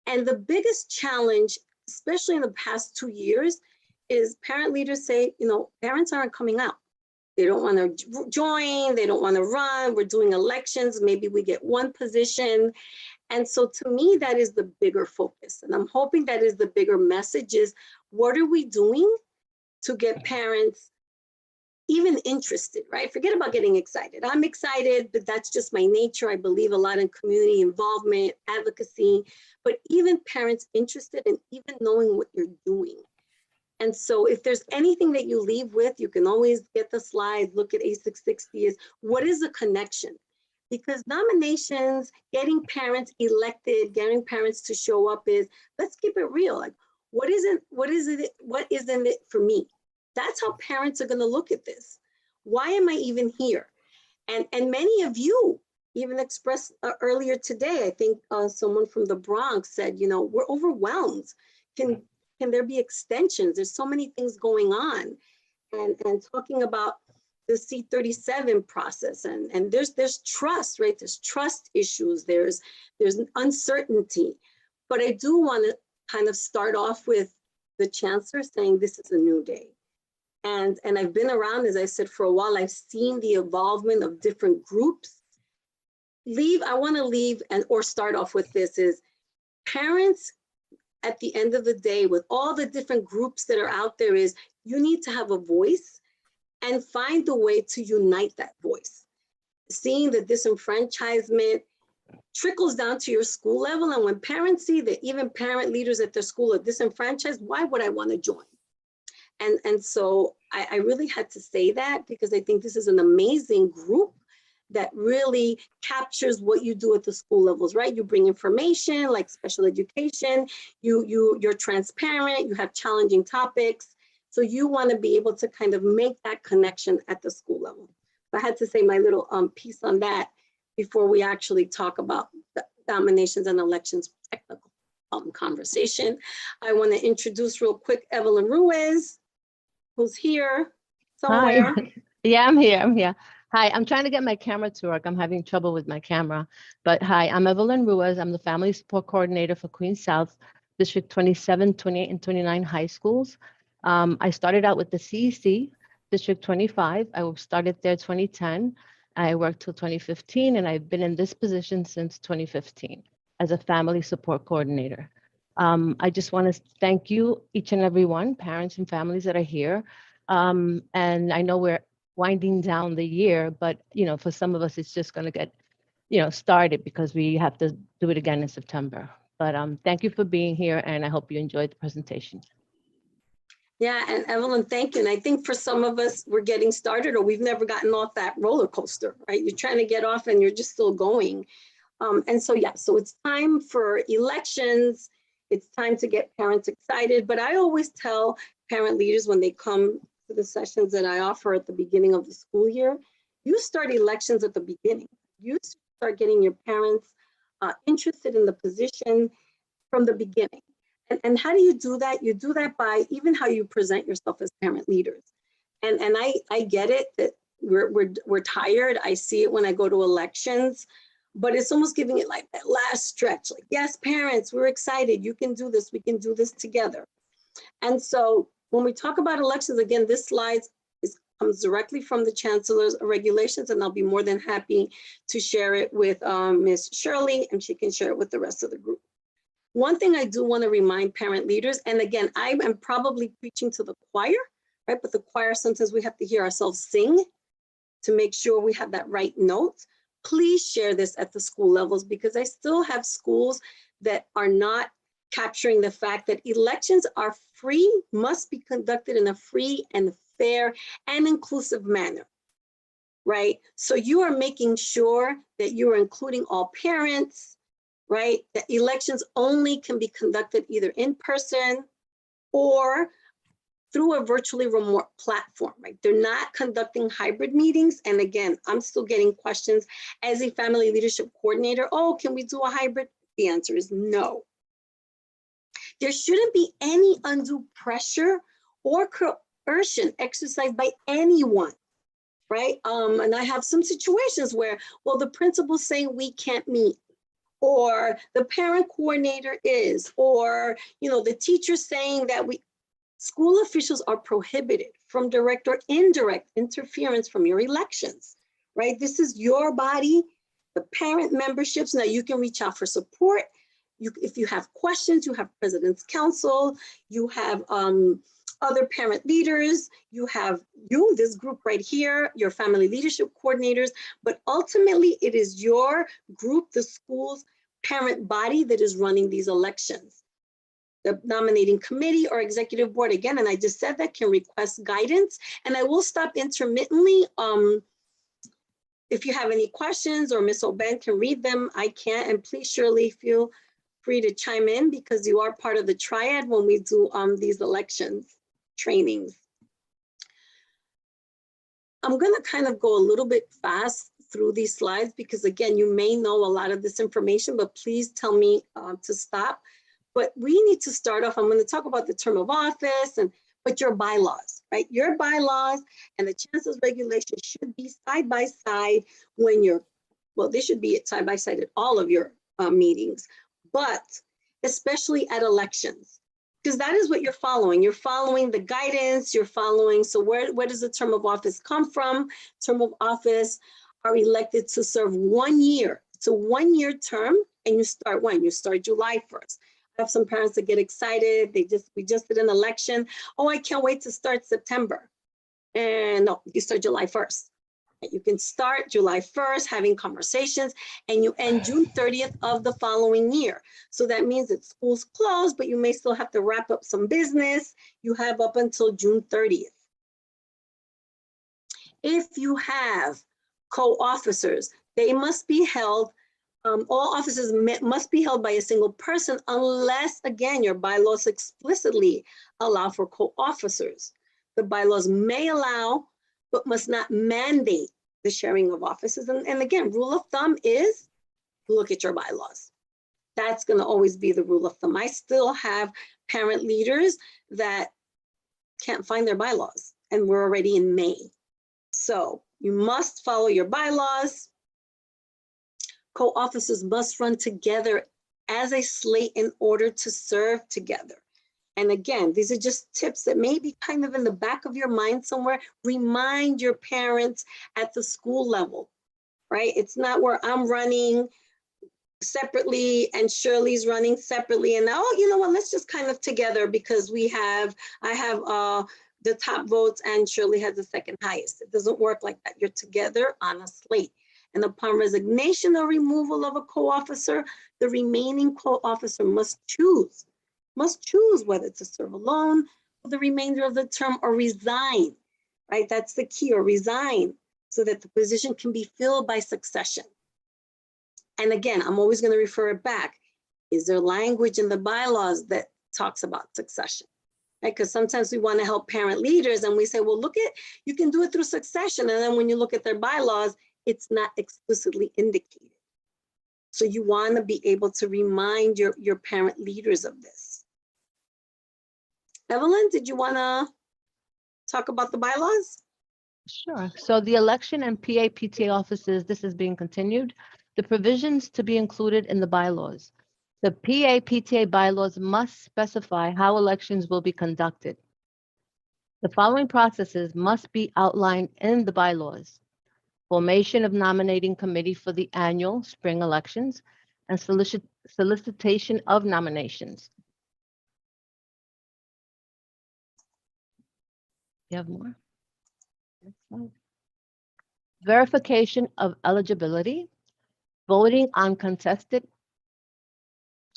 And the biggest challenge, especially in the past 2 years, is parent leaders say, you know, parents aren't coming out. They don't want to join, they don't want to run, we're doing elections, maybe we get one position. And so to me, that is the bigger focus. And I'm hoping that is the bigger message is, what are we doing to get parents even interested, right? Forget about getting excited. I'm excited, but that's just my nature. I believe a lot in community involvement, advocacy, but even parents interested in even knowing what you're doing. And so if there's anything that you leave with, you can always get the slide, look at A660 is, what is the connection? Because nominations, getting parents elected, getting parents to show up is, let's keep it real. Like, what isn't it for me? That's how parents are gonna look at this. Why am I even here? And many of you even expressed earlier today, I think someone from the Bronx said, you know, we're overwhelmed. Can there be extensions? There's so many things going on. And talking about the C37 process, and there's trust, right? There's trust issues, there's uncertainty. But I do want to kind of start off with the chancellor saying this is a new day. And I've been around, as I said, for a while. I've seen the involvement of different groups. I want to leave or start off with this is parents at the end of the day with all the different groups that are out there is you need to have a voice and find a way to unite that voice. Seeing the disenfranchisement trickles down to your school level. And when parents see that even parent leaders at their school are disenfranchised, why would I want to join? And so I really had to say that because I think this is an amazing group that really captures what you do at the school levels, right? You bring information like special education, you're transparent, you have challenging topics. So you want to be able to kind of make that connection at the school level. I had to say my little piece on that before we actually talk about the nominations and elections technical conversation. I want to introduce real quick Evelyn Ruiz, who's here somewhere. Hi. Yeah, I'm here. Hi, I'm trying to get my camera to work. I'm having trouble with my camera. But hi, I'm Evelyn Ruiz. I'm the Family Support Coordinator for Queens South, District 27, 28, and 29 high schools. I started out with the CEC, District 25. I started there 2010. I worked till 2015, and I've been in this position since 2015 as a Family Support Coordinator. I just want to thank you, each and every one, parents and families that are here. And I know we're winding down the year, but for some of us, it's just going to get, started because we have to do it again in September. But thank you for being here, and I hope you enjoyed the presentation. Yeah, and Evelyn, thank you. And I think for some of us, we're getting started or we've never gotten off that roller coaster, right? You're trying to get off and you're just still going. And so, yeah, so it's time for elections. It's time to get parents excited. But I always tell parent leaders when they come to the sessions that I offer at the beginning of the school year, you start elections at the beginning. You start getting your parents interested in the position from the beginning. And how do you do that? You do that by even how you present yourself as parent leaders. And I get it that we're tired. I see it when I go to elections, but it's almost giving it like that last stretch. Like, yes, parents, we're excited. You can do this. We can do this together. And so when we talk about elections, again, this slide comes directly from the Chancellor's regulations, and I'll be more than happy to share it with Ms. Shirley, and she can share it with the rest of the group. One thing I do want to remind parent leaders, and again, I am probably preaching to the choir, right? But the choir, sometimes we have to hear ourselves sing to make sure we have that right note. Please share this at the school levels because I still have schools that are not capturing the fact that elections are free, must be conducted in a free and fair and inclusive manner, right? So you are making sure that you are including all parents, right? That elections only can be conducted either in person or through a virtually remote platform, right? They're not conducting hybrid meetings. And again, I'm still getting questions as a family leadership coordinator. Oh, can we do a hybrid? The answer is no. There shouldn't be any undue pressure or coercion exercised by anyone right? And I have some situations where, well, the principal's saying we can't meet, or the parent coordinator is, or, you know, the teacher saying that school officials are prohibited from direct or indirect interference from your elections, right? This is your body, the parent memberships. Now you can reach out for support. If you have questions, you have President's Council, you have other parent leaders, you have this group right here, your family leadership coordinators, but ultimately it is your group, the school's parent body that is running these elections. The nominating committee or executive board, again, and I just said that, can request guidance, and I will stop intermittently. If you have any questions or Ms. Oben can read them, I can't, and please Shirley feel free to chime in because you are part of the triad when we do these elections trainings. I'm gonna kind of go a little bit fast through these slides because again, you may know a lot of this information, but please tell me to stop. But we need to start off, I'm gonna talk about the term of office, but your bylaws, right? Your bylaws and the chancellor's regulations should be side by side when well, they should be side by side at all of your meetings, but especially at elections, because that is what you're following. You're following the guidance, you're following, so where does the term of office come from? Term of office are elected to serve 1 year. It's a 1-year term, and you start when? You start July 1st. I have some parents that get excited. We just did an election. Oh, I can't wait to start September. And no, you start July 1st. You can start July 1st having conversations and you end June 30th of the following year. So that means that school's closed, but you may still have to wrap up some business. You have up until June 30th. If you have co-officers, they must be held, all offices must be held by a single person unless, again, your bylaws explicitly allow for co-officers. The bylaws may allow, but must not mandate the sharing of offices. And again, rule of thumb is look at your bylaws. That's gonna always be the rule of thumb. I still have parent leaders that can't find their bylaws and we're already in May. So you must follow your bylaws. Co-officers must run together as a slate in order to serve together. And again, these are just tips that may be kind of in the back of your mind somewhere. Remind your parents at the school level, right? It's not where I'm running separately and Shirley's running separately. And oh, you know what, let's just kind of together because I have the top votes and Shirley has the second highest. It doesn't work like that. You're together on a slate. And upon resignation or removal of a co-officer, the remaining co-officer must choose whether to serve alone for the remainder of the term or resign, right? That's the key, or resign, so that the position can be filled by succession. And again, I'm always going to refer it back. Is there language in the bylaws that talks about succession? Right? Because sometimes we want to help parent leaders and we say, well, you can do it through succession. And then when you look at their bylaws, it's not explicitly indicated. So you want to be able to remind your parent leaders of this. Evelyn, did you want to talk about the bylaws? Sure. So the election and PA-PTA offices, this is being continued. The provisions to be included in the bylaws. The PA-PTA bylaws must specify how elections will be conducted. The following processes must be outlined in the bylaws. Formation of nominating committee for the annual spring elections and solicitation of nominations. You have more? Next slide. Verification of eligibility, voting on contested.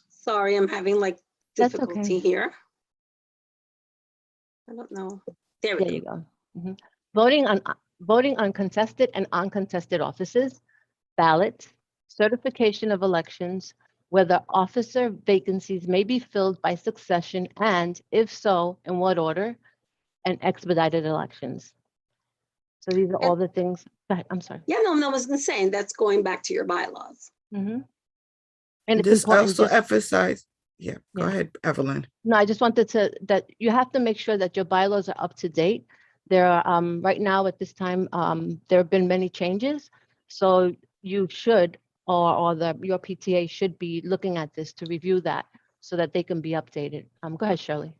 Sorry, I'm having like difficulty That's okay. here. I don't know. There we go. You go. Voting on contested and uncontested offices, ballots, certification of elections, whether officer vacancies may be filled by succession, and if so, in what order, and expedited elections. So these are all the things. I'm sorry. Yeah, no, I was going to say, and that's going back to your bylaws. Mm-hmm. And it's this important. also emphasize. Yeah, go ahead, Evelyn. No, I just wanted that you have to make sure that your bylaws are up to date There are, right now at this time, there have been many changes. So you should, or your PTA should be looking at this to review that so that they can be updated. Go ahead, Shirley.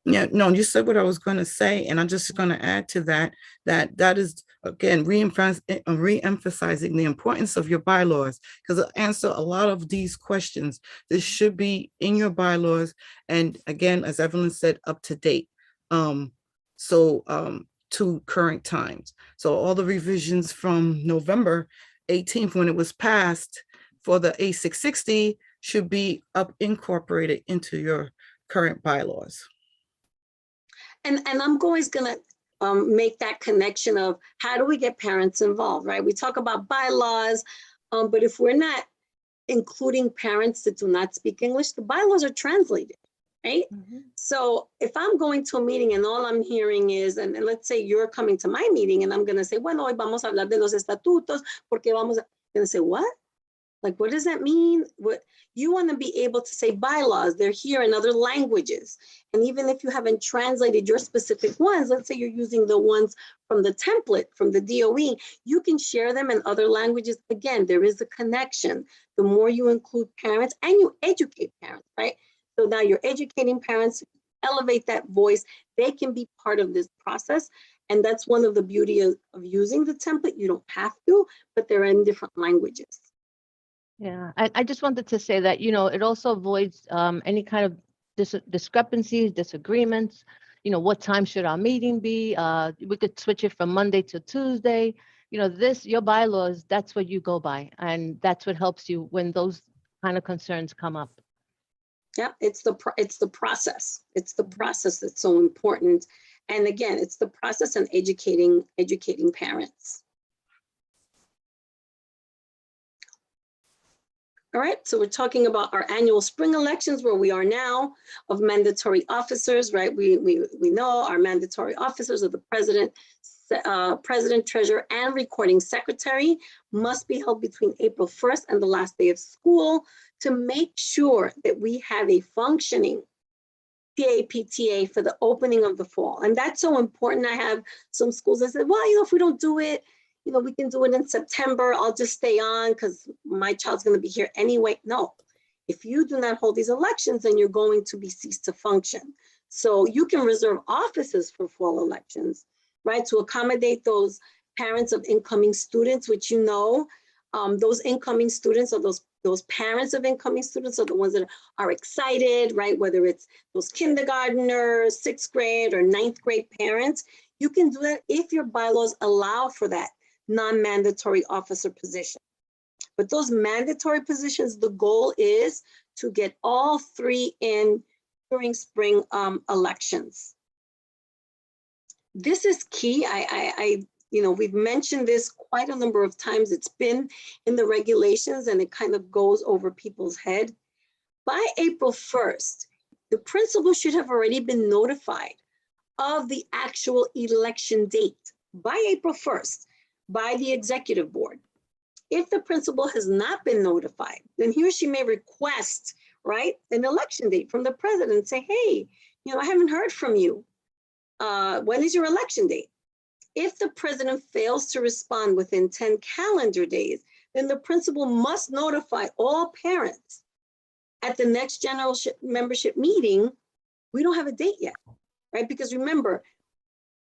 Yeah, no, you said what I was going to say, and I'm just going to add to that, that is, again, re-emphasizing the importance of your bylaws, because it'll answer a lot of these questions. This should be in your bylaws, and again, as Evelyn said, up to date. To current times. So all the revisions from November 18th, when it was passed for the A660, should be incorporated into your current bylaws. And I'm always gonna make that connection of how do we get parents involved, right? We talk about bylaws, but if we're not including parents that do not speak English, the bylaws are translated, right? So if I'm going to a meeting and all I'm hearing is, and let's say you're coming to my meeting and I'm gonna say, bueno, hoy vamos a hablar de los estatutos, porque vamos a, gonna say, what? Like, what does that mean? What you want to be able to say bylaws, they're here in other languages. And even if you haven't translated your specific ones, let's say you're using the ones from the template, from the DOE, you can share them in other languages. Again, there is a connection. The more you include parents and you educate parents, right? So now you're educating parents, elevate that voice, they can be part of this process. And that's one of the beauty of using the template. You don't have to, but they're in different languages. Yeah, I just wanted to say that, it also avoids any kind of discrepancies, disagreements. What time should our meeting be? We could switch it from Monday to Tuesday. Your bylaws, that's what you go by. And that's what helps you when those kind of concerns come up. Yeah, it's the process. It's the process that's so important. And again, it's the process and educating parents. All right, so we're talking about our annual spring elections where we are now of mandatory officers, right? We know our mandatory officers are the president, treasurer, and recording secretary must be held between April 1st and the last day of school to make sure that we have a functioning PTA for the opening of the fall. And that's so important. I have some schools that said, well, if we don't do it, we can do it in September. I'll just stay on because my child's going to be here anyway. No, if you do not hold these elections, then you're going to be ceased to function. So you can reserve offices for fall elections, right? To accommodate those parents of incoming students, which those incoming students or those parents of incoming students are the ones that are excited, right? Whether it's those kindergarteners, 6th grade or 9th grade parents, you can do that if your bylaws allow for that non-mandatory officer position. But those mandatory positions, the goal is to get all 3 in during spring elections. This is key. We've mentioned this quite a number of times. It's been in the regulations and it kind of goes over people's head. By April 1st, the principal should have already been notified of the actual election date by April 1st by the executive board. If the principal has not been notified, then he or she may request, right, an election date from the president and say, hey, I haven't heard from you. When is your election date? If the president fails to respond within 10 calendar days, then the principal must notify all parents at the next general membership meeting. We don't have a date yet, right? Because remember,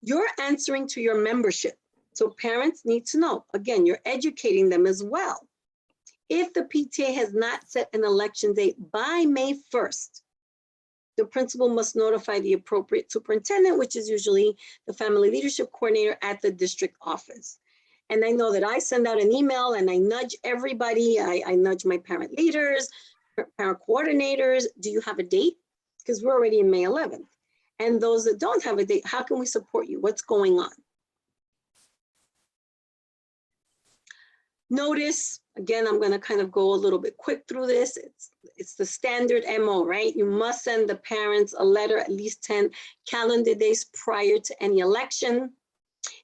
you're answering to your membership. So parents need to know, again, you're educating them as well. If the PTA has not set an election date by May 1st, the principal must notify the appropriate superintendent, which is usually the family leadership coordinator at the district office. And I know that I send out an email and I nudge everybody. I nudge my parent leaders, parent coordinators. Do you have a date? Because we're already in May 11th. And those that don't have a date, how can we support you? What's going on? Notice, again, I'm going to kind of go a little bit quick through this. It's the standard MO, right? You must send the parents a letter at least 10 calendar days prior to any election.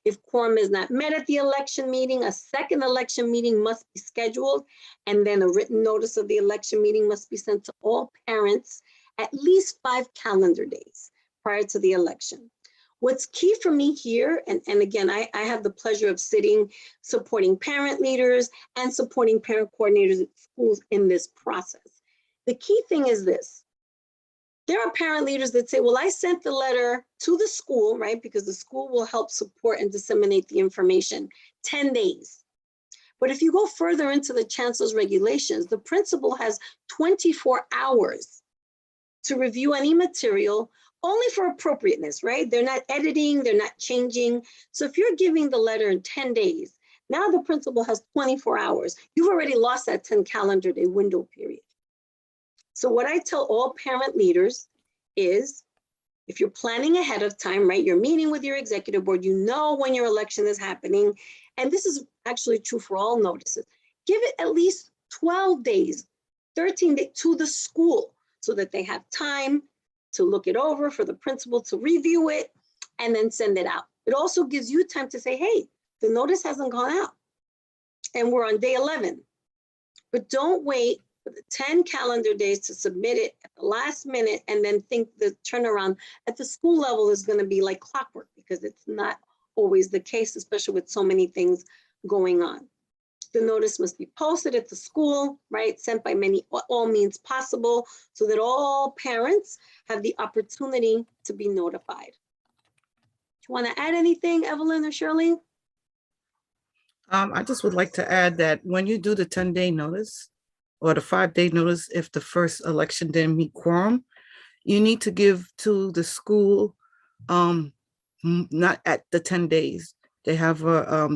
If quorum is not met at the election meeting, a second election meeting must be scheduled, and then a written notice of the election meeting must be sent to all parents at least 5 calendar days prior to the election. What's key for me here, and again, I have the pleasure of supporting parent leaders and supporting parent coordinators at schools in this process. The key thing is this. There are parent leaders that say, well, I sent the letter to the school, right? Because the school will help support and disseminate the information, 10 days. But if you go further into the chancellor's regulations, the principal has 24 hours to review any material only for appropriateness, right? They're not editing, they're not changing. So if you're giving the letter in 10 days, now the principal has 24 hours. You've already lost that 10 calendar day window period. So what I tell all parent leaders is, if you're planning ahead of time, right? You're meeting with your executive board, you know when your election is happening. And this is actually true for all notices. Give it at least 12 days, 13 days to the school so that they have time to look it over, for the principal to review it, and then send it out. It also gives you time to say, hey, the notice hasn't gone out and we're on day 11. But don't wait for the 10 calendar days to submit it at the last minute and then think the turnaround at the school level is going to be like clockwork, because it's not always the case, especially with so many things going on. The notice must be posted at the school, right? Sent by all means possible, so that all parents have the opportunity to be notified. Do you want to add anything, Evelyn or Shirley? I just would like to add that when you do the 10-day notice or the 5-day notice, if the first election didn't meet quorum, you need to give to the school, not at the 10 days. They have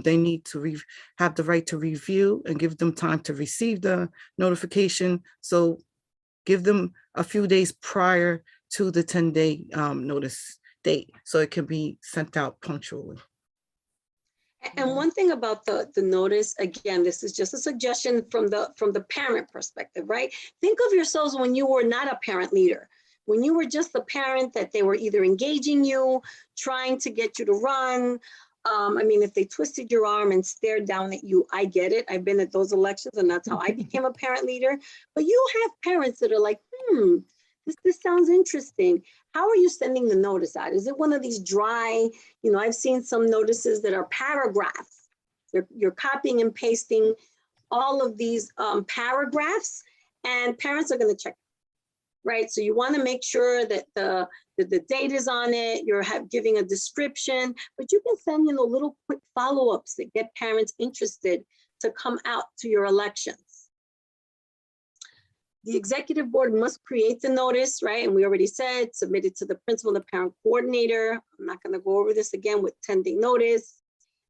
they need to have the right to review and give them time to receive the notification. So give them a few days prior to the 10-day notice date, so it can be sent out punctually. And one thing about the notice, again, this is just a suggestion from the parent perspective, right? Think of yourselves when you were not a parent leader, when you were just the parent that they were either engaging you, trying to get you to run. I mean, if they twisted your arm and stared down at you, I get it. I've been at those elections, and that's how I became a parent leader. But you have parents that are like, this sounds interesting. How are you sending the notice out? Is it one of these dry, I've seen some notices that are paragraphs. You're copying and pasting all of these paragraphs, and parents are going to check, right? So you want to make sure that the date is on it, you're giving a description, but you can send little quick follow-ups that get parents interested to come out to your elections. The executive board must create the notice, right? And we already said, submit it to the principal, the parent coordinator. I'm not going to go over this again with 10-day notice.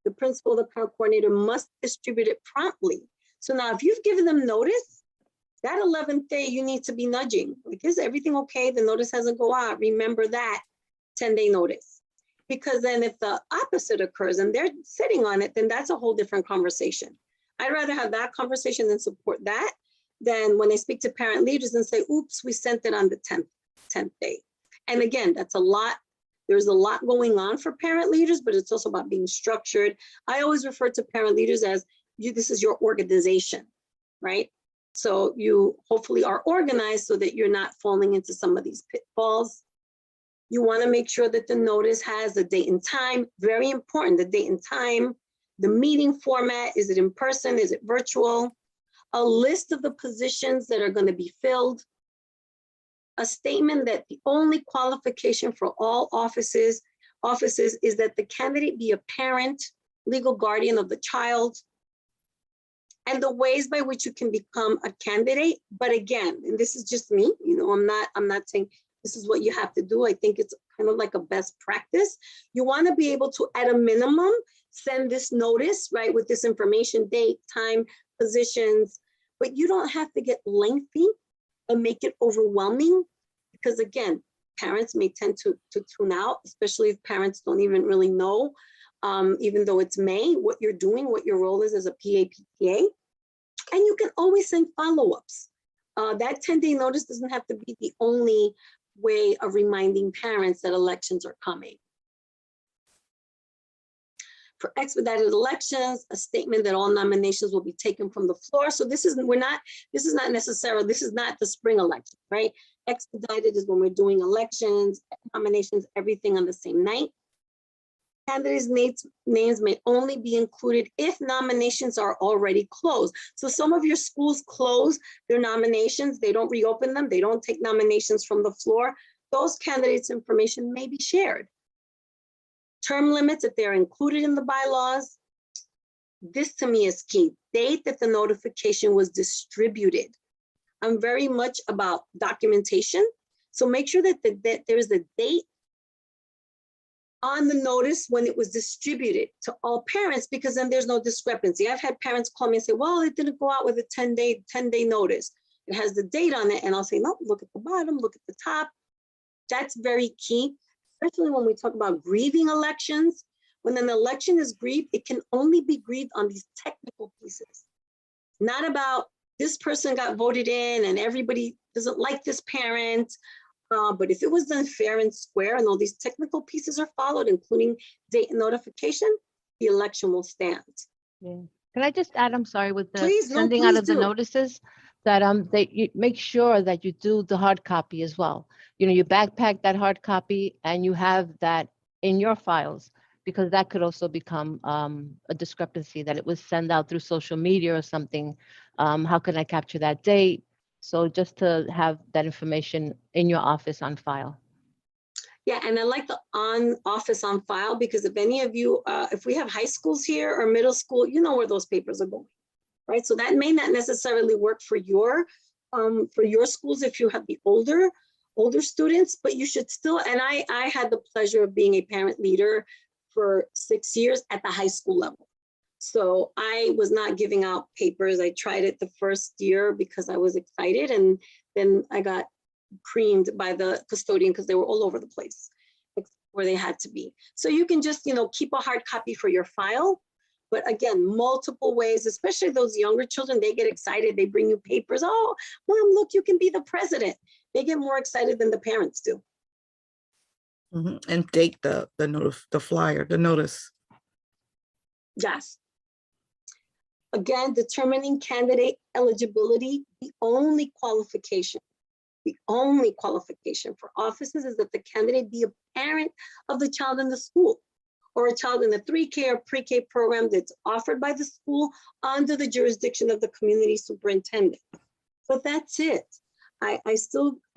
The principal, the parent coordinator must distribute it promptly. So now if you've given them notice, that 11th day, you need to be nudging. Like, is everything okay? The notice hasn't go out. Remember that 10-day notice. Because then if the opposite occurs and they're sitting on it, then that's a whole different conversation. I'd rather have that conversation than support that than when they speak to parent leaders and say, oops, we sent it on the 10th day. And again, that's a lot. There's a lot going on for parent leaders, but it's also about being structured. I always refer to parent leaders as this is your organization, right? So you hopefully are organized so that you're not falling into some of these pitfalls. You want to make sure that the notice has the date and time. Very important, the date and time. The meeting format, is it in person? Is it virtual? A list of the positions that are going to be filled. A statement that the only qualification for all offices is that the candidate be a parent, legal guardian of the child, and the ways by which you can become a candidate. But again, and this is just me, I'm not saying this is what you have to do. I think it's kind of like a best practice. You want to be able to, at a minimum, send this notice, right, with this information, date, time, positions, but you don't have to get lengthy and make it overwhelming, because again, parents may tend to tune out, especially if parents don't even really know, even though it's May, what you're doing, what your role is as a PA. And you can always send follow-ups. That 10-day notice doesn't have to be the only way of reminding parents that elections are coming. For expedited elections, a statement that all nominations will be taken from the floor. So this is not the spring election, right? Expedited is when we're doing elections, nominations, everything on the same night. Candidates' names may only be included if nominations are already closed. So some of your schools close their nominations. They don't reopen them. They don't take nominations from the floor. Those candidates' information may be shared. Term limits, if they're included in the bylaws, this to me is key. Date that the notification was distributed. I'm very much about documentation. So make sure that there is a date on the notice when it was distributed to all parents, because then there's no discrepancy. I've had parents call me and say, well, it didn't go out with a 10-day notice. It has the date on it. And I'll say, no, look at the bottom, look at the top. That's very key, especially when we talk about grieving elections. When an election is grieved, it can only be grieved on these technical pieces, not about this person got voted in and everybody doesn't like this parent. But if it was done fair and square and all these technical pieces are followed, including date and notification, the election will stand. Yeah. Can I just add, I'm sorry, with the Please, no, sending out please of the do. notices, that that you make sure that you do the hard copy as well. You know, you backpack that hard copy and you have that in your files, because that could also become a discrepancy, that it was sent out through social media or something. How can I capture that date? So just to have that information in your office on file. Yeah, and I like the office on file, because if any of you, if we have high schools here or middle school, you know where those papers are going, right? So that may not necessarily work for your schools if you have the older students, but you should still, and I had the pleasure of being a parent leader for 6 years at the high school level. So I was not giving out papers. I tried it the first year because I was excited, and then I got creamed by the custodian because they were all over the place where they had to be. So you can just, keep a hard copy for your file. But again, multiple ways, especially those younger children, they get excited. They bring you papers. Oh, Mom, look, you can be the president. They get more excited than the parents do. Mm-hmm. And date the flyer, the notice. Yes. Again, determining candidate eligibility, the only qualification for offices is that the candidate be a parent of the child in the school, or a child in the 3K or pre-K program that's offered by the school under the jurisdiction of the community superintendent. But that's it. I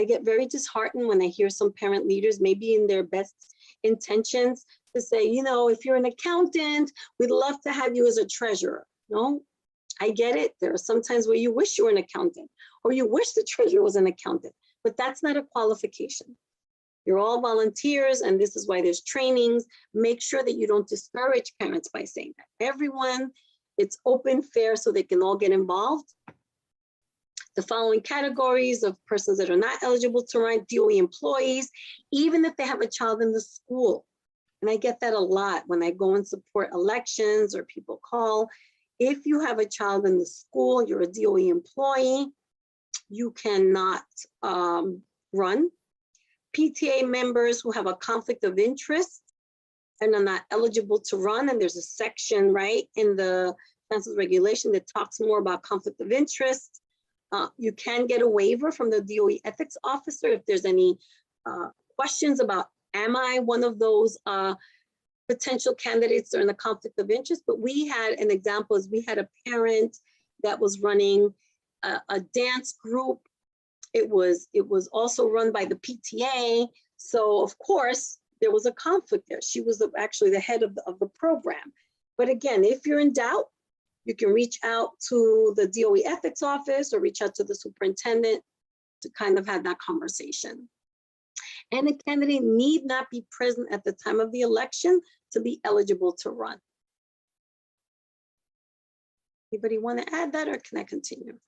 get very disheartened when I hear some parent leaders, maybe in their best intentions, to say, if you're an accountant, we'd love to have you as a treasurer. No, I get it. There are some times where you wish you were an accountant, or you wish the treasurer was an accountant, but that's not a qualification. You're all volunteers, and this is why there's trainings. Make sure that you don't discourage parents by saying that. Everyone, it's open, fair, so they can all get involved. The following categories of persons that are not eligible to run: DOE employees, even if they have a child in the school. And I get that a lot when I go and support elections or people call. If you have a child in the school, you're a DOE employee, you cannot run. PTA members who have a conflict of interest and are not eligible to run. And there's a section, right, in the council's regulation that talks more about conflict of interest. You can get a waiver from the DOE ethics officer if there's any questions about, am I one of those potential candidates that are in a conflict of interest? But we had an example, is we had a parent that was running a dance group. It was also run by the PTA. So of course there was a conflict there. She was actually the head of the program. But again, if you're in doubt, you can reach out to the DOE ethics office or reach out to the superintendent to kind of have that conversation. And a candidate need not be present at the time of the election to be eligible to run. Anybody want to add that, or can I continue?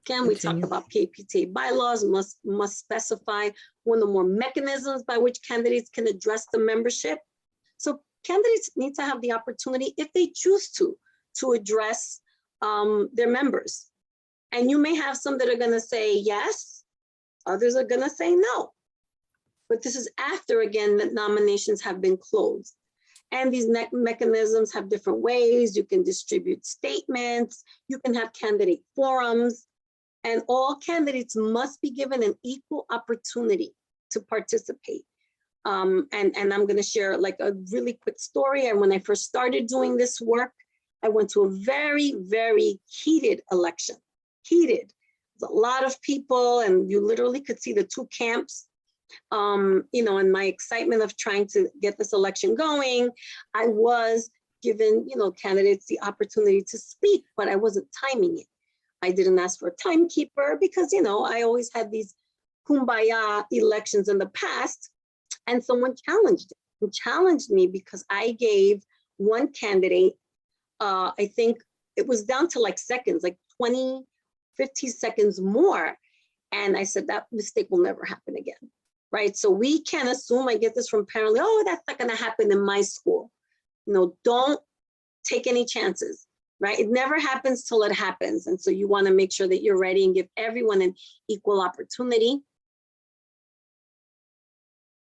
Again, we talked about PTA bylaws must specify one or more mechanisms by which candidates can address the membership. So candidates need to have the opportunity, if they choose to address their members. And you may have some that are going to say yes, others are going to say no. But this is after, again, that nominations have been closed. And these mechanisms have different ways. You can distribute statements, you can have candidate forums, and all candidates must be given an equal opportunity to participate. And I'm going to share like a really quick story. And when I first started doing this work, I went to a very, very heated election. Heated. There's a lot of people, and you literally could see the two camps. You know, and my excitement of trying to get this election going, I was given, you know, candidates the opportunity to speak, but I wasn't timing it. I didn't ask for a timekeeper because, you know, I always had these kumbaya elections in the past, and someone challenged me because I gave one candidate, I think it was down to like seconds, like 20, 50 seconds more. And I said, that mistake will never happen again, right? So we can't assume, I get this from parents, oh, that's not gonna happen in my school. You know, don't take any chances, right? It never happens till it happens. And so you wanna make sure that you're ready and give everyone an equal opportunity.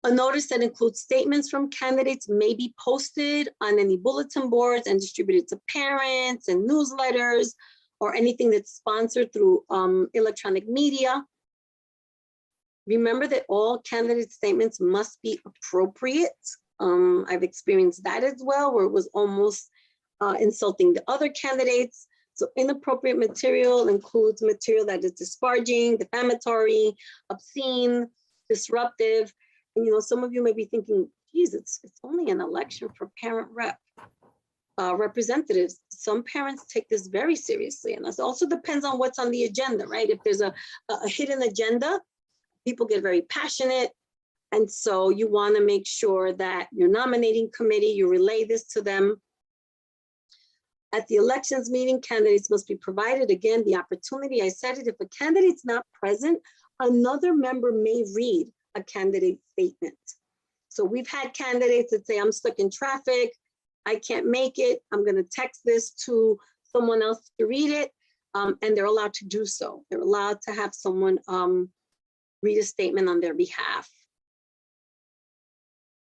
A notice that includes statements from candidates may be posted on any bulletin boards and distributed to parents and newsletters or anything that's sponsored through electronic media. Remember that all candidate statements must be appropriate. I've experienced that as well, where it was almost insulting the other candidates. So inappropriate material includes material that is disparaging, defamatory, obscene, disruptive. And, you know, some of you may be thinking, geez, it's only an election for parent representatives. Some parents take this very seriously. And this also depends on what's on the agenda, right? If there's a hidden agenda, people get very passionate. And so you want to make sure that your nominating committee, you relay this to them. At the elections meeting, candidates must be provided, again, the opportunity. I said it, if a candidate's not present, another member may read a candidate statement. So we've had candidates that say, I'm stuck in traffic, I can't make it, I'm going to text this to someone else to read it, and they're allowed to do so. They're allowed to have someone read a statement on their behalf.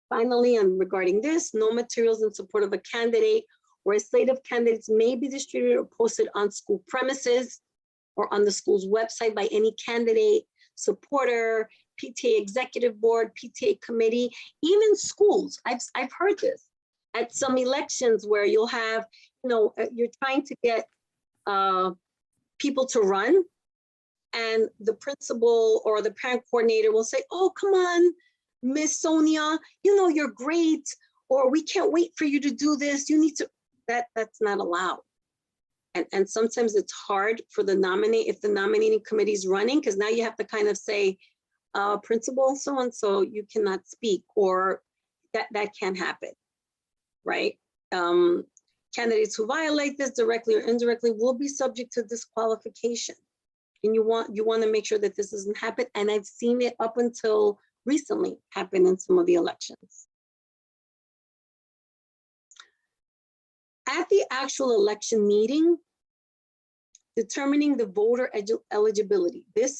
Finally, and regarding this, no materials in support of a candidate or a slate of candidates may be distributed or posted on school premises or on the school's website by any candidate, supporter, PTA executive board, PTA committee, even schools. I've heard this at some elections where you'll have, you know, you're trying to get people to run, and the principal or the parent coordinator will say, oh, come on, Miss Sonia, you know, you're great, or we can't wait for you to do this. You need to, that's not allowed. And sometimes it's hard for the if the nominating committee is running, because now you have to kind of say, principal so-and-so, you cannot speak, or that can't happen, right? Candidates who violate this directly or indirectly will be subject to disqualification. And you want to make sure that this doesn't happen. And I've seen it up until recently happen in some of the elections. At the actual election meeting, determining the voter eligibility. This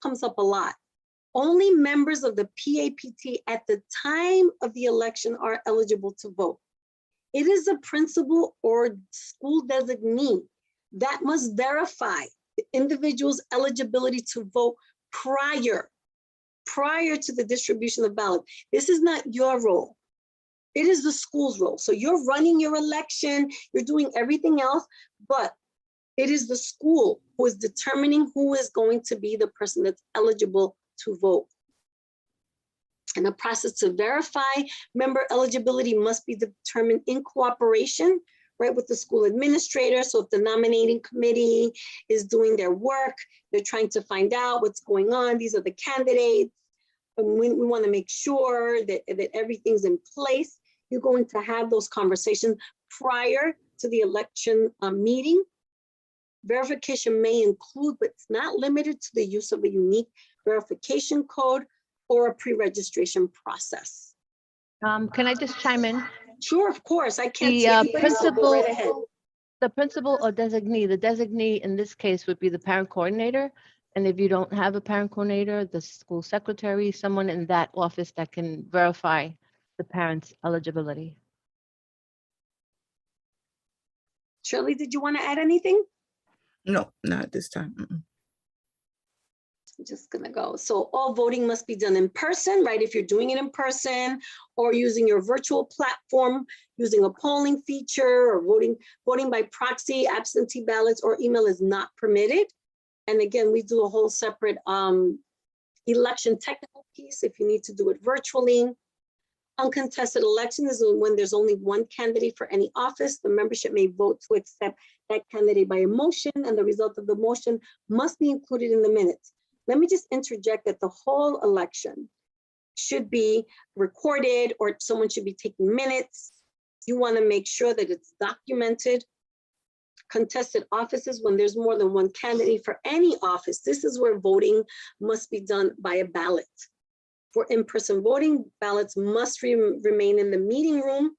comes up a lot. Only members of the PAPT at the time of the election are eligible to vote. It is a principal or school designee that must verify the individual's eligibility to vote prior to the distribution of ballots. This is not your role. It is the school's role. So you're running your election, you're doing everything else, but it is the school who is determining who is going to be the person that's eligible to vote. And the process to verify member eligibility must be determined in cooperation, right, with the school administrator. So if the nominating committee is doing their work, they're trying to find out what's going on, these are the candidates, and we want to make sure that everything's in place. You're going to have those conversations prior to the election meeting. Verification may include, but it's not limited to, the use of a unique verification code or a pre-registration process. Can I just chime in? Sure, of course. I can't see anybody, so go right ahead. The principal or designee, the designee in this case would be the parent coordinator. And if you don't have a parent coordinator, the school secretary, someone in that office that can verify the parent's eligibility. Shirley, did you want to add anything? No, not at this time. I'm just gonna go. So all voting must be done in person, right? If you're doing it in person or using your virtual platform, using a polling feature or voting by proxy, absentee ballots or email is not permitted. And again, we do a whole separate election technical piece if you need to do it virtually. Uncontested election is when there's only one candidate for any office. The membership may vote to accept that candidate by a motion, and the result of the motion must be included in the minutes. Let me just interject that the whole election should be recorded, or someone should be taking minutes. You want to make sure that it's documented. Contested offices, when there's more than one candidate for any office, this is where voting must be done by a ballot. For in-person voting, ballots must remain in the meeting room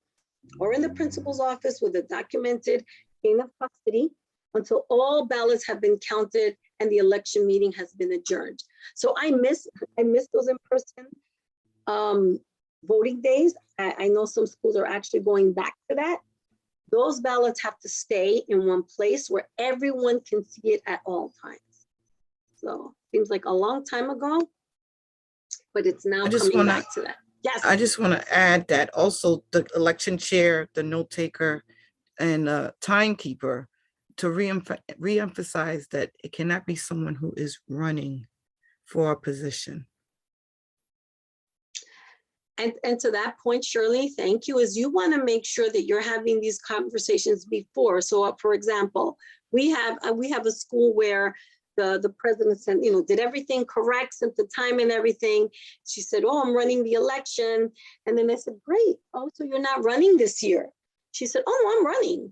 or in the principal's office with a documented chain of custody until all ballots have been counted and the election meeting has been adjourned. So I miss those in-person voting days. I know some schools are actually going back to that. Those ballots have to stay in one place where everyone can see it at all times. So seems like a long time ago, but it's now coming back to that. Yes. I just want to add that also the election chair, the note taker, and timekeeper to re-emphasize that it cannot be someone who is running for a position. And to that point, Shirley, thank you, is you want to make sure that you're having these conversations before. So for example, we have a school where the president said, did everything correct, sent the time and everything. She said, oh, I'm running the election. And then I said, great. Oh, so you're not running this year. She said, oh, I'm running.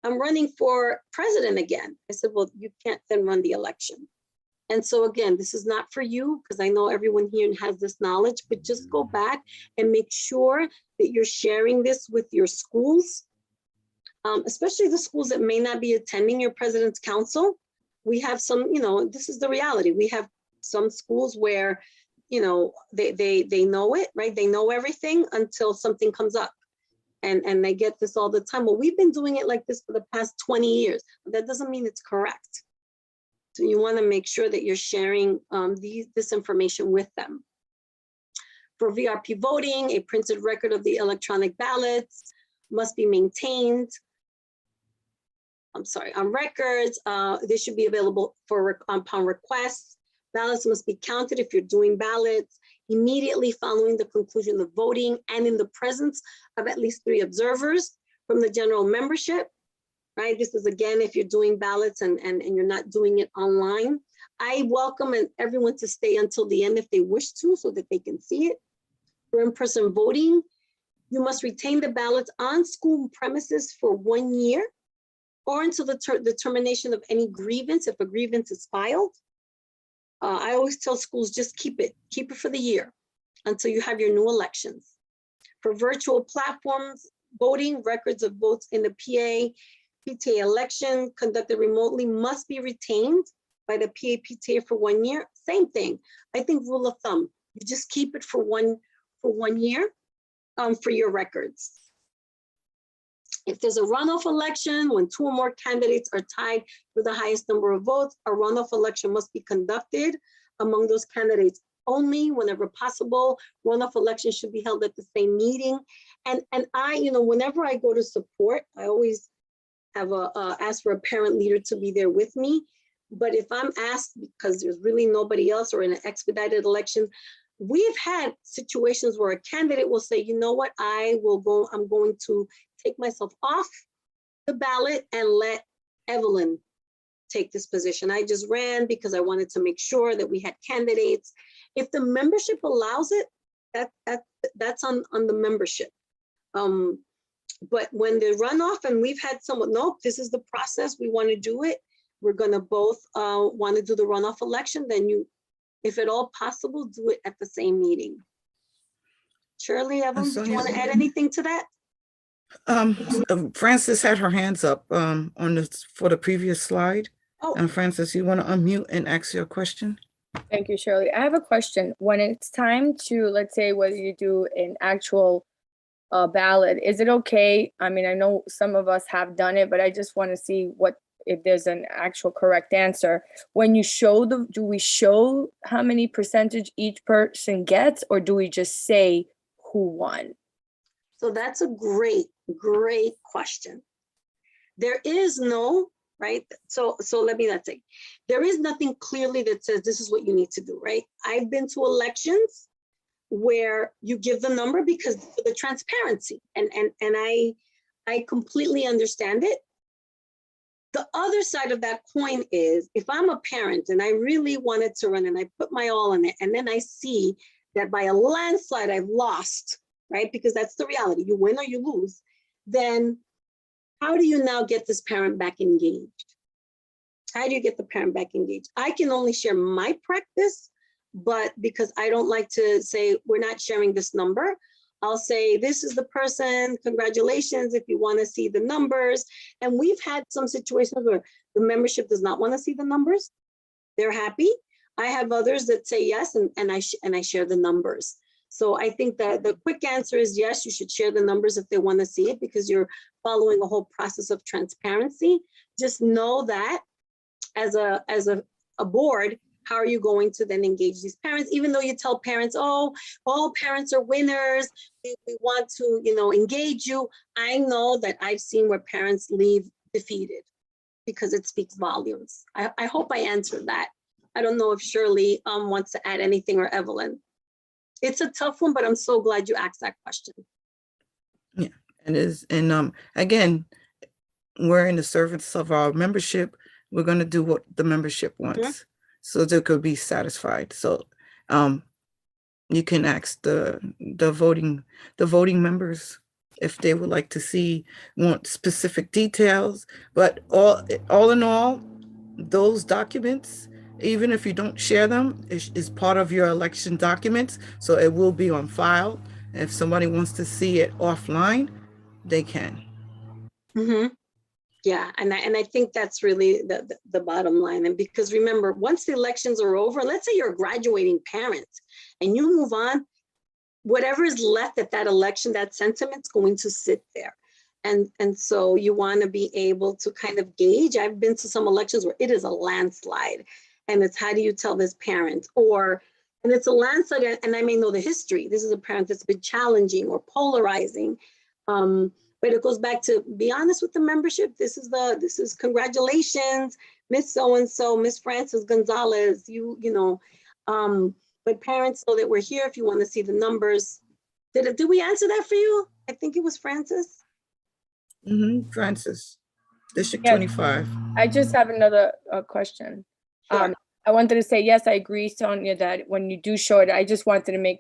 I'm running for president again. I said, well, you can't then run the election. And so again, this is not for you because I know everyone here has this knowledge, but just go back and make sure that you're sharing this with your schools, especially the schools that may not be attending your president's council. We have some, this is the reality. We have some schools where, they know it, right? They know everything until something comes up. And they get this all the time. Well, we've been doing it like this for the past 20 years. But that doesn't mean it's correct. So you want to make sure that you're sharing this information with them. For VRP voting, a printed record of the electronic ballots must be maintained. On records. They should be available upon request. Ballots must be counted if you're doing ballots immediately following the conclusion of voting and in the presence of at least 3 observers from the general membership. Right, this is again, if you're doing ballots and you're not doing it online. I welcome everyone to stay until the end if they wish to, so that they can see it. For in-person voting, you must retain the ballots on school premises for 1 year or until the termination of any grievance, if a grievance is filed. I always tell schools, just keep it for the year until you have your new elections. For virtual platforms, voting, records of votes in the PTA election conducted remotely must be retained by the PTA for 1 year. Same thing. I think rule of thumb, you just keep it for one year for your records. If there's a runoff election, when 2 or more candidates are tied for the highest number of votes, a runoff election must be conducted among those candidates only. Whenever possible, runoff elections should be held at the same meeting. And I, whenever I go to support, I always have ask for a parent leader to be there with me. But if I'm asked because there's really nobody else or in an expedited election, we've had situations where a candidate will say, you know what, I'm going to take myself off the ballot and let Evelyn take this position. I just ran because I wanted to make sure that we had candidates. If the membership allows it, that's on the membership. But when they run off and we've had someone, nope, this is the process, we want to do it. We're going to both want to do the runoff election, then you, if at all possible, do it at the same meeting. Shirley, Evan, do you want to add anything to that? Frances had her hands up for the previous slide. Oh. Frances, you want to unmute and ask your question? Thank you, Shirley. I have a question. When it's time to, let's say, whether you do an actual ballot, is it okay? I mean, I know some of us have done it, but I just want to see what if there's an actual correct answer. When you show do we show how many percentage each person gets, or do we just say who won? So that's a great question. There is no, right? So let me not say, there is nothing clearly that says this is what you need to do, right? I've been to elections where you give the number because for the transparency, and I completely understand it. The other side of that coin is if I'm a parent and I really wanted to run and I put my all in it, and then I see that by a landslide I've lost, right? Because that's the reality, you win or you lose, then how do you now get this parent back engaged? How do you get the parent back engaged? I can only share my practice, but because I don't like to say, we're not sharing this number, I'll say, this is the person, congratulations, if you want to see the numbers. And we've had some situations where the membership does not want to see the numbers. They're happy. I have others that say yes, and I share the numbers. So I think that the quick answer is yes, you should share the numbers if they want to see it, because you're following a whole process of transparency. Just know that as a board, how are you going to then engage these parents? Even though you tell parents, oh, all parents are winners, we want to, engage you. I know that I've seen where parents leave defeated because it speaks volumes. I hope I answered that. I don't know if Shirley wants to add anything, or Evelyn. It's a tough one, but I'm so glad you asked that question. Yeah, it is. And again, we're in the service of our membership. We're going to do what the membership wants, so they could be satisfied. So you can ask the voting members if they would like to want specific details. But all in all, those documents, even if you don't share them, is part of your election documents. So it will be on file. If somebody wants to see it offline, they can. Yeah, and I think that's really the bottom line. And because remember, once the elections are over, let's say you're a graduating parent and you move on, whatever is left at that election, that sentiment's going to sit there. And so you want to be able to kind of gauge. I've been to some elections where it is a landslide, and it's how do you tell this parent, and it's a landslide, and I may know the history. This is a parent that's been challenging or polarizing. But it goes back to be honest with the membership. This is congratulations, Miss So-and-so, Miss Frances Gonzalez, but parents know that we're here if you want to see the numbers. Did we answer that for you? I think it was Frances. Francis, District 25. I just have another question. Sure. I wanted to say, yes, I agree, Sonia, that when you do show it, I just wanted to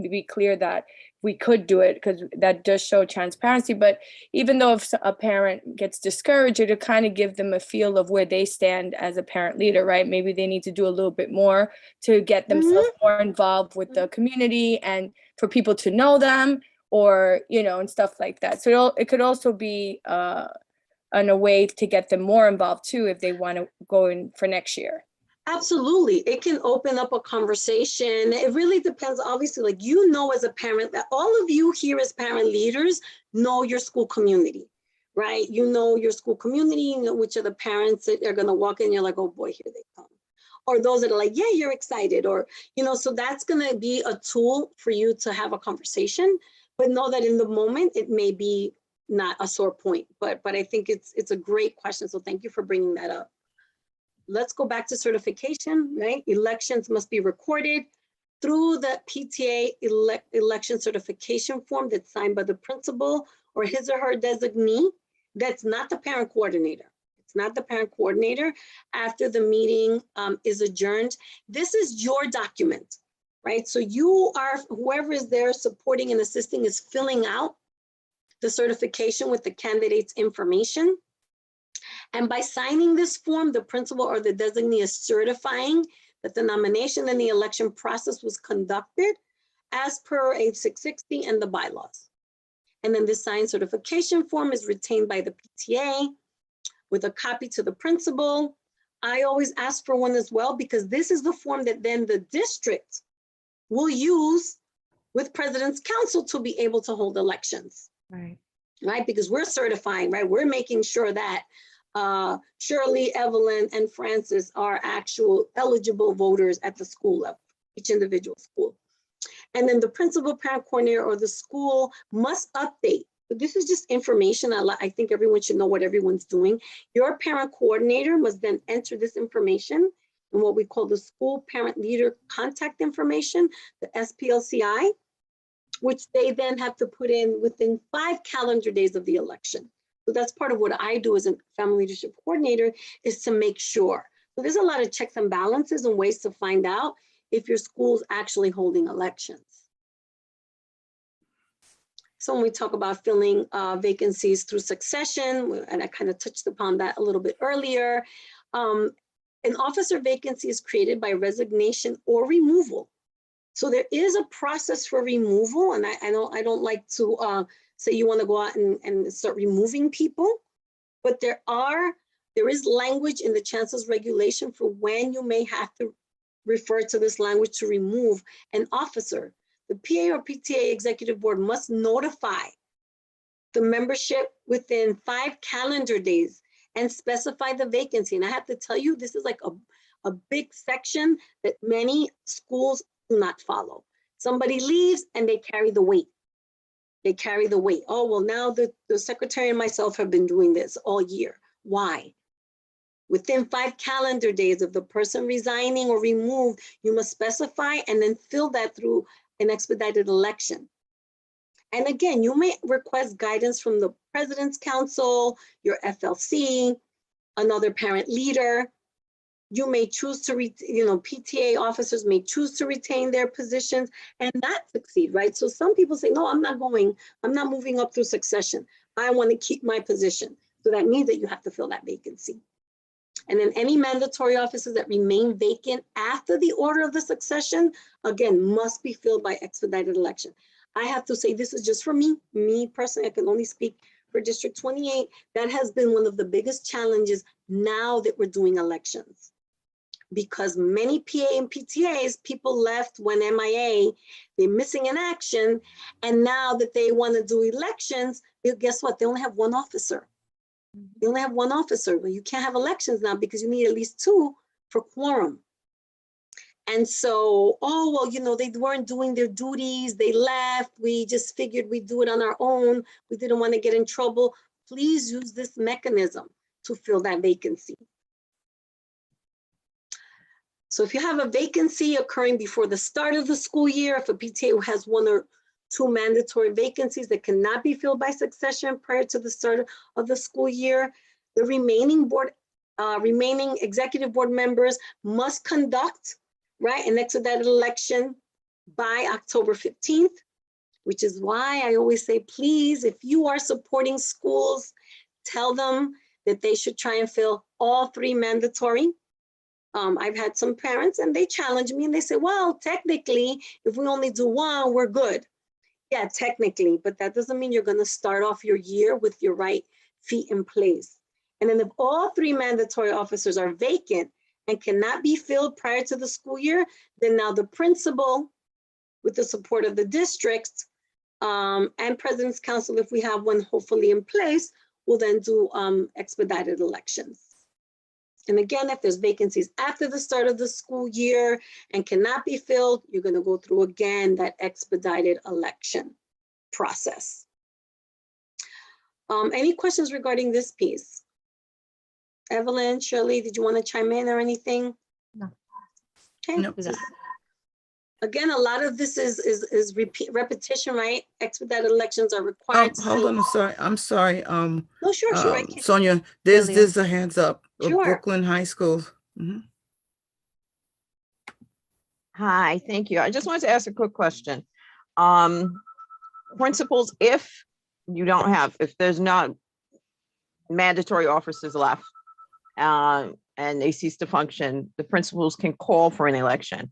be clear that we could do it because that does show transparency. But even though if a parent gets discouraged, to kind of give them a feel of where they stand as a parent leader, right? Maybe they need to do a little bit more to get themselves more involved with the community and for people to know them, or, and stuff like that. So it could also be a way to get them more involved too, if they want to go in for next year. Absolutely. It can open up a conversation. It really depends, obviously, as a parent, that all of you here as parent leaders know your school community, right? You know your school community, you know which are the parents that are going to walk in, you're like, oh boy, here they come. Or those that are like, yeah, you're excited, or, so that's going to be a tool for you to have a conversation, but know that in the moment, it may be not a sore point, but I think it's a great question. So thank you for bringing that up. Let's go back to certification, right? Elections must be recorded through the PTA election certification form that's signed by the principal or his or her designee. That's not the parent coordinator. It's not the parent coordinator. After the meeting is adjourned, this is your document, right? So whoever is there supporting and assisting is filling out the certification with the candidate's information. And by signing this form, the principal or the designee is certifying that the nomination and the election process was conducted as per AB 660 and the bylaws. And then this signed certification form is retained by the PTA with a copy to the principal. I always ask for one as well, because this is the form that then the district will use with President's Council to be able to hold elections. Right. Right, because we're certifying, right? We're making sure that Shirley, Evelyn, and Francis are actual eligible voters at the school level, each individual school. And then the principal, parent coordinator, or the school must update. But this is just information. I think everyone should know what everyone's doing. Your parent coordinator must then enter this information in what we call the school parent leader contact information, the SPLCI, which they then have to put in within 5 calendar days of the election. So that's part of what I do as a family leadership coordinator, is to make sure. So there's a lot of checks and balances and ways to find out if your school's actually holding elections. So when we talk about filling vacancies through succession, and I kind of touched upon that a little bit earlier, an officer vacancy is created by resignation or removal. So there is a process for removal, and I don't like to say you want to go out and start removing people, but there is language in the chancellor's regulation for when you may have to refer to this language to remove an officer. The PA or PTA executive board must notify the membership within 5 calendar days and specify the vacancy. And I have to tell you, this is like a big section that many schools do not follow. Somebody leaves and they carry the weight. They carry the weight. Oh, well, now the secretary and myself have been doing this all year. Why? Within 5 calendar days of the person resigning or removed, you must specify and then fill that through an expedited election. And again, you may request guidance from the President's Council, your FLC, another parent leader. You may choose to, PTA officers may choose to retain their positions and not succeed, right? So some people say, no, I'm not moving up through succession. I want to keep my position. So that means that you have to fill that vacancy. And then any mandatory offices that remain vacant after the order of the succession, again, must be filled by expedited election. I have to say, this is just for me personally, I can only speak for District 28. That has been one of the biggest challenges now that we're doing elections. Because many PA and PTAs, people left when MIA, they're missing in action. And now that they want to do elections, guess what? They only have one officer. They only have one officer. Well, you can't have elections now because you need at least 2 for quorum. And so, oh, well, they weren't doing their duties. They left. We just figured we'd do it on our own. We didn't want to get in trouble. Please use this mechanism to fill that vacancy. So if you have a vacancy occurring before the start of the school year, if a PTA has 1 or 2 mandatory vacancies that cannot be filled by succession prior to the start of the school year, the remaining executive board members must conduct, right, an expedited election by October 15th, which is why I always say, please, if you are supporting schools, tell them that they should try and fill all 3 mandatory. I've had some parents and they challenge me and they say, well, technically, if we only do 1, we're good. Yeah, technically, but that doesn't mean you're going to start off your year with your right feet in place. And then if all 3 mandatory officers are vacant and cannot be filled prior to the school year, then now the principal, with the support of the districts and President's Council, if we have one hopefully in place, will then do expedited elections. And again, if there's vacancies after the start of the school year and cannot be filled, you're going to go through again that expedited election process. Any questions regarding this piece? Evelyn, Shirley, did you want to chime in or anything? No. Okay. Nope. Again, a lot of this is repetition, right? Expedited elections are required. Hold on, I'm sorry. No, sure. Sonia, there's a hands up of Sure. Brooklyn High School. Hi, thank you. I just wanted to ask a quick question. Principals, if there's not mandatory officers left and they cease to function, the principals can call for an election.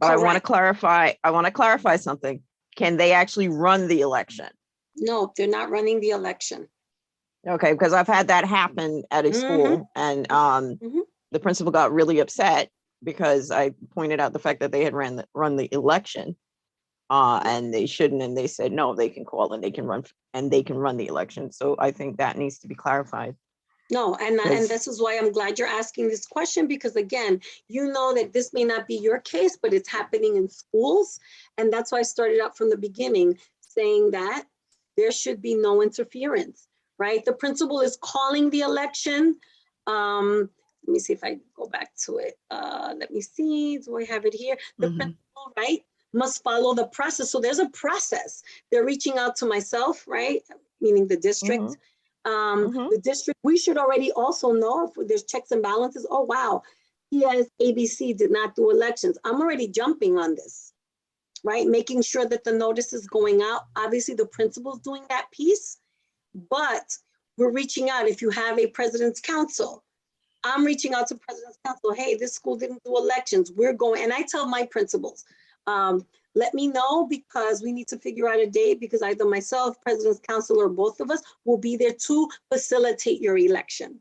But I want to clarify something. Can they actually run the election? No, they're not running the election. Okay, because I've had that happen at a school and the principal got really upset because I pointed out the fact that they had run the election and they shouldn't, and they said no, they can call and they can run the election. So I think that needs to be clarified. No, and this is why I'm glad you're asking this question, because again, you know that this may not be your case, but it's happening in schools. And that's why I started out from the beginning saying that there should be no interference, right? The principal is calling the election. Let me see if I go back to it. Let me see, do I have it here? The principal, right, must follow the process. So there's a process. They're reaching out to myself, right? Meaning the district. The district, we should already also know if there's checks and balances. Oh, wow, PS ABC did not do elections. I'm already jumping on this, right? Making sure that the notice is going out. Obviously, the principal's doing that piece, but we're reaching out. If you have a president's council, I'm reaching out to president's council. Hey, this school didn't do elections. We're going, and I tell my principals, let me know, because we need to figure out a date, because either myself, president's council, or both of us will be there to facilitate your election.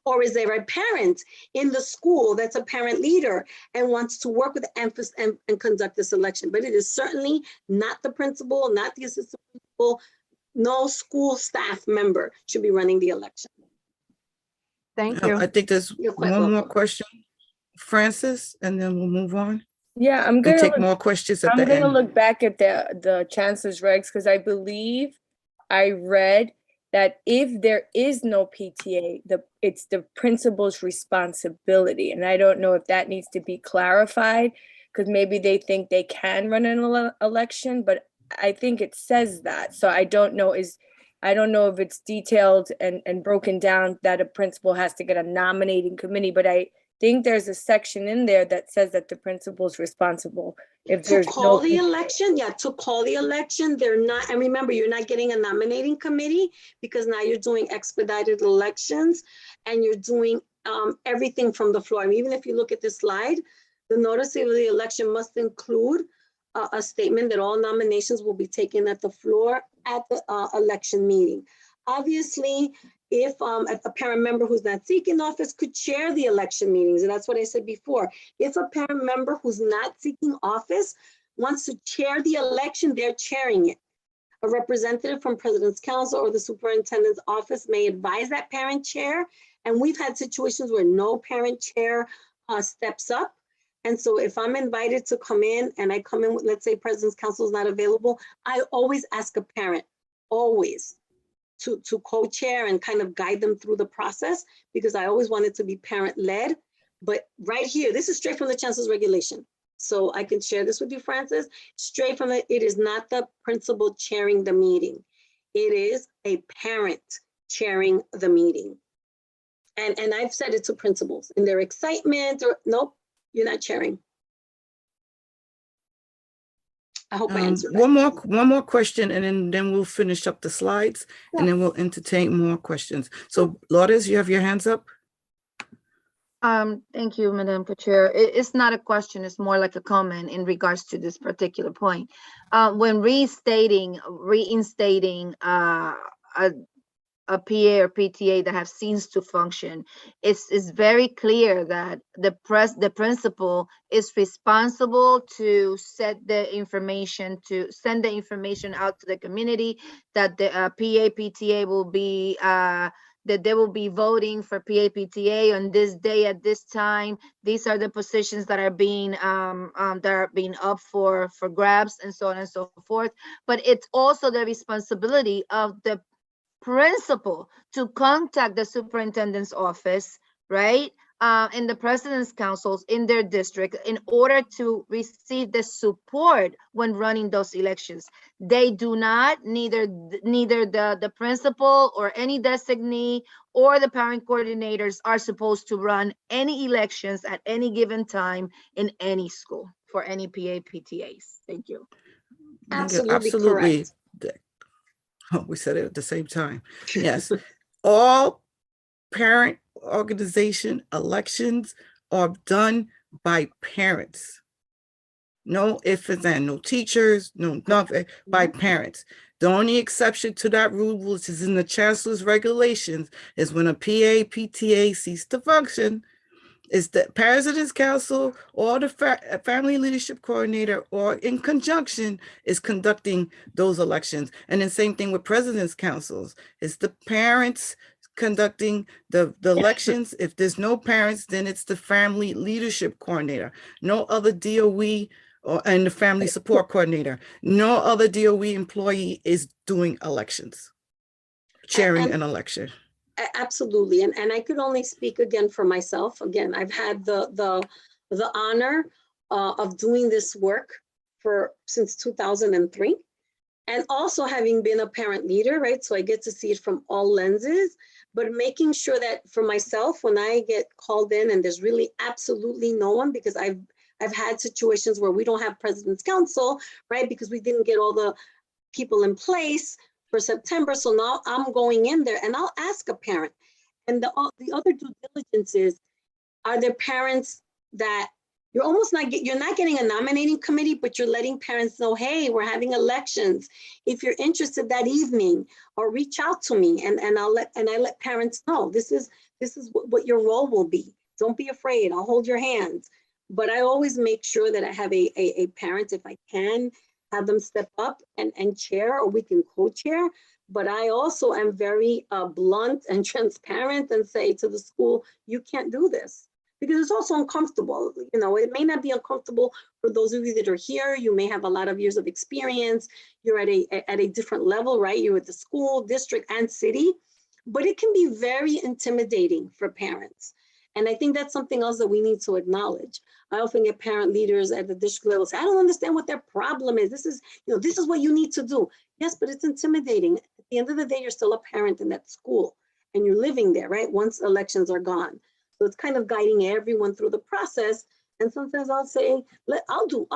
Or is there a parent in the school that's a parent leader and wants to work with emphasis and conduct this election? But it is certainly not the principal, not the assistant principal. No school staff member should be running the election. Thank you. I think there's You're quite one more welcome. question, Francis, and then we'll move on. Yeah, I'm And gonna take more questions at I'm the gonna end. look back at the chancellor's regs, because I believe I read that if there is no PTA, it's the principal's responsibility. And I don't know if that needs to be clarified, because maybe they think they can run an election, but I think it says that. So I don't know if it's detailed and broken down that a principal has to get a nominating committee, but I think there's a section in there that says that the principal's responsible if To there's call no the election, to call the election, they're not, and remember, you're not getting a nominating committee, because now you're doing expedited elections and you're doing everything from the floor. I mean, even if you look at this slide, the notice of the election must include a statement that all nominations will be taken at the floor at the election meeting. Obviously, if a parent member who's not seeking office could chair the election meetings, and that's what I said before. If a parent member who's not seeking office wants to chair the election, they're chairing it. A representative from President's Council or the Superintendent's office may advise that parent chair. And we've had situations where no parent chair steps up. And so if I'm invited to come in and I come in with, let's say President's Council is not available, I always ask a parent, always, to co-chair and kind of guide them through the process, because I always want it to be parent-led. But right here, this is straight from the Chancellor's regulation. So I can share this with you, Francis, straight from it. It is not the principal chairing the meeting. It is a parent chairing the meeting. And I've said it to principals in their excitement, or nope, you're not chairing. I hope I answered that. One more question, and then we'll finish up the slides, and then we'll entertain more questions. So Lourdes, you have your hands up? Thank you, Madam Co-Chair. It's not a question, it's more like a comment in regards to this particular point. When reinstating a PA or PTA that have ceased to function, it's very clear that the principal is responsible to send the information out to the community, that the PA PTA will be that they will be voting for PA PTA on this day at this time. These are the positions that are being up for grabs, and so on and so forth. But it's also the responsibility of the principal to contact the superintendent's office, right? And the president's councils in their district in order to receive the support when running those elections. They do not, neither the principal or any designee or the parent coordinators are supposed to run any elections at any given time in any school for any PA PTAs. Thank you. Absolutely. Oh, we said it at the same time. Yes. All parent organization elections are done by parents. No ifs and ands, no teachers, no nothing, by parents. The only exception to that rule, which is in the Chancellor's regulations, is when a PA, PTA cease to function, is the President's Council or the Family Leadership Coordinator, or in conjunction, is conducting those elections. And then same thing with President's Councils. It's the parents conducting the elections. If there's no parents, then it's the family leadership coordinator. No other DOE and the family support coordinator. No other DOE employee is doing elections, chairing an election. Absolutely. And I could only speak again for myself. Again, I've had the honor of doing this work since 2003. And also having been a parent leader, right? So I get to see it from all lenses, but making sure that for myself, when I get called in and there's really absolutely no one, because I've had situations where we don't have President's Council, right? Because we didn't get all the people in place for September. So now I'm going in there and I'll ask a parent. And the other due diligence is, are there parents that you're not getting a nominating committee, but you're letting parents know, hey, we're having elections. If you're interested that evening, or reach out to me, and I let parents know this is what your role will be. Don't be afraid. I'll hold your hands. But I always make sure that I have a parent, if I can, have them step up and chair, or we can co-chair. But I also am very blunt and transparent and say to the school, you can't do this. Because it's also uncomfortable. You know, it may not be uncomfortable for those of you that are here. You may have a lot of years of experience. You're at a different level, right? You're at the school, district, and city, but it can be very intimidating for parents. And I think that's something else that we need to acknowledge. I often get parent leaders at the district level say, I don't understand what their problem is. This is what you need to do. Yes, but it's intimidating. At the end of the day, you're still a parent in that school and you're living there, right? Once elections are gone. So it's kind of guiding everyone through the process. And sometimes I'll say, I'll do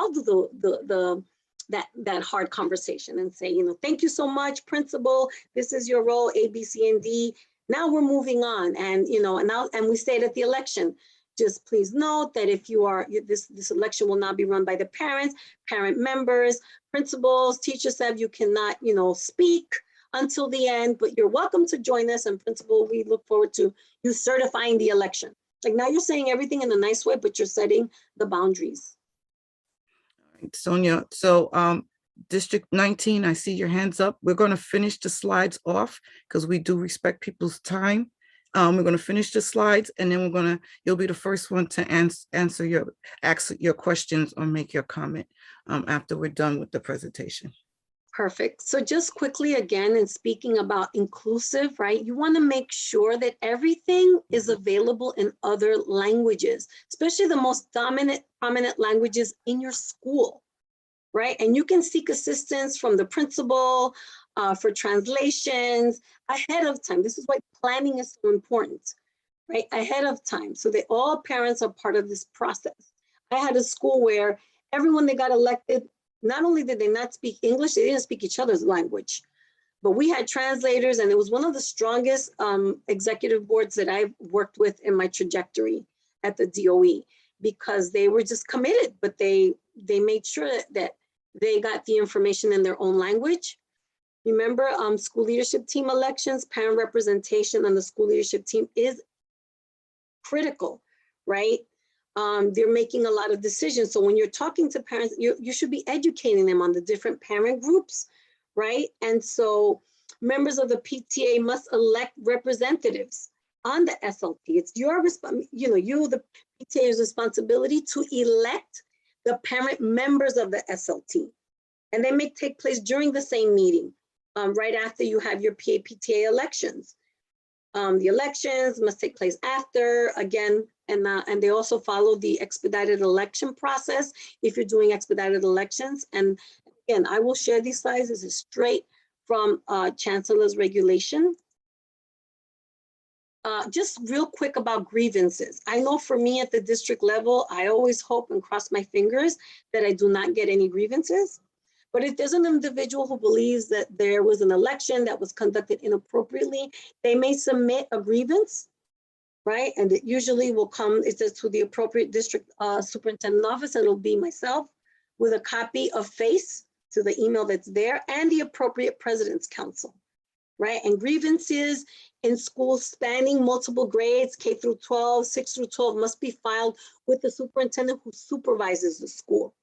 that hard conversation and say, thank you so much, principal. This is your role, A, B, C, and D. Now we're moving on. And, and we say it at the election, just please note that if you are, this election will not be run by the parents, parent members, principals, teachers said you cannot, speak until the end, but you're welcome to join us. And principal, we look forward to you certifying the election. Like now you're saying everything in a nice way, but you're setting the boundaries. All right, Sonia, so District 19, I see your hands up. We're going to finish the slides off because we do respect people's time. We're going to finish the slides and then you'll be the first one to ask your questions or make your comment after we're done with the presentation. Perfect. So just quickly again, and speaking about inclusive, right? You want to make sure that everything is available in other languages, especially the most prominent languages in your school, right? And you can seek assistance from the principal for translations ahead of time. This is why planning is so important, right? Ahead of time, so that all parents are part of this process. I had a school where everyone that got elected, not only did they not speak English, they didn't speak each other's language, but we had translators, and it was one of the strongest executive boards that I've worked with in my trajectory at the DOE, because they were just committed, but they made sure that they got the information in their own language. Remember, school leadership team elections, parent representation on the school leadership team is critical, right? They're making a lot of decisions. So when you're talking to parents, you should be educating them on the different parent groups, right? And so members of the PTA must elect representatives on the SLT. It's your the PTA's responsibility to elect the parent members of the SLT. And they may take place during the same meeting, right after you have your PTA elections. The elections must take place after, again, and they also follow the expedited election process if you're doing expedited elections. And again, I will share these slides. This is straight from Chancellor's regulation. Just real quick about grievances. I know for me at the district level, I always hope and cross my fingers that I do not get any grievances. But if there's an individual who believes that there was an election that was conducted inappropriately, they may submit a grievance, right? And it usually will come, it says to the appropriate district superintendent office, and it'll be myself with a copy of FACE to the email that's there, and the appropriate president's council, right? And grievances in schools spanning multiple grades, K through 12, 6 through 12, must be filed with the superintendent who supervises the school.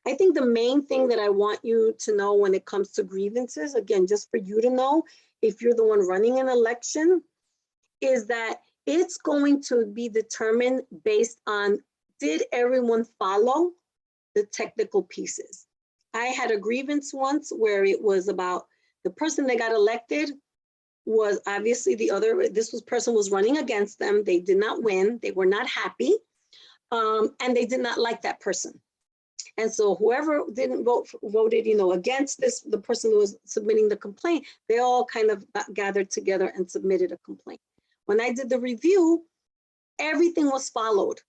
I think the main thing that I want you to know when it comes to grievances, again, just for you to know, if you're the one running an election, is that it's going to be determined based on, did everyone follow the technical pieces? I had a grievance once where it was about the person that got elected was obviously person was running against them. They did not win. They were not happy. And they did not like that person. And so whoever didn't voted, against the person who was submitting the complaint, they all kind of gathered together and submitted a complaint. When I did the review, everything was followed.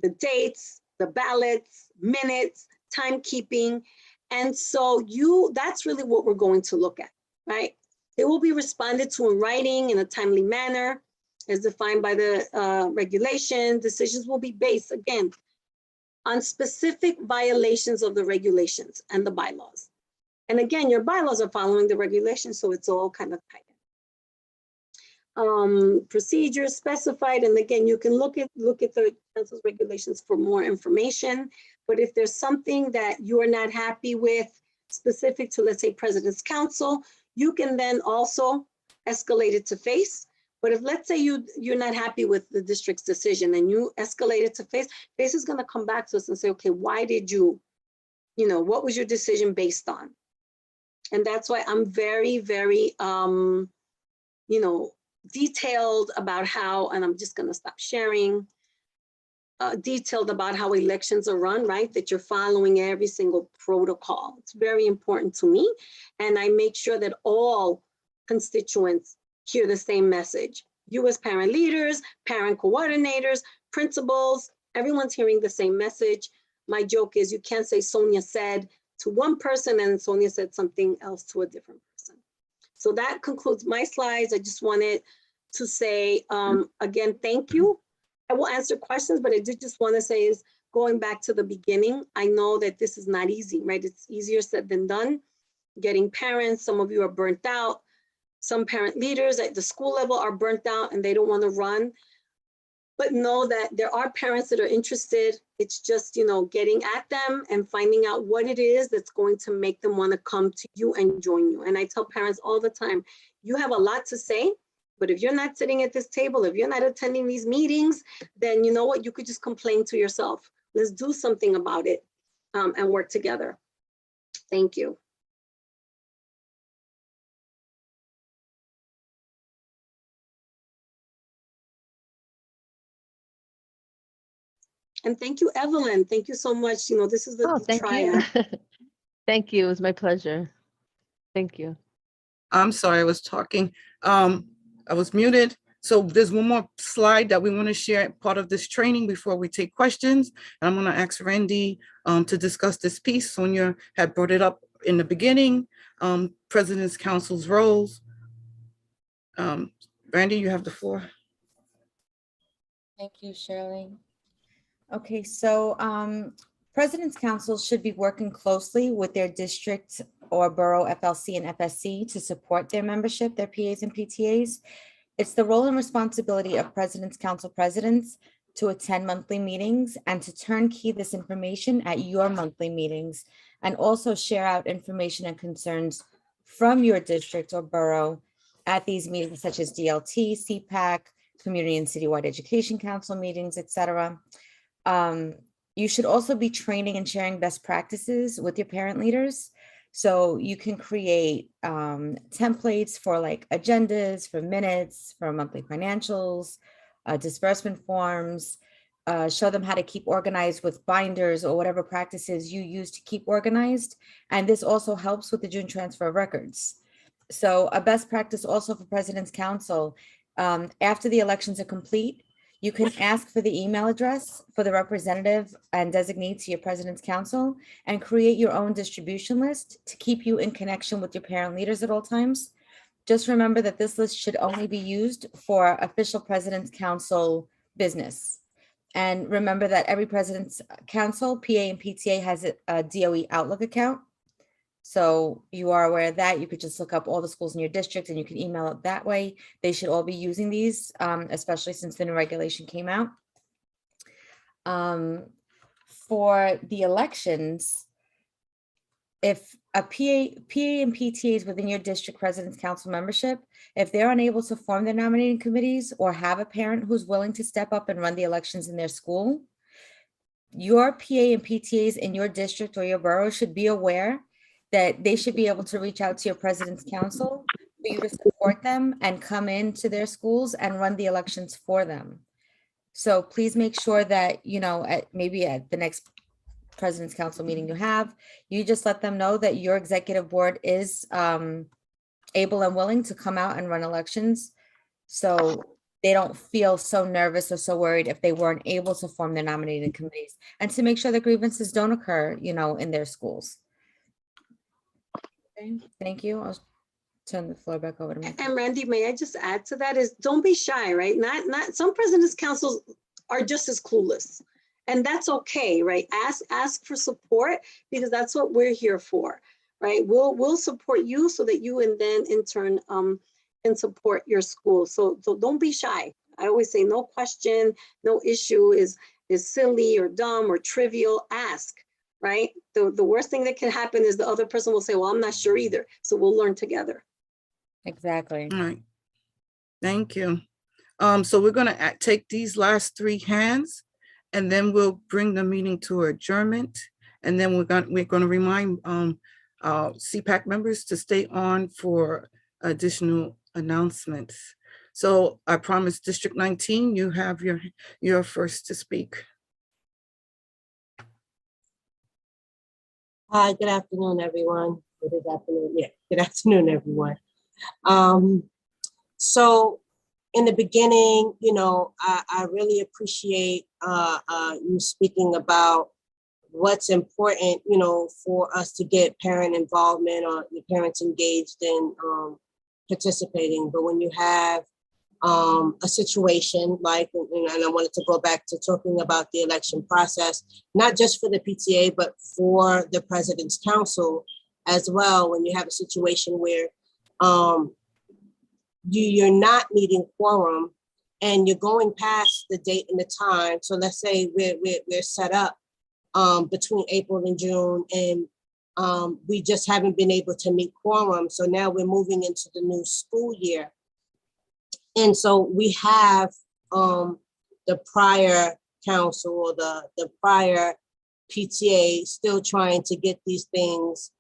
The dates, the ballots, minutes, timekeeping. And so that's really what we're going to look at, right? They will be responded to in writing in a timely manner as defined by the regulation. Decisions will be based, again, on specific violations of the regulations and the bylaws. And again, your bylaws are following the regulations, so it's all kind of tight. Procedures specified, and again, you can look at the council's regulations for more information. But if there's something that you are not happy with, specific to, let's say, President's Council, you can then also escalate it to FACE. But if, let's say, you're not happy with the district's decision and you escalate it to FACE, FACE is going to come back to us and say, okay, why did what was your decision based on? And that's why I'm very, very, detailed about how, and I'm just going to stop sharing, detailed about how elections are run, right? That you're following every single protocol. It's very important to me. And I make sure that all constituents hear the same message. You as parent leaders, parent coordinators, principals, everyone's hearing the same message. My joke is you can't say Sonia said to one person and Sonia said something else to a different person. So that concludes my slides. I just wanted to say, again, thank you. I will answer questions, but I did just want to say is going back to the beginning, I know that this is not easy, right? It's easier said than done. Getting parents, some of you are burnt out. Some parent leaders at the school level are burnt out and they don't want to run. But know that there are parents that are interested. It's just, getting at them and finding out what it is that's going to make them want to come to you and join you. And I tell parents all the time, you have a lot to say, but if you're not sitting at this table, if you're not attending these meetings, then you know what, you could just complain to yourself. Let's do something about it and work together. Thank you. And thank you, Evelyn. Thank you so much. This is the Thank triad. you. Thank you. It was my pleasure. Thank you. I'm sorry, I was talking. I was muted. So there's one more slide that we want to share part of this training before we take questions. And I'm going to ask Randy to discuss this piece. Sonia had brought it up in the beginning, President's Council's roles. Randy, you have the floor. Thank you, Shirley. Okay, so President's Council should be working closely with their district or borough FLC and FSC to support their membership, their PAs and PTAs. It's the role and responsibility of President's Council presidents to attend monthly meetings and to turnkey this information at your monthly meetings, and also share out information and concerns from your district or borough at these meetings, such as DLT, CPAC, Community and Citywide Education Council meetings, etc. You should also be training and sharing best practices with your parent leaders. So you can create templates for like agendas, for minutes, for monthly financials, disbursement forms, show them how to keep organized with binders or whatever practices you use to keep organized. And this also helps with the June transfer of records. So a best practice also for President's Council, after the elections are complete, you can ask for the email address for the representative and designate to your President's Council and create your own distribution list to keep you in connection with your parent leaders at all times. Just remember that this list should only be used for official President's Council business. And remember that every President's Council, PA and PTA has a DOE Outlook account. So you are aware of that. You could just look up all the schools in your district and you can email it that way. They should all be using these, especially since the new regulation came out. For the elections, if a PA and PTAs within your district president's council membership, if they're unable to form their nominating committees or have a parent who's willing to step up and run the elections in their school, your PA and PTAs in your district or your borough should be aware that they should be able to reach out to your president's council for you to support them and come into their schools and run the elections for them. So please make sure that, you know, maybe at the next president's council meeting you just let them know that your executive board is able and willing to come out and run elections. So they don't feel so nervous or so worried if they weren't able to form their nominating committees, and to make sure that grievances don't occur, you know, in their schools. Okay, thank you. I'll turn the floor back over to me. And Randy, may I just add to that is don't be shy, right? Not some president's councils are just as clueless, and that's okay, right? Ask for support, because that's what we're here for, right? We'll support you so that you and then in turn can support your school. So don't be shy. I always say no question, no issue is silly or dumb or trivial. Ask, right? The worst thing that can happen is the other person will say, well, I'm not sure either. So we'll learn together. Exactly. All right. Thank you. So we're going to take these last three hands, and then we'll bring the meeting to adjournment. And then we're going to remind CPAC members to stay on for additional announcements. So I promise District 19, you have your first to speak. Hi, good afternoon, everyone. Good afternoon. Yeah, good afternoon, everyone. So in the beginning, you know, I really appreciate you speaking about what's important, you know, for us to get parent involvement or the parents engaged in participating. But when you have a situation like, and I wanted to go back to talking about the election process, not just for the PTA, but for the President's Council as well, when you have a situation where you're not meeting quorum and you're going past the date and the time. So let's say we're set up between April and June, and we just haven't been able to meet quorum. So now we're moving into the new school year. And so we have the prior council or the prior PTA still trying to get these things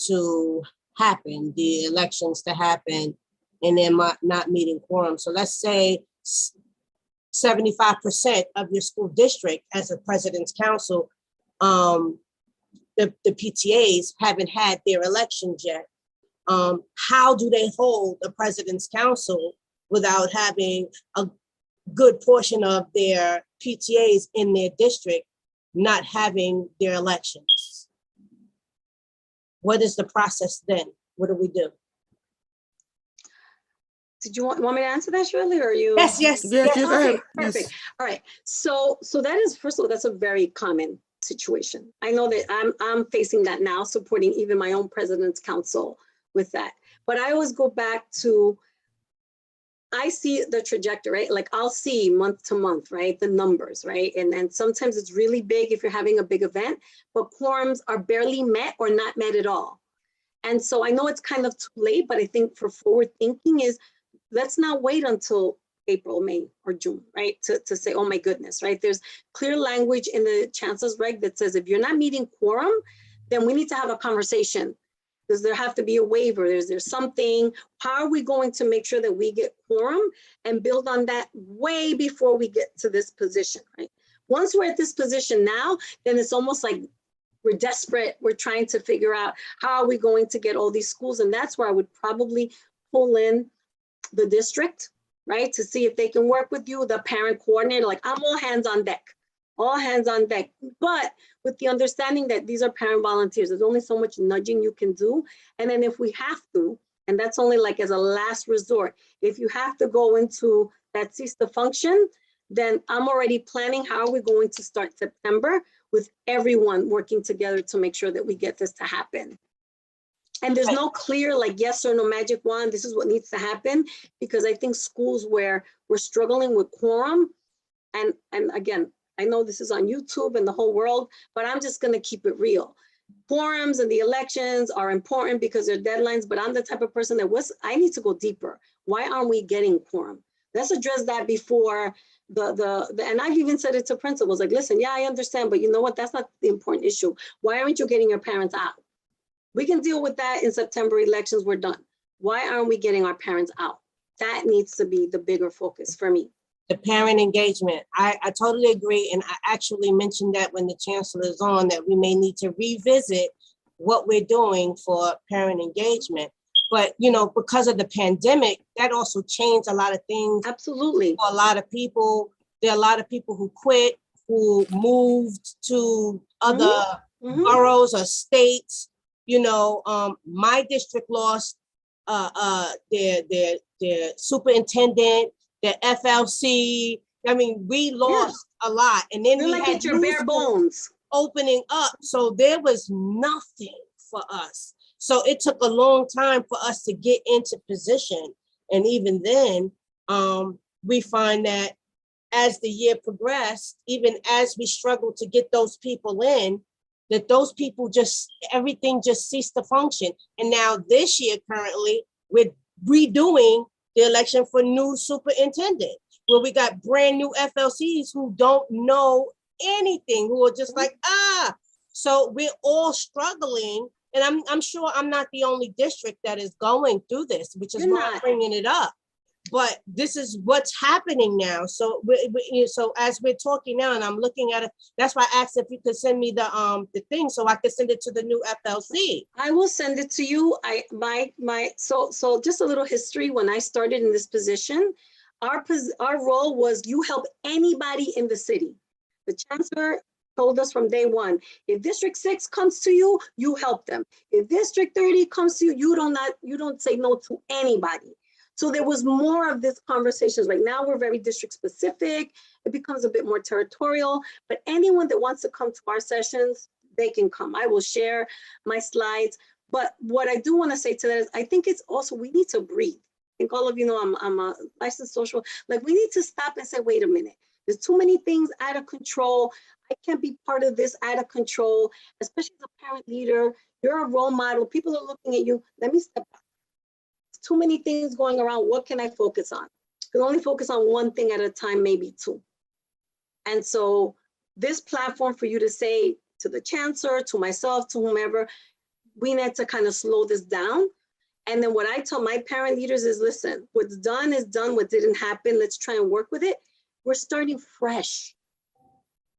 to happen, the elections to happen, and they're not meeting quorum. So let's say 75% of your school district as a President's Council, the PTAs haven't had their elections yet. How do they hold the President's Council without having a good portion of their PTAs in their district not having their elections? What is the process then? What do we do? Did you want me to answer that, Shirley, or you? Yes, you go Okay, ahead. perfect. Yes. All right. So that is, first of all, that's a very common situation. I know that I'm facing that now, supporting even my own President's Council with that. But I always go back to, I see the trajectory, right? Like I'll see month to month, right? The numbers, right? And sometimes it's really big if you're having a big event, but quorums are barely met or not met at all. And so I know it's kind of too late, but I think for forward thinking is, let's not wait until April, May, or June, right? To say, oh my goodness, right? There's clear language in the Chancellor's Reg that says, if you're not meeting quorum, then we need to have a conversation. Does there have to be a waiver? Is there something? How are we going to make sure that we get quorum and build on that way before we get to this position, right? Once we're at this position now, then it's almost like we're desperate. We're trying to figure out how are we going to get all these schools? And that's where I would probably pull in the district, right? To see if they can work with you, the parent coordinator, like I'm all hands on deck, but with the understanding that these are parent volunteers, there's only so much nudging you can do. And then if we have to, and that's only like as a last resort, if you have to go into that cease to function, then I'm already planning how are we going to start September with everyone working together to make sure that we get this to happen. And there's no clear like yes or no magic wand, this is what needs to happen, because I think schools where we're struggling with quorum, and again, I know this is on YouTube and the whole world, but I'm just gonna keep it real. Quorums and the elections are important because they're deadlines, but I'm the type of person that I need to go deeper. Why aren't we getting quorum? Let's address that before and I've even said it to principals, like, listen, yeah, I understand, but you know what? That's not the important issue. Why aren't you getting your parents out? We can deal with that in September elections, we're done. Why aren't we getting our parents out? That needs to be the bigger focus for me. The parent engagement, I totally agree. And I actually mentioned that when the chancellor is on, that we may need to revisit what we're doing for parent engagement. But, you know, because of the pandemic, that also changed a lot of things. Absolutely. For a lot of people, there are a lot of people who quit, who moved to other boroughs or states. You know, my district lost their superintendent, their FLC. I mean, we lost a lot. And then we like had it's your bare bones opening up. So there was nothing for us. So it took a long time for us to get into position. And even then, we find that as the year progressed, even as we struggled to get those people in, that those people everything just ceased to function. And now this year, currently, we're redoing the election for new superintendent, where we got brand new FLCs who don't know anything, who are just like, so we're all struggling. And I'm sure I'm not the only district that is going through this, which is why I'm bringing it up. But this is what's happening now. So so as we're talking now, and I'm looking at it, that's why I asked if you could send me the thing so I could send it to the new FLC. I will send it to you. So just a little history. When I started in this position, our role was you help anybody in the city. The chancellor told us from day one, if District 6 comes to you, you help them. If District 30 comes to you, you don't say no to anybody. So there was more of this conversations. Right now, we're very district specific. It becomes a bit more territorial, but anyone that wants to come to our sessions, they can come. I will share my slides. But what I do want to say to that is, I think it's also, we need to breathe. I think all of you know I'm a licensed social, like we need to stop and say, wait a minute, there's too many things out of control. I can't be part of this out of control, especially as a parent leader. You're a role model. People are looking at you. Let me step back. Too many things going around. What can I focus on? I can only focus on one thing at a time, maybe two. And so this platform for you to say to the chancellor, to myself, to whomever, we need to kind of slow this down. And then what I tell my parent leaders is, listen, what's done is done. What didn't happen, let's try and work with it. We're starting fresh.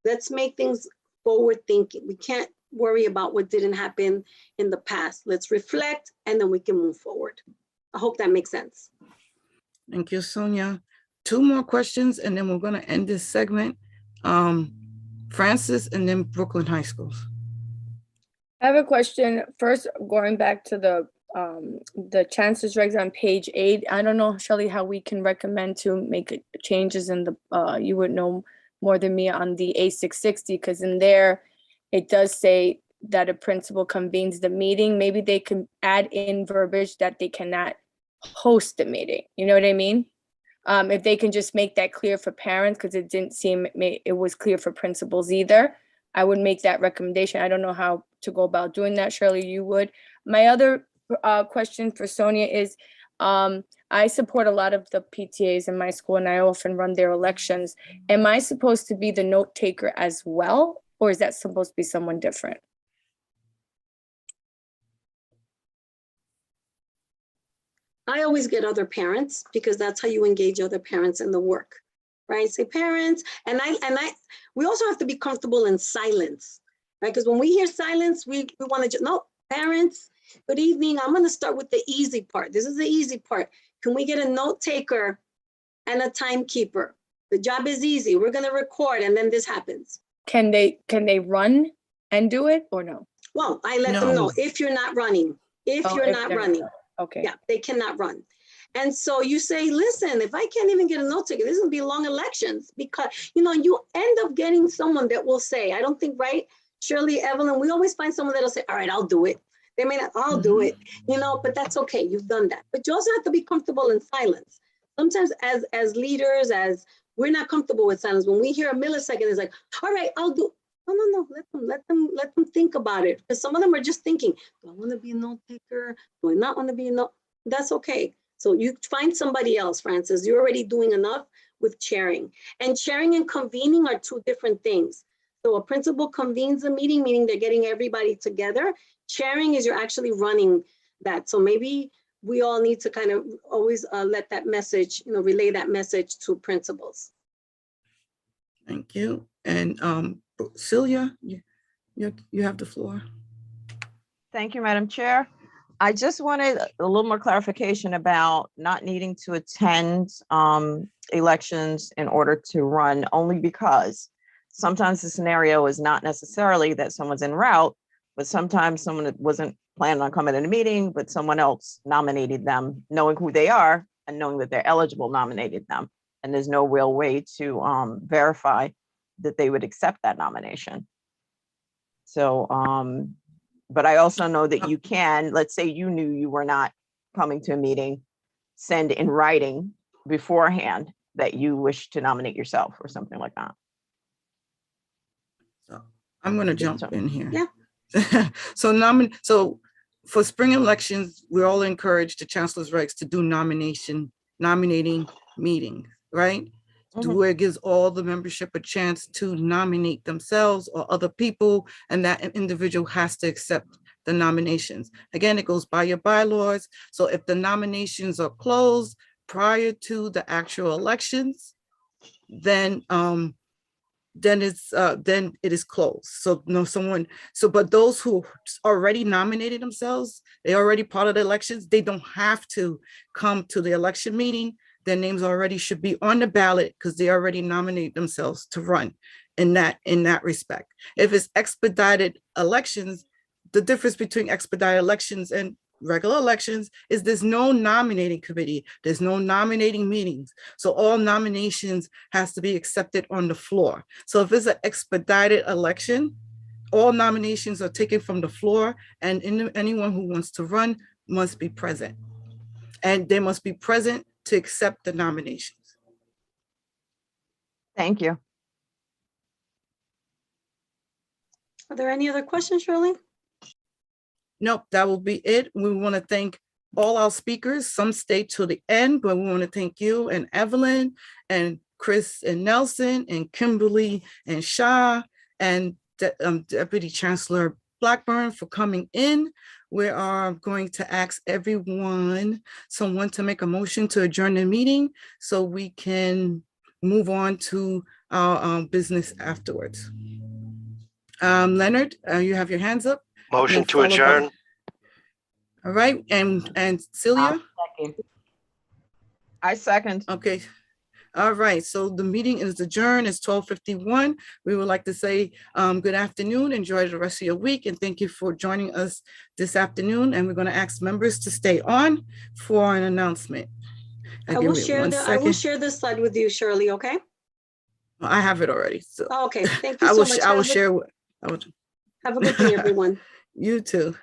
Let's make things forward thinking. We can't worry about what didn't happen in the past. Let's reflect and then we can move forward. I hope that makes sense. Thank you, Sonia. Two more questions and then we're going to end this segment. Francis and then Brooklyn High Schools. I have a question. First, going back to the chancellor's regs on page 8. I don't know, Shelley, how we can recommend to make changes in the, you would know more than me on the A660, because in there, it does say that a principal convenes the meeting. Maybe they can add in verbiage that they cannot host the meeting. You know what I mean? If they can just make that clear for parents, because it didn't seem it was clear for principals either. I would make that recommendation. I don't know how to go about doing that. Shirley, you would. My other question for Sonia is, I support a lot of the PTAs in my school and I often run their elections. Am I supposed to be the note taker as well? Or is that supposed to be someone different? I always get other parents because that's how you engage other parents in the work, right? Say parents, and we also have to be comfortable in silence, right? Because when we hear silence, we want to just, no, parents, good evening. I'm going to start with the easy part. This is the easy part. Can we get a note taker and a timekeeper? The job is easy. We're going to record and then this happens. Can they run and do it or no? Well, I let them know if you're not running, if you're not running. Okay. Yeah, they cannot run. And so you say, listen, if I can't even get a note taker, this will be long elections because, you end up getting someone that will say, I don't think, right, Shirley, Evelyn, we always find someone that'll say, all right, I'll do it. They may not, I'll do it, but that's okay. You've done that. But you also have to be comfortable in silence. Sometimes as leaders, as we're not comfortable with silence, when we hear a millisecond, it's like, all right, I'll do. No. Let them think about it, because some of them are just thinking, do I want to be a note taker? Do I not want to be a note? That's okay. So you find somebody else, Francis. You're already doing enough with chairing. And chairing and convening are two different things. So a principal convenes a meeting, meaning they're getting everybody together. Chairing is you're actually running that. So maybe we all need to kind of always let that message, relay that message to principals. Thank you. And Celia, you have the floor. Thank you, Madam Chair. I just wanted a little more clarification about not needing to attend elections in order to run, only because sometimes the scenario is not necessarily that someone's en route, but sometimes someone that wasn't planning on coming to the meeting, but someone else nominated them, knowing who they are and knowing that they're eligible nominated them. And there's no real way to verify that they would accept that nomination. So, but I also know that you can, let's say you knew you were not coming to a meeting, send in writing beforehand that you wish to nominate yourself or something like that. So I'm going to jump in here. Yeah. So for spring elections, we're all encouraged, the chancellor's regs, to do nominating meetings, right? Where it gives all the membership a chance to nominate themselves or other people, and that individual has to accept the nominations. Again, it goes by your bylaws. So if the nominations are closed prior to the actual elections, then it is closed. So but those who already nominated themselves, they're already part of the elections, they don't have to come to the election meeting. Their names already should be on the ballot because they already nominate themselves to run in that respect. If it's expedited elections, the difference between expedited elections and regular elections is there's no nominating committee, there's no nominating meetings. So all nominations has to be accepted on the floor. So if it's an expedited election, all nominations are taken from the floor, and anyone who wants to run must be present. And they must be present to accept the nominations. Thank you. Are there any other questions, Shirley? Nope, that will be it. We want to thank all our speakers. Some stay till the end, but we want to thank you and Evelyn and Chris and Nelson and Kimberly and Shah and Deputy Chancellor Blackburn for coming in. We are going to ask someone to make a motion to adjourn the meeting so we can move on to our business afterwards. Leonard, you have your hands up. Motion to adjourn. All right, and Celia? I second. Okay. All right, so the meeting is adjourned. It's 12:51. We would like to say good afternoon. Enjoy the rest of your week, and thank you for joining us this afternoon. And we're going to ask members to stay on for an announcement. I will share this slide with you, Shirley. Okay. I have it already. So okay. Thank you so much. I will share. Have a good day, everyone. You too.